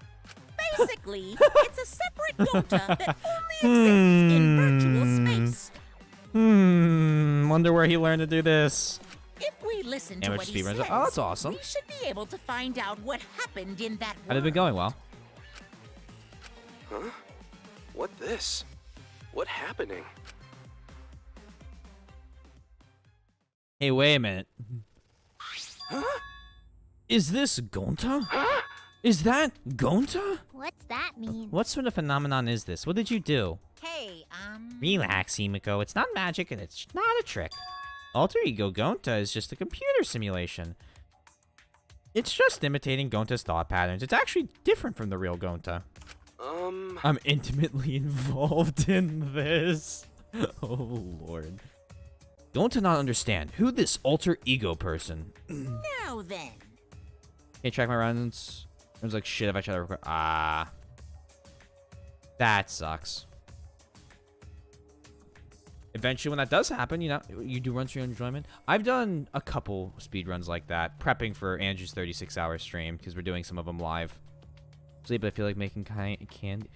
Speaker 2: Basically, it's a separate Gonta that only exists in virtual space.
Speaker 1: Wonder where he learned to do this.
Speaker 2: If we listen to
Speaker 1: Amateur
Speaker 2: what he
Speaker 1: speedruns.
Speaker 2: says,
Speaker 1: Oh, that's awesome.
Speaker 2: we should be able to find out what happened in that
Speaker 1: How'd it been going? Well,
Speaker 9: Huh? What this? What happening?
Speaker 1: hey, wait a minute.
Speaker 9: Huh?
Speaker 1: Is this Gonta? Is that Gonta?
Speaker 10: What's that mean?
Speaker 1: What sort of phenomenon is this? What did you do?
Speaker 2: Hey,
Speaker 1: Relax, Himiko. It's not magic and it's not a trick. Alter Ego Gonta is just a computer simulation. It's just imitating Gonta's thought patterns. It's actually different from the real Gonta. I'm intimately involved in this. Oh, Lord. Gonta not understand who this Alter Ego person.
Speaker 2: now then.
Speaker 1: Can't track my runs. Runs like shit if I try to record. Ah. That sucks. Eventually, when that does happen, you know, you do runs for your own enjoyment. I've done a couple speed runs like that, prepping for Andrew's 36-hour stream, because we're doing some of them live. But I feel like making candy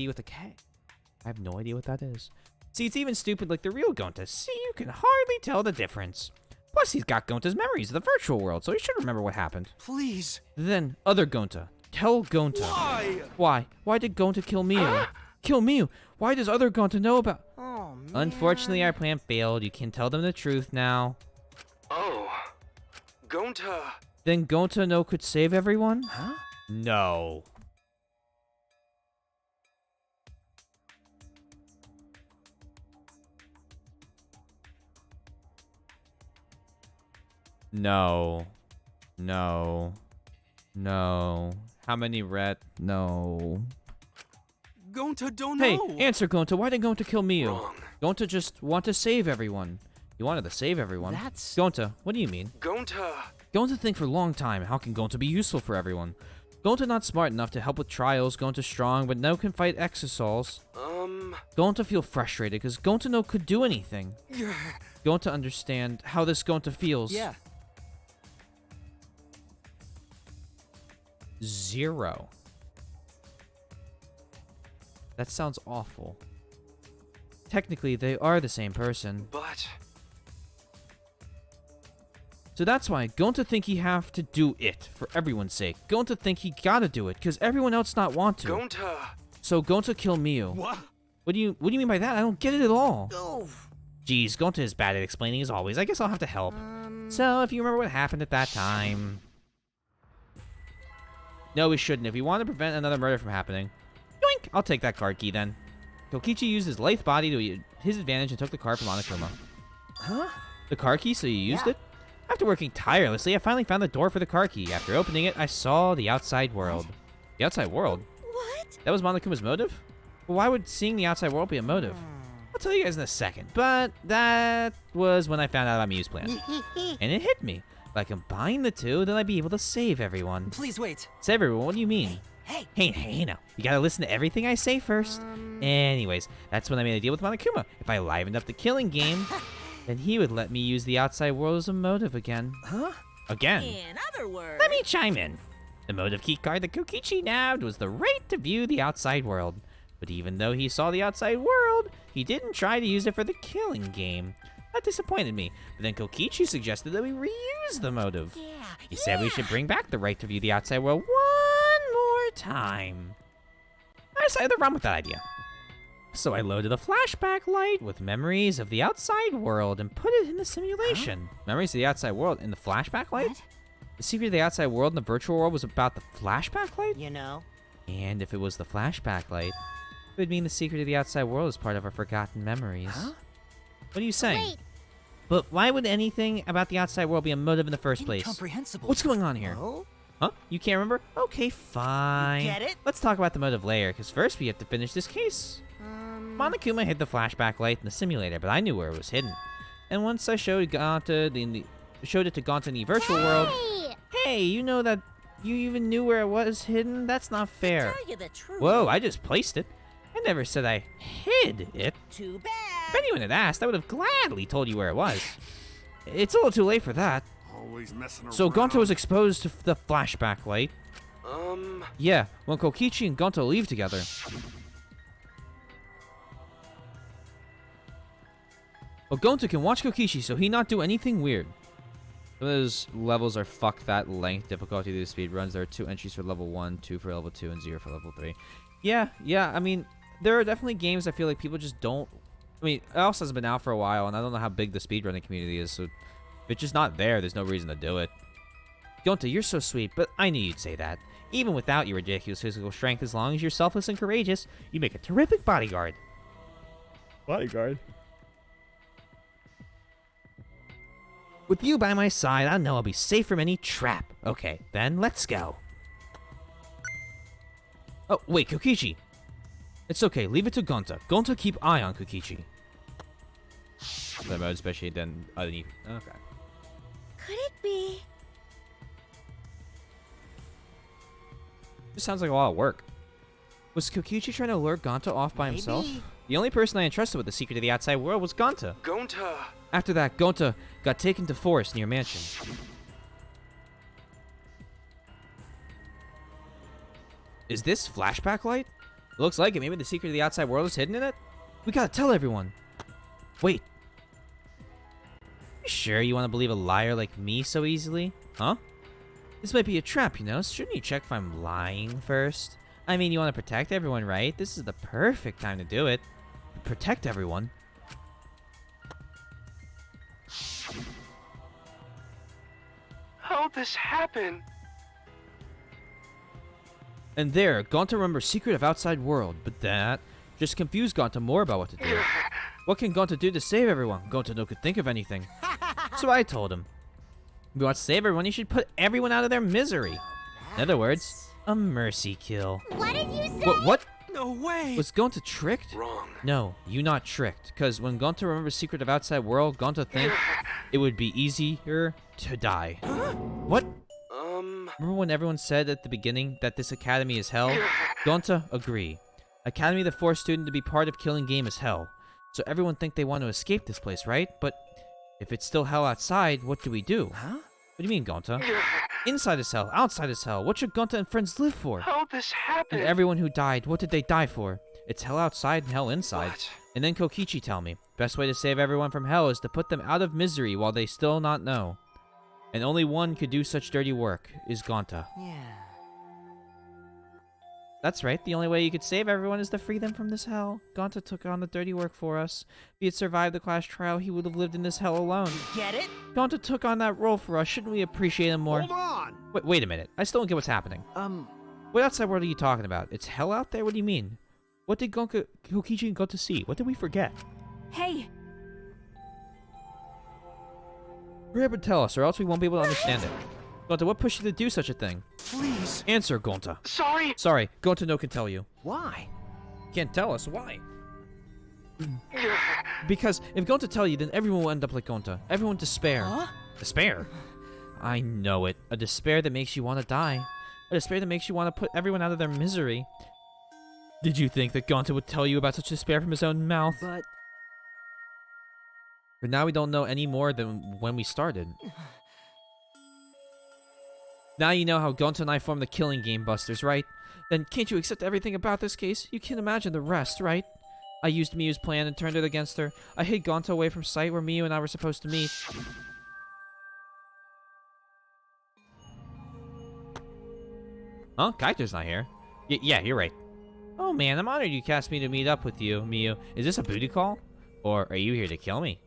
Speaker 1: with a K. I have no idea what that is. See, it's even stupid like the real Gonta. See, you can hardly tell the difference. Plus, he's got Gonta's memories of the virtual world, so he should remember what happened.
Speaker 9: Please.
Speaker 1: Then, other Gonta. Tell Gonta.
Speaker 9: Why?
Speaker 1: Why? Why did Gonta kill Miu? Kill Miu? Why does other Gonta know about...
Speaker 6: Oh, man.
Speaker 1: Unfortunately, our plan failed. You can tell them the truth now.
Speaker 9: Oh. Gonta.
Speaker 1: Then Gonta no could save everyone? Huh? No. No. No. No. How many red? No.
Speaker 9: Gonta don't
Speaker 1: Hey,
Speaker 9: know.
Speaker 1: answer Gonta. Why did Gonta kill Miu?
Speaker 9: Wrong.
Speaker 1: Gonta just want to save everyone. He wanted to save everyone.
Speaker 6: That's...
Speaker 1: Gonta, what do you mean?
Speaker 9: Gonta.
Speaker 1: Gonta think for a long time, how can Gonta be useful for everyone? Gonta not smart enough to help with trials, Gonta strong, but no can fight Exosols. Gonta feel frustrated because Gonta no could do anything. Gonta understand how this Gonta feels.
Speaker 7: Yeah.
Speaker 1: 0. That sounds awful. Technically, they are the same person.
Speaker 9: But...
Speaker 1: So that's why Gonta think he have to do it for everyone's sake. Gonta think he gotta do it because everyone else not want to.
Speaker 9: Gonta.
Speaker 1: So Gonta kill Miu.
Speaker 9: What?
Speaker 1: What do you mean by that? I don't get it at all.
Speaker 6: Oh.
Speaker 1: Geez, Gonta is bad at explaining as always. I guess I'll have to help. So if you remember what happened at that time. No, we shouldn't. If we want to prevent another murder from happening. Yoink! I'll take that card key then. Kokichi used his lithe body to his advantage and took the card from Monokuma.
Speaker 6: Huh?
Speaker 1: The card key, so you used it? After working tirelessly, I finally found the door for the car key. After opening it, I saw the outside world. The outside world?
Speaker 3: What?
Speaker 1: That was Monokuma's motive? Well, why would seeing the outside world be a motive? I'll tell you guys in a second, but that was when I found out about Miu's plan. And it hit me. If I combine the two, then I'd be able to save everyone.
Speaker 7: Please wait.
Speaker 1: Save everyone? What do you mean? Hey now. You gotta listen to everything I say first. Anyways, that's when I made a deal with Monokuma. If I livened up the killing game, then he would let me use the outside world as a motive again.
Speaker 6: Huh?
Speaker 1: Again.
Speaker 2: In other words...
Speaker 1: Let me chime in. The motive key card that Kokichi nabbed was the right to view the outside world. But even though he saw the outside world, he didn't try to use it for the killing game. That disappointed me. But then Kokichi suggested that we reuse the motive. He said we should bring back the right to view the outside world one more time. I decided to run with that idea. So I loaded a flashback light with memories of the outside world and put it in the simulation. Memories of the outside world in the flashback light?
Speaker 8: What?
Speaker 1: The secret of the outside world in the virtual world was about the flashback light?
Speaker 6: You know?
Speaker 1: And if it was the flashback light, it would mean the secret of the outside world is part of our forgotten memories.
Speaker 6: Huh?
Speaker 1: What are you saying?
Speaker 10: Wait.
Speaker 1: But why would anything about the outside world be a motive in the first place?
Speaker 7: Incomprehensible.
Speaker 1: What's going on here?
Speaker 6: Oh?
Speaker 1: Huh? You can't remember? Okay, fine.
Speaker 6: You get it?
Speaker 1: Let's talk about the motive later, because first we have to finish this case. Monokuma hid the flashback light in the simulator, but I knew where it was hidden. And once I showed it to Gonta in the virtual world, hey, you know that You even knew where it was hidden? That's not fair.
Speaker 2: Tell you the truth.
Speaker 1: Whoa, I just placed it. I never said I hid it.
Speaker 2: Too bad.
Speaker 1: If anyone had asked, I would have gladly told you where it was. It's a little too late for that.
Speaker 11: Always messing around.
Speaker 1: So Gonto was exposed to the flashback light. Yeah, when Kokichi and Gonto leave together. But Gonto can watch Kokichi, so he not do anything weird. Those levels are fuck that length difficulty to the speed runs. There are 2 entries for level 1, 2 for level 2, and 0 for level 3. Yeah, I mean, there are definitely games I feel like people just don't... I mean, it also hasn't been out for a while, and I don't know how big the speedrunning community is, so if it's just not there, there's no reason to do it. Gonto, you're so sweet, but I knew you'd say that. Even without your ridiculous physical strength, as long as you're selfless and courageous, you make a terrific bodyguard. Bodyguard? With you by my side, I know I'll be safe from any trap. Okay, then let's go. Oh, wait, Kokichi. It's okay, leave it to Gonta. Gonta keep eye on Kokichi. The mode, especially then underneath. Okay.
Speaker 3: Could it be?
Speaker 1: This sounds like a lot of work. Was Kokichi trying to lure Gonta off by himself? The only person I entrusted with the secret of the outside world was Gonta.
Speaker 9: Gonta!
Speaker 1: After that, Gonta got taken to forest near mansion. Is this flashback light? It looks like it. Maybe the secret of the outside world is hidden in it? We gotta tell everyone. Wait. You sure you want to believe a liar like me so easily? Huh? This might be a trap, you know? Shouldn't you check if I'm lying first? I mean, you want to protect everyone, right? This is the perfect time to do it. Protect everyone.
Speaker 9: How'd this happen?
Speaker 1: And there, Gonta remembers secret of outside world, but that just confused Gonta more about what to do. What can Gonta do to save everyone? Gonta no could think of anything. So I told him, if you want to save everyone, you should put everyone out of their misery. In other words, a mercy kill.
Speaker 3: What did you say?
Speaker 1: What?
Speaker 9: No way!
Speaker 1: Was Gonta tricked?
Speaker 9: Wrong.
Speaker 1: No, you not tricked. Because when Gonta remembers secret of outside world, Gonta think it would be easier to die. What? Remember when everyone said at the beginning that this academy is hell? Gonta agree. Academy the forced student to be part of Killing Game is hell. So everyone think they want to escape this place, right? But if it's still hell outside, what do we do? Huh? What do you mean, Gonta? Inside is hell, outside is hell. What should Gonta and friends live for?
Speaker 9: How'd this happen?
Speaker 1: And everyone who died, what did they die for? It's hell outside and hell inside.
Speaker 9: What?
Speaker 1: And then Kokichi tell me, best way to save everyone from hell is to put them out of misery while they still not know. And only one could do such dirty work is Gonta.
Speaker 6: Yeah.
Speaker 1: That's right, the only way you could save everyone is to free them from this hell. Gonta took on the dirty work for us. If he had survived the class trial, he would have lived in this hell alone.
Speaker 2: Get it?
Speaker 1: Gonta took on that role for us, shouldn't we appreciate him more?
Speaker 11: Hold on!
Speaker 1: Wait a minute, I still don't get what's happening. What outside world are you talking about? It's hell out there? What do you mean? What did Kokichi and Gonta see? What did we forget?
Speaker 8: Hey!
Speaker 1: Hurry up and tell us, or else we won't be able to understand it. Gonta, what pushed you to do such a thing?
Speaker 9: Please.
Speaker 1: Answer, Gonta.
Speaker 9: Sorry.
Speaker 1: Sorry, Gonta no can tell you.
Speaker 5: Why?
Speaker 1: Can't tell us, why? Because if Gonta tell you, then everyone will end up like Gonta. Everyone despair.
Speaker 6: Huh?
Speaker 1: Despair? I know it. A despair that makes you want to die. A despair that makes you want to put everyone out of their misery. Did you think that Gonta would tell you about such despair from his own mouth? But now we don't know any more than when we started. Now you know how Gonta and I formed the Killing Game Busters, right? Then can't you accept everything about this case? You can imagine the rest, right? I used Miyu's plan and turned it against her. I hid Gonta away from sight where Miyu and I were supposed to meet. Huh? Kaito's not here. Yeah, you're right. Oh man, I'm honored you asked me to meet up with you, Miyu. Is this a booty call? Or are you here to kill me?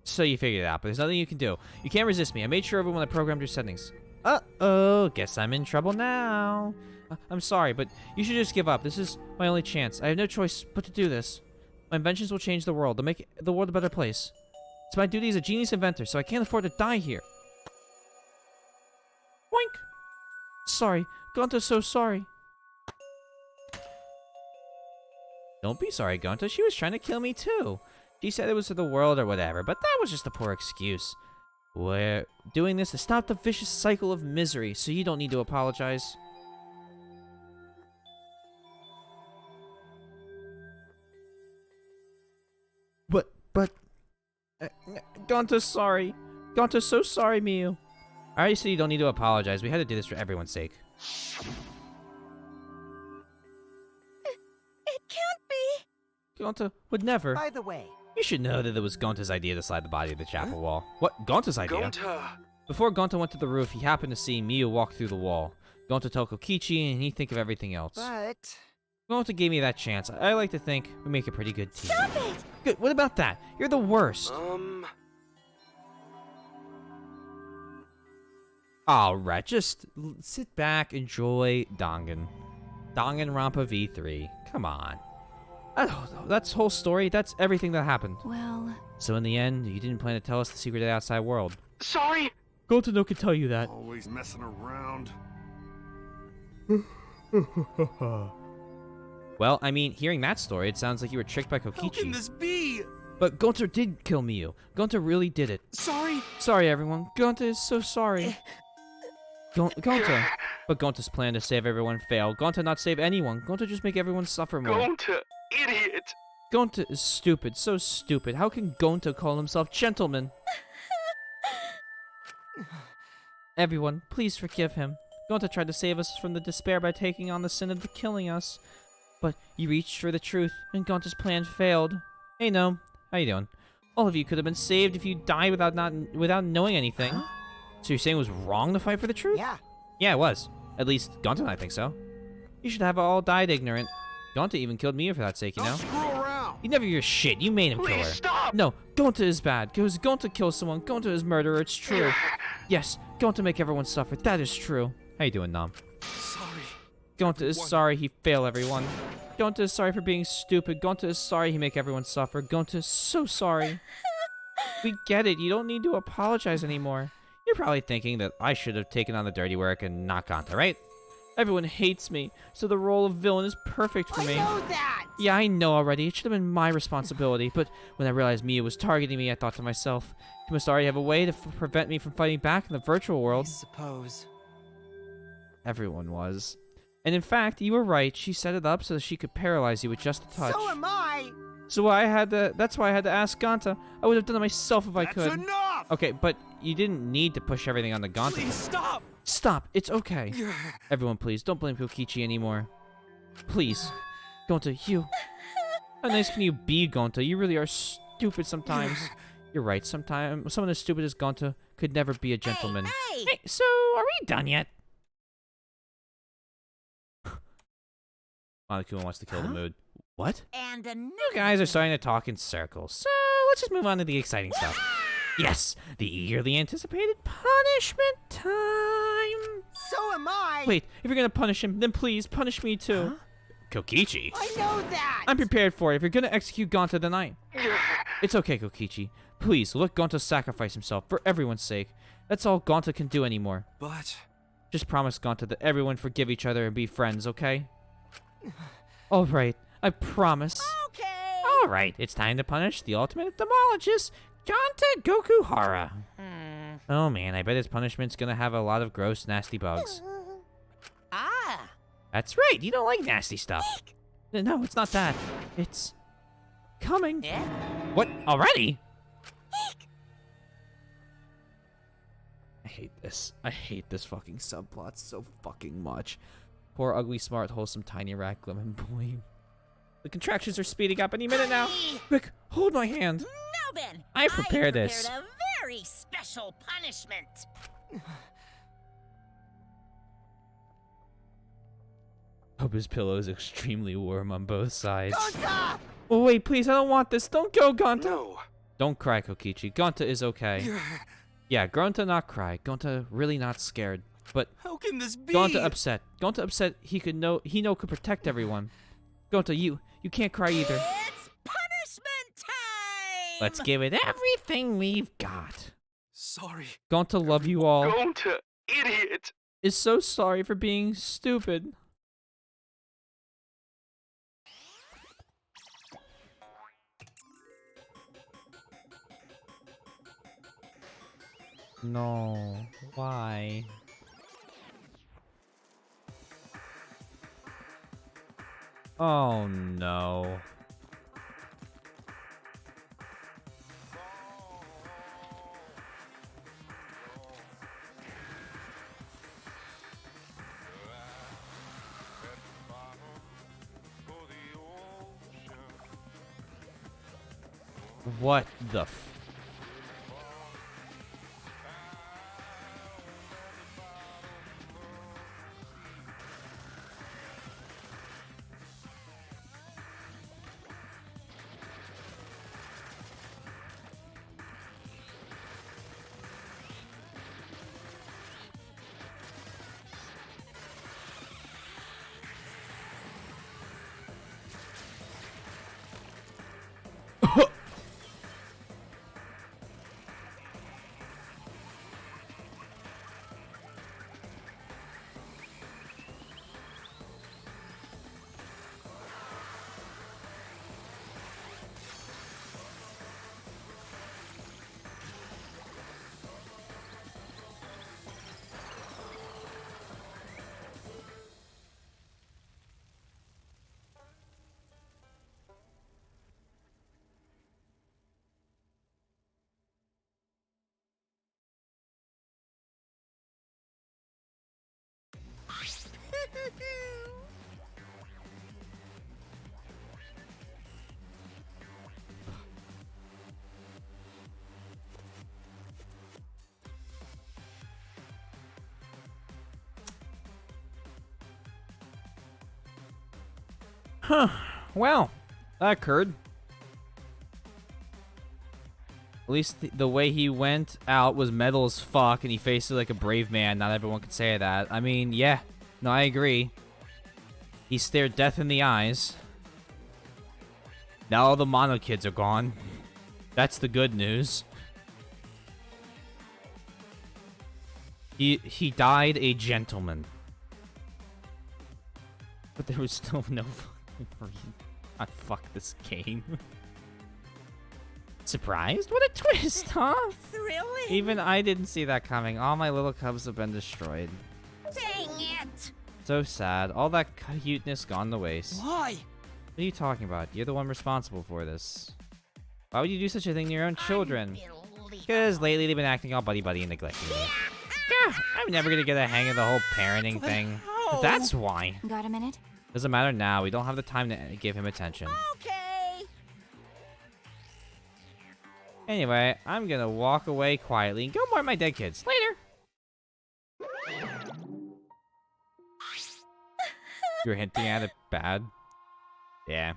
Speaker 1: So you figured it out, but there's nothing you can do. You can't resist me. I made sure everyone I programmed your settings. Uh-oh, guess I'm in trouble now. I'm sorry, but you should just give up. This is my only chance. I have no choice but to do this. My inventions will change the world. They'll make the world a better place. It's my duty as a genius inventor, so I can't afford to die here. Boink! Sorry. Gonta's so sorry. Don't be sorry, Gonta. She was trying to kill me, too. She said it was for the world or whatever, but that was just a poor excuse. We're doing this to stop the vicious cycle of misery, so you don't need to apologize. But... Gonta's sorry. Gonta's so sorry, Miu. I already said you don't need to apologize. We had to do this for everyone's sake.
Speaker 3: It can't be.
Speaker 1: Gonta would never.
Speaker 6: By the way,
Speaker 1: You should know that it was Gonta's idea to slide the body of the chapel wall. What? Gonta's idea?
Speaker 9: Gonta!
Speaker 1: Before Gonta went to the roof, he happened to see Miu walk through the wall. Gonta told Kokichi, and he'd think of everything else.
Speaker 6: but
Speaker 1: Gonta gave me that chance. I like to think we make a pretty good team.
Speaker 3: Stop it!
Speaker 1: Good. What about that? You're the worst. Alright, just sit back, enjoy Dangan. Danganronpa V3. Come on. That's whole story. That's everything that happened.
Speaker 8: Well...
Speaker 1: So in the end, you didn't plan to tell us the secret of the outside world.
Speaker 9: Sorry!
Speaker 1: Gonta no can tell you that.
Speaker 11: Always messing around.
Speaker 1: Well, I mean, hearing that story, it sounds like you were tricked by Kokichi.
Speaker 9: How can this be?
Speaker 1: But Gonta did kill Miu. Gonta really did it.
Speaker 9: Sorry!
Speaker 1: Sorry, everyone. Gonta is so sorry. Gonta. But Gonta's plan to save everyone failed. Gonta not save anyone. Gonta just make everyone suffer more.
Speaker 9: Gonta, idiot!
Speaker 1: Gonta is stupid. So stupid. How can Gonta call himself gentleman? Everyone, please forgive him. Gonta tried to save us from the despair by taking on the sin of the killing us. But you reached for the truth, and Gonta's plan failed. Hey, Gnome. How you doing? All of you could have been saved if you died without knowing anything.
Speaker 6: Huh?
Speaker 1: So you're saying it was wrong to fight for the truth?
Speaker 6: yeah.
Speaker 1: Yeah, it was. At least Gonta and I think so. You should have all died ignorant. Gonta even killed Miu for that sake, you know?
Speaker 11: Don't screw around.
Speaker 1: You never your shit. You made him kill her.
Speaker 9: Please stop!
Speaker 1: No, Gonta is bad. Because Gonta kills someone. Gonta is murderer. It's true. Yes, Gonta make everyone suffer. That is true. How you doing, Nom?
Speaker 9: Sorry.
Speaker 1: Gonta is sorry he failed everyone. Gonta is sorry for being stupid. Gonta is sorry he make everyone suffer. Gonta is so sorry. We get it. You don't need to apologize anymore. You're probably thinking that I should have taken on the dirty work and not Gonta, right? Everyone hates me, so the role of villain is perfect for me.
Speaker 6: I know that!
Speaker 1: Yeah, I know already. It should have been my responsibility. But when I realized Miu was targeting me, I thought to myself, he must already have a way to prevent me from fighting back in the virtual world.
Speaker 7: I suppose.
Speaker 1: Everyone was. And in fact, you were right. She set it up so that she could paralyze you with just a touch.
Speaker 6: So am I!
Speaker 1: So that's why I had to ask Gonta. I would have done it myself if I could.
Speaker 11: That's enough!
Speaker 1: Okay, but you didn't need to push everything on the Gonta.
Speaker 9: Please stop!
Speaker 1: Stop. It's okay. Everyone, please, don't blame Kokichi anymore. Please. Gonta, you. How nice can you be, Gonta? You really are stupid sometimes. You're right. Sometimes someone as stupid as Gonta could never be a gentleman.
Speaker 2: Hey!
Speaker 1: Hey, so are we done yet? Monokuma wants to kill the mood. What?
Speaker 2: And another
Speaker 1: You guys are starting to talk in circles, so let's just move on to the exciting stuff. Yes, the eagerly anticipated punishment time.
Speaker 6: So am I!
Speaker 1: Wait, if you're gonna punish him, then please punish me too. Kokichi?
Speaker 6: I know that!
Speaker 1: I'm prepared for it. If you're gonna execute Gonta, then It's okay, Kokichi. Please, let Gonta sacrifice himself for everyone's sake. That's all Gonta can do anymore.
Speaker 9: But...
Speaker 1: Just promise Gonta that everyone forgive each other and be friends, okay? Alright, I promise.
Speaker 2: Okay.
Speaker 1: Alright, it's time to punish the ultimate demologist, Gonta Gokuhara. Oh man, I bet his punishment's gonna have a lot of gross, nasty bugs.
Speaker 2: Ah.
Speaker 1: That's right, you don't like nasty stuff. No, it's not that. It's... coming.
Speaker 2: Yeah?
Speaker 1: What? Already? I hate this. I hate this fucking subplot so fucking much. Poor, ugly, smart, wholesome, tiny rat lemon boy. The contractions are speeding up any minute now. Quick, hold my hand.
Speaker 2: Now then,
Speaker 1: I prepared this.
Speaker 2: a very special punishment.
Speaker 1: Hope his pillow is extremely warm on both sides.
Speaker 6: Gonta!
Speaker 1: Oh wait, please, I don't want this. Don't go, Gonta.
Speaker 9: No.
Speaker 1: Don't cry, Kokichi. Gonta is okay. Yeah, Gonta not cry. Gonta really not scared. But
Speaker 9: How can this be?
Speaker 1: Gonta upset. Gonta upset he could protect everyone. Gonta, you can't cry either.
Speaker 2: It's punishment time.
Speaker 1: Let's give it everything we've got.
Speaker 9: Sorry.
Speaker 1: Gonta love you all.
Speaker 9: Gonta, idiot!
Speaker 1: Is so sorry for being stupid. No. Why? Oh no. What the f- Huh. Well, that occurred. At least the way he went out was metal as fuck, and he faced it like a brave man. Not everyone could say that. I mean, yeah. No, I agree. He stared death in the eyes. Now all the mono kids are gone. That's the good news. He died a gentleman. But there was still no fucking reason. I fuck this game. Surprised? What a twist, huh?
Speaker 2: Thrilling.
Speaker 1: Even I didn't see that coming. All my little cubs have been destroyed.
Speaker 2: Dang it!
Speaker 1: So sad. All that cuteness gone to waste.
Speaker 7: Why?
Speaker 1: What are you talking about? You're the one responsible for this. Why would you do such a thing to your own children? Because lately they've been acting all buddy-buddy and neglecting me. Yeah, I'm never gonna get a hang of the whole parenting thing. But that's why.
Speaker 8: Got a minute?
Speaker 1: Doesn't matter now. We don't have the time to give him attention.
Speaker 2: Okay.
Speaker 1: Anyway, I'm gonna walk away quietly and go mourn my dead kids. Later. You're hinting at it bad? Yeah.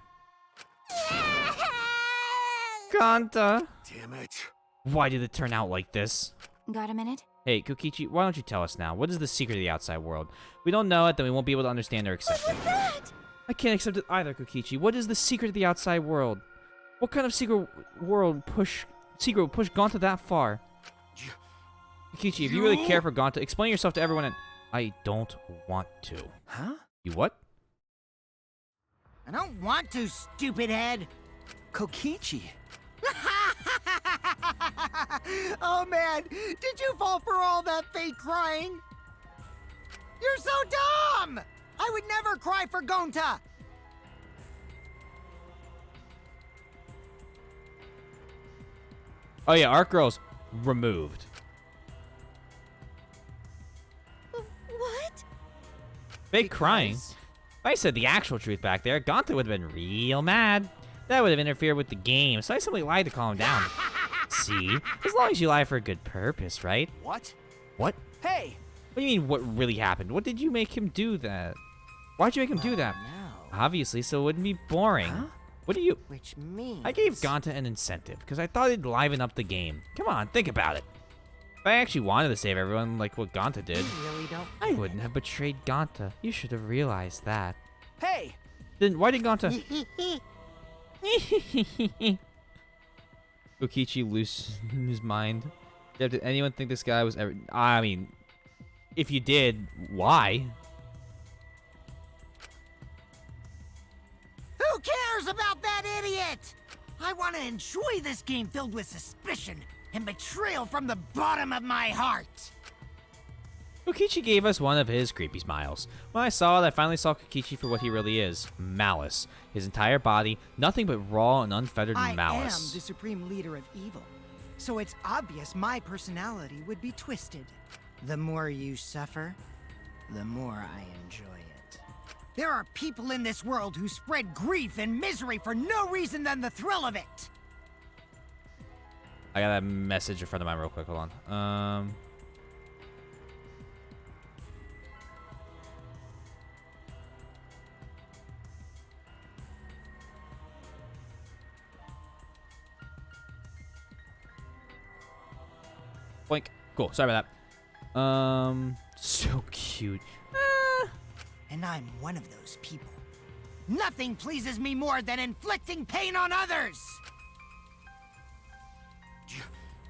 Speaker 1: Ganta!
Speaker 11: Damn it.
Speaker 1: Why did it turn out like this?
Speaker 8: Got a minute?
Speaker 1: Hey, Kokichi, why don't you tell us now? What is the secret of the outside world? We don't know it, then we won't be able to understand or accept it. I can't accept it either, Kokichi. What is the secret of the outside world? What kind of secret would push Ganta that far? Kokichi, if you really care for Ganta, explain yourself to everyone and... I don't want to.
Speaker 6: Huh?
Speaker 1: You what?
Speaker 6: I don't want to, stupid head.
Speaker 5: Kokichi.
Speaker 6: Oh man, did you fall for all that fake crying? You're so dumb! I would never cry for Gonta!
Speaker 1: Oh yeah, Arc Girl's removed.
Speaker 3: What?
Speaker 1: Fake crying? If I said the actual truth back there, Ganta would have been real mad. That would have interfered with the game, so I simply lied to calm him down. See? As long as you lie for a good purpose, right?
Speaker 11: What?
Speaker 1: What?
Speaker 11: Hey!
Speaker 1: What do you mean, what really happened? What did you make him do that? Why'd you make him do that?
Speaker 6: No.
Speaker 1: Obviously, so it wouldn't be boring.
Speaker 6: Huh?
Speaker 1: What do you...
Speaker 6: Which means...
Speaker 1: I gave Ganta an incentive, because I thought it'd liven up the game. Come on, think about it. If I actually wanted to save everyone like what Ganta did,
Speaker 6: You really don't
Speaker 1: I wouldn't have betrayed Ganta. You should have realized that.
Speaker 11: Hey!
Speaker 1: Then why did Ganta... Kokichi loosened his mind. Did anyone think this guy was ever... I mean, if you did, why?
Speaker 6: Who cares about that idiot? I want to enjoy this game filled with suspicion and betrayal from the bottom of my heart.
Speaker 1: Kokichi gave us one of his creepy smiles. When I saw it, I finally saw Kokichi for what he really is. Malice. His entire body, nothing but raw and unfettered
Speaker 6: I
Speaker 1: malice.
Speaker 6: am the supreme leader of evil, so it's obvious my personality would be twisted. The more you suffer, the more I enjoy it. There are people in this world who spread grief and misery for no reason than the thrill of it.
Speaker 1: I got a message in front of mine real quick. Hold on. Boink. Cool. Sorry about that. So cute.
Speaker 6: And I'm one of those people. Nothing pleases me more than inflicting pain on others!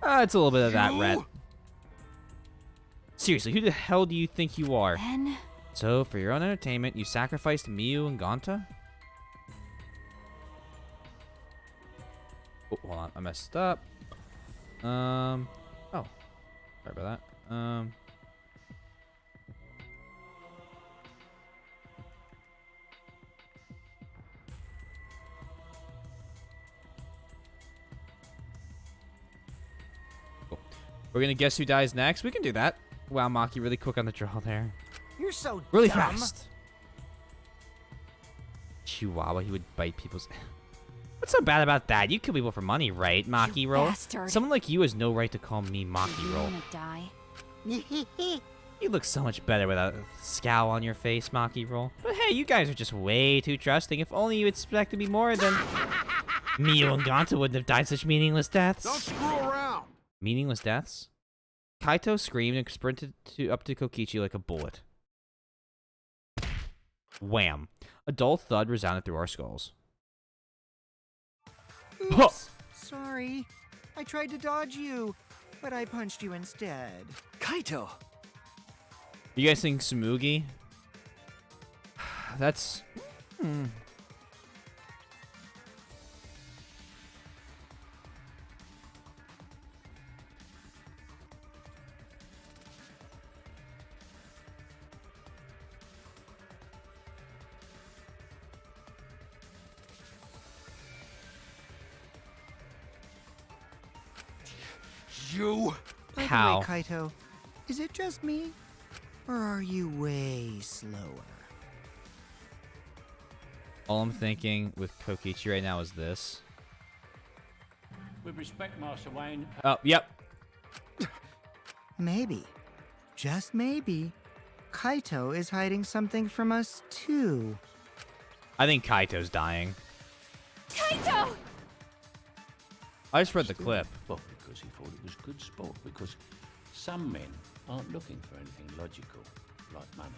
Speaker 1: It's a little bit of that, Rhett. Seriously, who the hell do you think you are?
Speaker 8: Ben?
Speaker 1: So, for your own entertainment, you sacrificed Miu and Gonta? Oh, hold on. I messed up. Oh. Sorry about that. Cool. We're gonna guess who dies next. We can do that. Wow, Maki, really quick on the draw there.
Speaker 6: You're so
Speaker 1: Really
Speaker 6: dumb.
Speaker 1: fast. Chihuahua, he would bite people's... What's so bad about that? You kill people for money, right, Maki Roll?
Speaker 8: bastard.
Speaker 1: Someone like you has no right to call me Maki
Speaker 8: You
Speaker 1: Roll.
Speaker 8: wanna die?
Speaker 1: You look so much better without a scowl on your face, Maki Roll. But hey, you guys are just way too trusting. If only you expected me more, then Miu and Gonta wouldn't have died such meaningless deaths.
Speaker 11: Don't screw around.
Speaker 1: Meaningless deaths? Kaito screamed and sprinted up to Kokichi like a bullet. Wham. A dull thud resounded through our skulls.
Speaker 6: Oops. Sorry. I tried to dodge you, but I punched you instead.
Speaker 5: Kaito!
Speaker 1: You guys think Tsumugi? That's...
Speaker 11: You.
Speaker 6: By the
Speaker 1: How?
Speaker 6: way, Kaito, is it just me? Or are you way slower?
Speaker 1: All I'm thinking with Kokichi right now is this.
Speaker 14: With respect, Master Wayne.
Speaker 1: Oh, yep.
Speaker 6: Maybe, just maybe, Kaito is hiding something from us too.
Speaker 1: I think Kaito's dying.
Speaker 8: Kaito!
Speaker 1: I just read the clip.
Speaker 14: Well, because he thought it was good sport. Because some men aren't looking for anything logical, like money.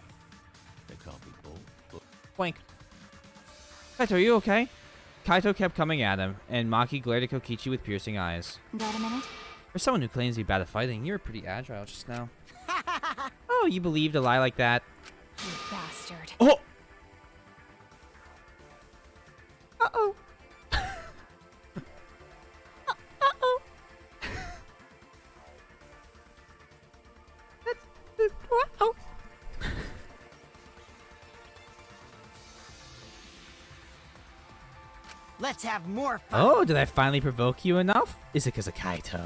Speaker 14: They can't be bought. But
Speaker 1: Blank. Kaito, are you okay? Kaito kept coming at him, and Maki glared at Kokichi with piercing eyes.
Speaker 8: Got a minute?
Speaker 1: For someone who claims to be bad at fighting, you were pretty agile just now. Oh, you believed a lie like that?
Speaker 8: You bastard.
Speaker 1: Oh!
Speaker 8: Uh-oh. Uh-oh. Uh-oh.
Speaker 6: Let's have more fun.
Speaker 1: Oh, did I finally provoke you enough? Is it because of Kaito?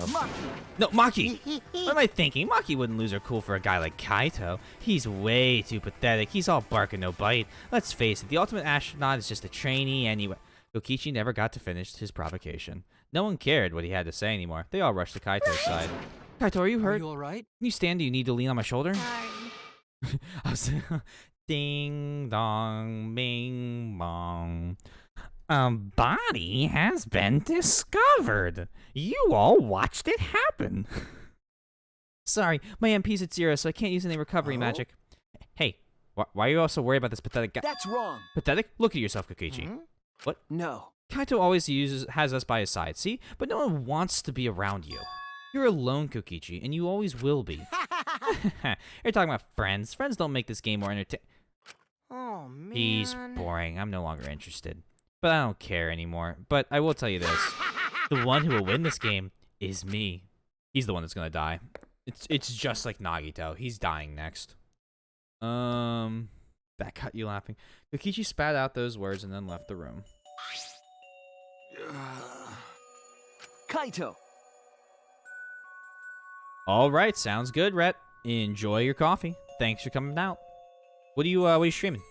Speaker 1: No, Maki! What am I thinking? Maki wouldn't lose her cool for a guy like Kaito. He's way too pathetic. He's all bark and no bite. Let's face it, the ultimate astronaut is just a trainee anyway. Kokichi never got to finish his provocation. No one cared what he had to say anymore. They all rushed to Kaito's side. Kaito, are you hurt?
Speaker 7: Are you alright?
Speaker 1: Can you stand? Do you need to lean on my shoulder?
Speaker 10: Sorry.
Speaker 1: I was ding dong, bing bong. A body has been discovered. You all watched it happen. Sorry, my MP's at 0, so I can't use any recovery magic. Hey, why are you also worried about this pathetic guy?
Speaker 5: That's wrong.
Speaker 1: Pathetic? Look at yourself, Kokichi. What?
Speaker 5: No.
Speaker 1: Kaito always has us by his side, see? But no one wants to be around you. You're alone, Kokichi, and you always will be. You're talking about friends. Friends don't make this game more entertaining.
Speaker 6: Oh, man.
Speaker 1: He's boring. I'm no longer interested. But I don't care anymore. But I will tell you this. The one who will win this game is me. He's the one that's gonna die. It's just like Nagito. He's dying next. That cut you laughing. Kokichi spat out those words and then left the room.
Speaker 5: Kaito!
Speaker 1: All right, sounds good, Rhett. Enjoy your coffee. Thanks for coming out. What are you streaming?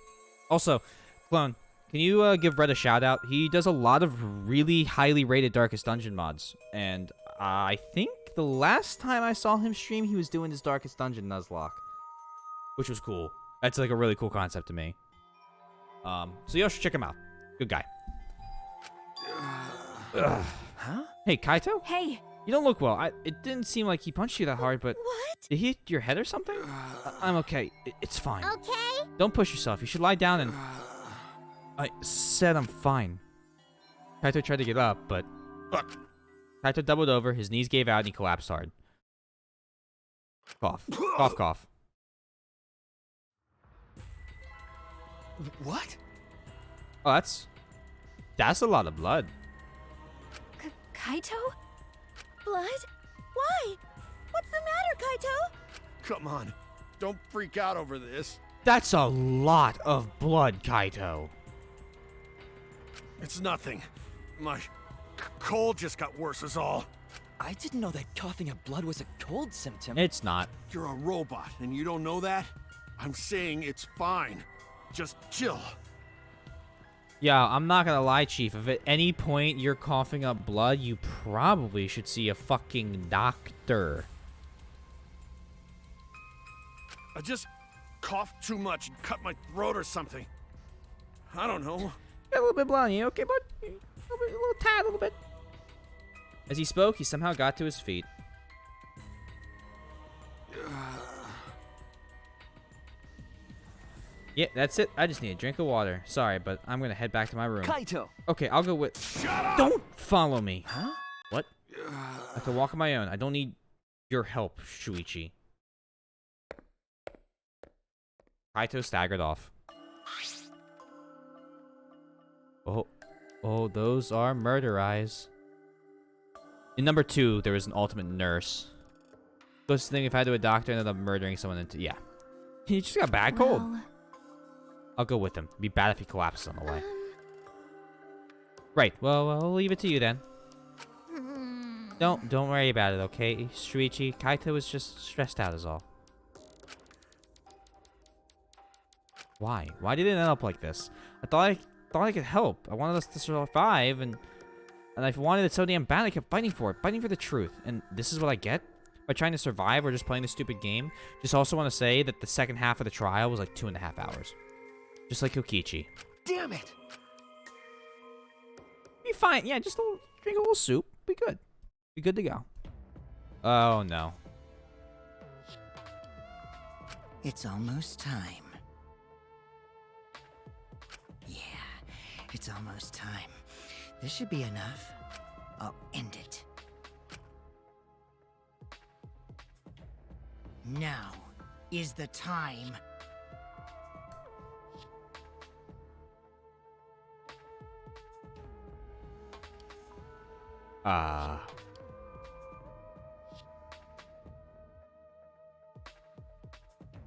Speaker 1: Also, Clone, can you give Rhett a shout out? He does a lot of really highly rated Darkest Dungeon mods, and I think the last time I saw him stream, he was doing his Darkest Dungeon Nuzlocke, which was cool. That's like a really cool concept to me. So you should check him out. Good guy.
Speaker 5: Huh?
Speaker 1: Hey, Kaito?
Speaker 8: Hey!
Speaker 1: You don't look well. It didn't seem like he punched you that hard, but...
Speaker 3: What?
Speaker 1: Did he hit your head or something? I'm okay. It's fine.
Speaker 3: Okay?
Speaker 1: Don't push yourself. You should lie down and... I said I'm fine. Kaito tried to get up, but... Kaito doubled over, his knees gave out, and he collapsed hard. Cough. Cough, cough.
Speaker 5: What?
Speaker 1: Oh, that's a lot of blood.
Speaker 8: Kaito?
Speaker 3: Blood? Why? What's the matter, Kaito?
Speaker 11: Come on. Don't freak out over this.
Speaker 1: That's a lot of blood, Kaito.
Speaker 11: It's nothing. My cold just got worse is all.
Speaker 7: I didn't know that coughing up blood was a cold symptom.
Speaker 1: It's not.
Speaker 11: You're a robot and you don't know that? I'm saying it's fine. Just chill.
Speaker 1: Yeah, I'm not gonna lie, Chief. If at any point you're coughing up blood, you probably should see a fucking doctor.
Speaker 11: I just coughed too much and cut my throat or something. I don't know.
Speaker 1: A little bit blood on you, okay, bud? A little tad, a little bit. As he spoke, he somehow got to his feet. Yeah, that's it. I just need a drink of water. Sorry, but I'm gonna head back to my room.
Speaker 5: Kaito!
Speaker 1: Okay, I'll go with... Don't follow me!
Speaker 5: Huh?
Speaker 1: What? I can walk on my own. I don't need your help, Shuichi. Kaito staggered off. Oh, those are murder eyes. In number 2, there was an ultimate nurse. Closest thing if I had to a doctor ended up murdering someone into... Yeah. He just got a bad cold.
Speaker 8: Well,
Speaker 1: I'll go with him. It'd be bad if he collapses on the way. Right. Well, I'll leave it to you then. Don't worry about it, okay? Shuichi, Kaito was just stressed out is all. Why? Why did it end up like this? I thought I could help. I wanted us to survive, and I wanted it so damn bad. I kept fighting for it, fighting for the truth. And this is what I get by trying to survive or just playing this stupid game. Just also want to say that the second half of the trial was like 2.5 hours, just like Kokichi.
Speaker 5: Damn it!
Speaker 1: Be fine. Yeah, just drink a little soup. Be good. Be good to go. Oh no.
Speaker 6: It's almost time. Yeah, it's almost time. This should be enough. I'll end it. Now is the time.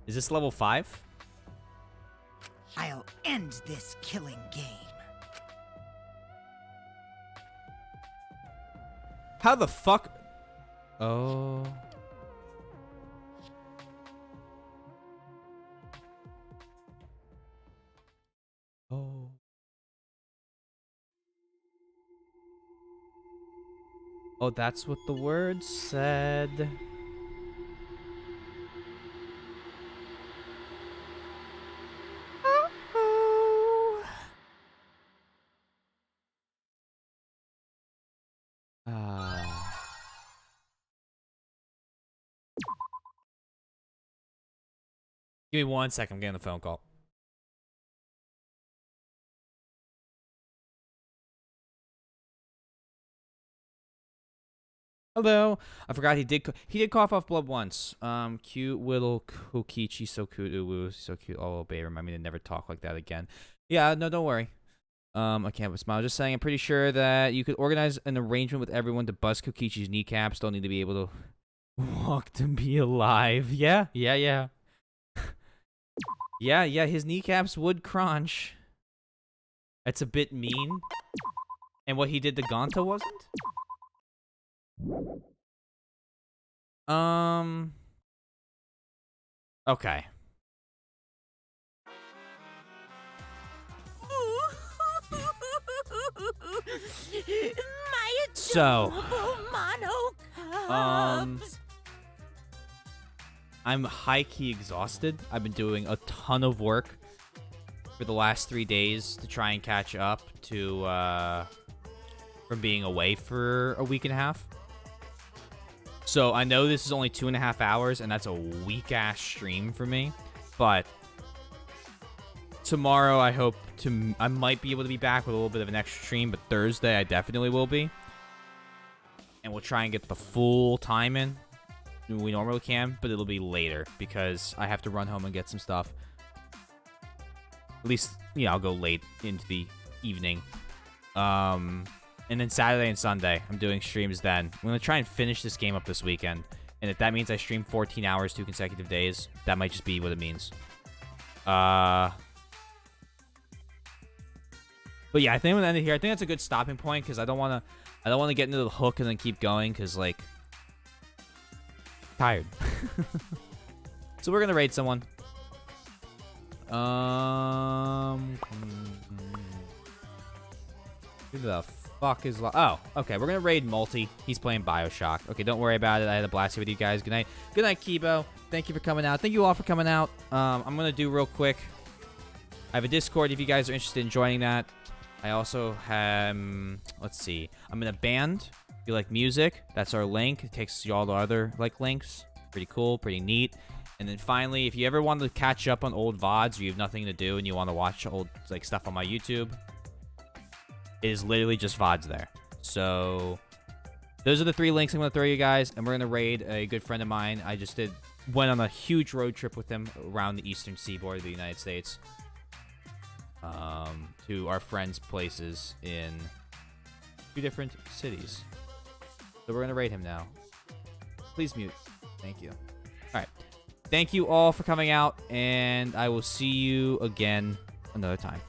Speaker 1: Is this level 5?
Speaker 6: I'll end this killing game.
Speaker 1: How the fuck? Oh. Oh. Oh, that's what the word said. Give me 1 second. I'm getting a phone call. Hello. I forgot he did cough off blood once. Cute little Kokichi, so cute. So cute. Oh, obey. Remind me to never talk like that again. Yeah, no, don't worry. I can't but smile. Just saying, I'm pretty sure that you could organize an arrangement with everyone to bust Kokichi's kneecaps. Don't need to be able to Walk to be alive. Yeah. Yeah, his kneecaps would crunch. That's a bit mean. And what he did to Gonta wasn't? Okay.
Speaker 2: My
Speaker 1: So,
Speaker 2: adorable mono cubs.
Speaker 1: I'm high-key exhausted. I've been doing a ton of work for the last 3 days to try and catch up to, from being away for a week and a half. So I know this is only 2.5 hours, and that's a weak-ass stream for me. But tomorrow, I might be able to be back with a little bit of an extra stream, but Thursday I definitely will be. And we'll try and get the full time in. We normally can, but it'll be later because I have to run home and get some stuff. At least, you know, I'll go late into the evening. And then Saturday and Sunday, I'm doing streams then. I'm going to try and finish this game up this weekend. And if that means I stream 14 hours 2 consecutive days, that might just be what it means. But yeah, I think I'm gonna end it here. I think that's a good stopping point because I don't want to get into the hook and then keep going because like tired. So we're gonna raid someone. Who the fuck is oh, okay, we're gonna raid Multi. He's playing BioShock. Okay, don't worry about it. I had a blast here with you guys. Good night. Good night, Kibo. Thank you for coming out. Thank you all for coming out. I'm gonna do real quick. I have a Discord if you guys are interested in joining that. I also have, let's see. I'm in a band. If you like music, that's our link. It takes you all to other like links. Pretty cool, pretty neat. And then finally, if you ever want to catch up on old VODs or you have nothing to do and you want to watch old like stuff on my YouTube, it is literally just VODs there. So those are the 3 links I'm going to throw you guys, and we're going to raid a good friend of mine. I just went on a huge road trip with him around the eastern seaboard of the United States. To our friends' places in 2 different cities. So we're going to raid him now. Please mute. Thank you. All right. Thank you all for coming out, and I will see you again another time.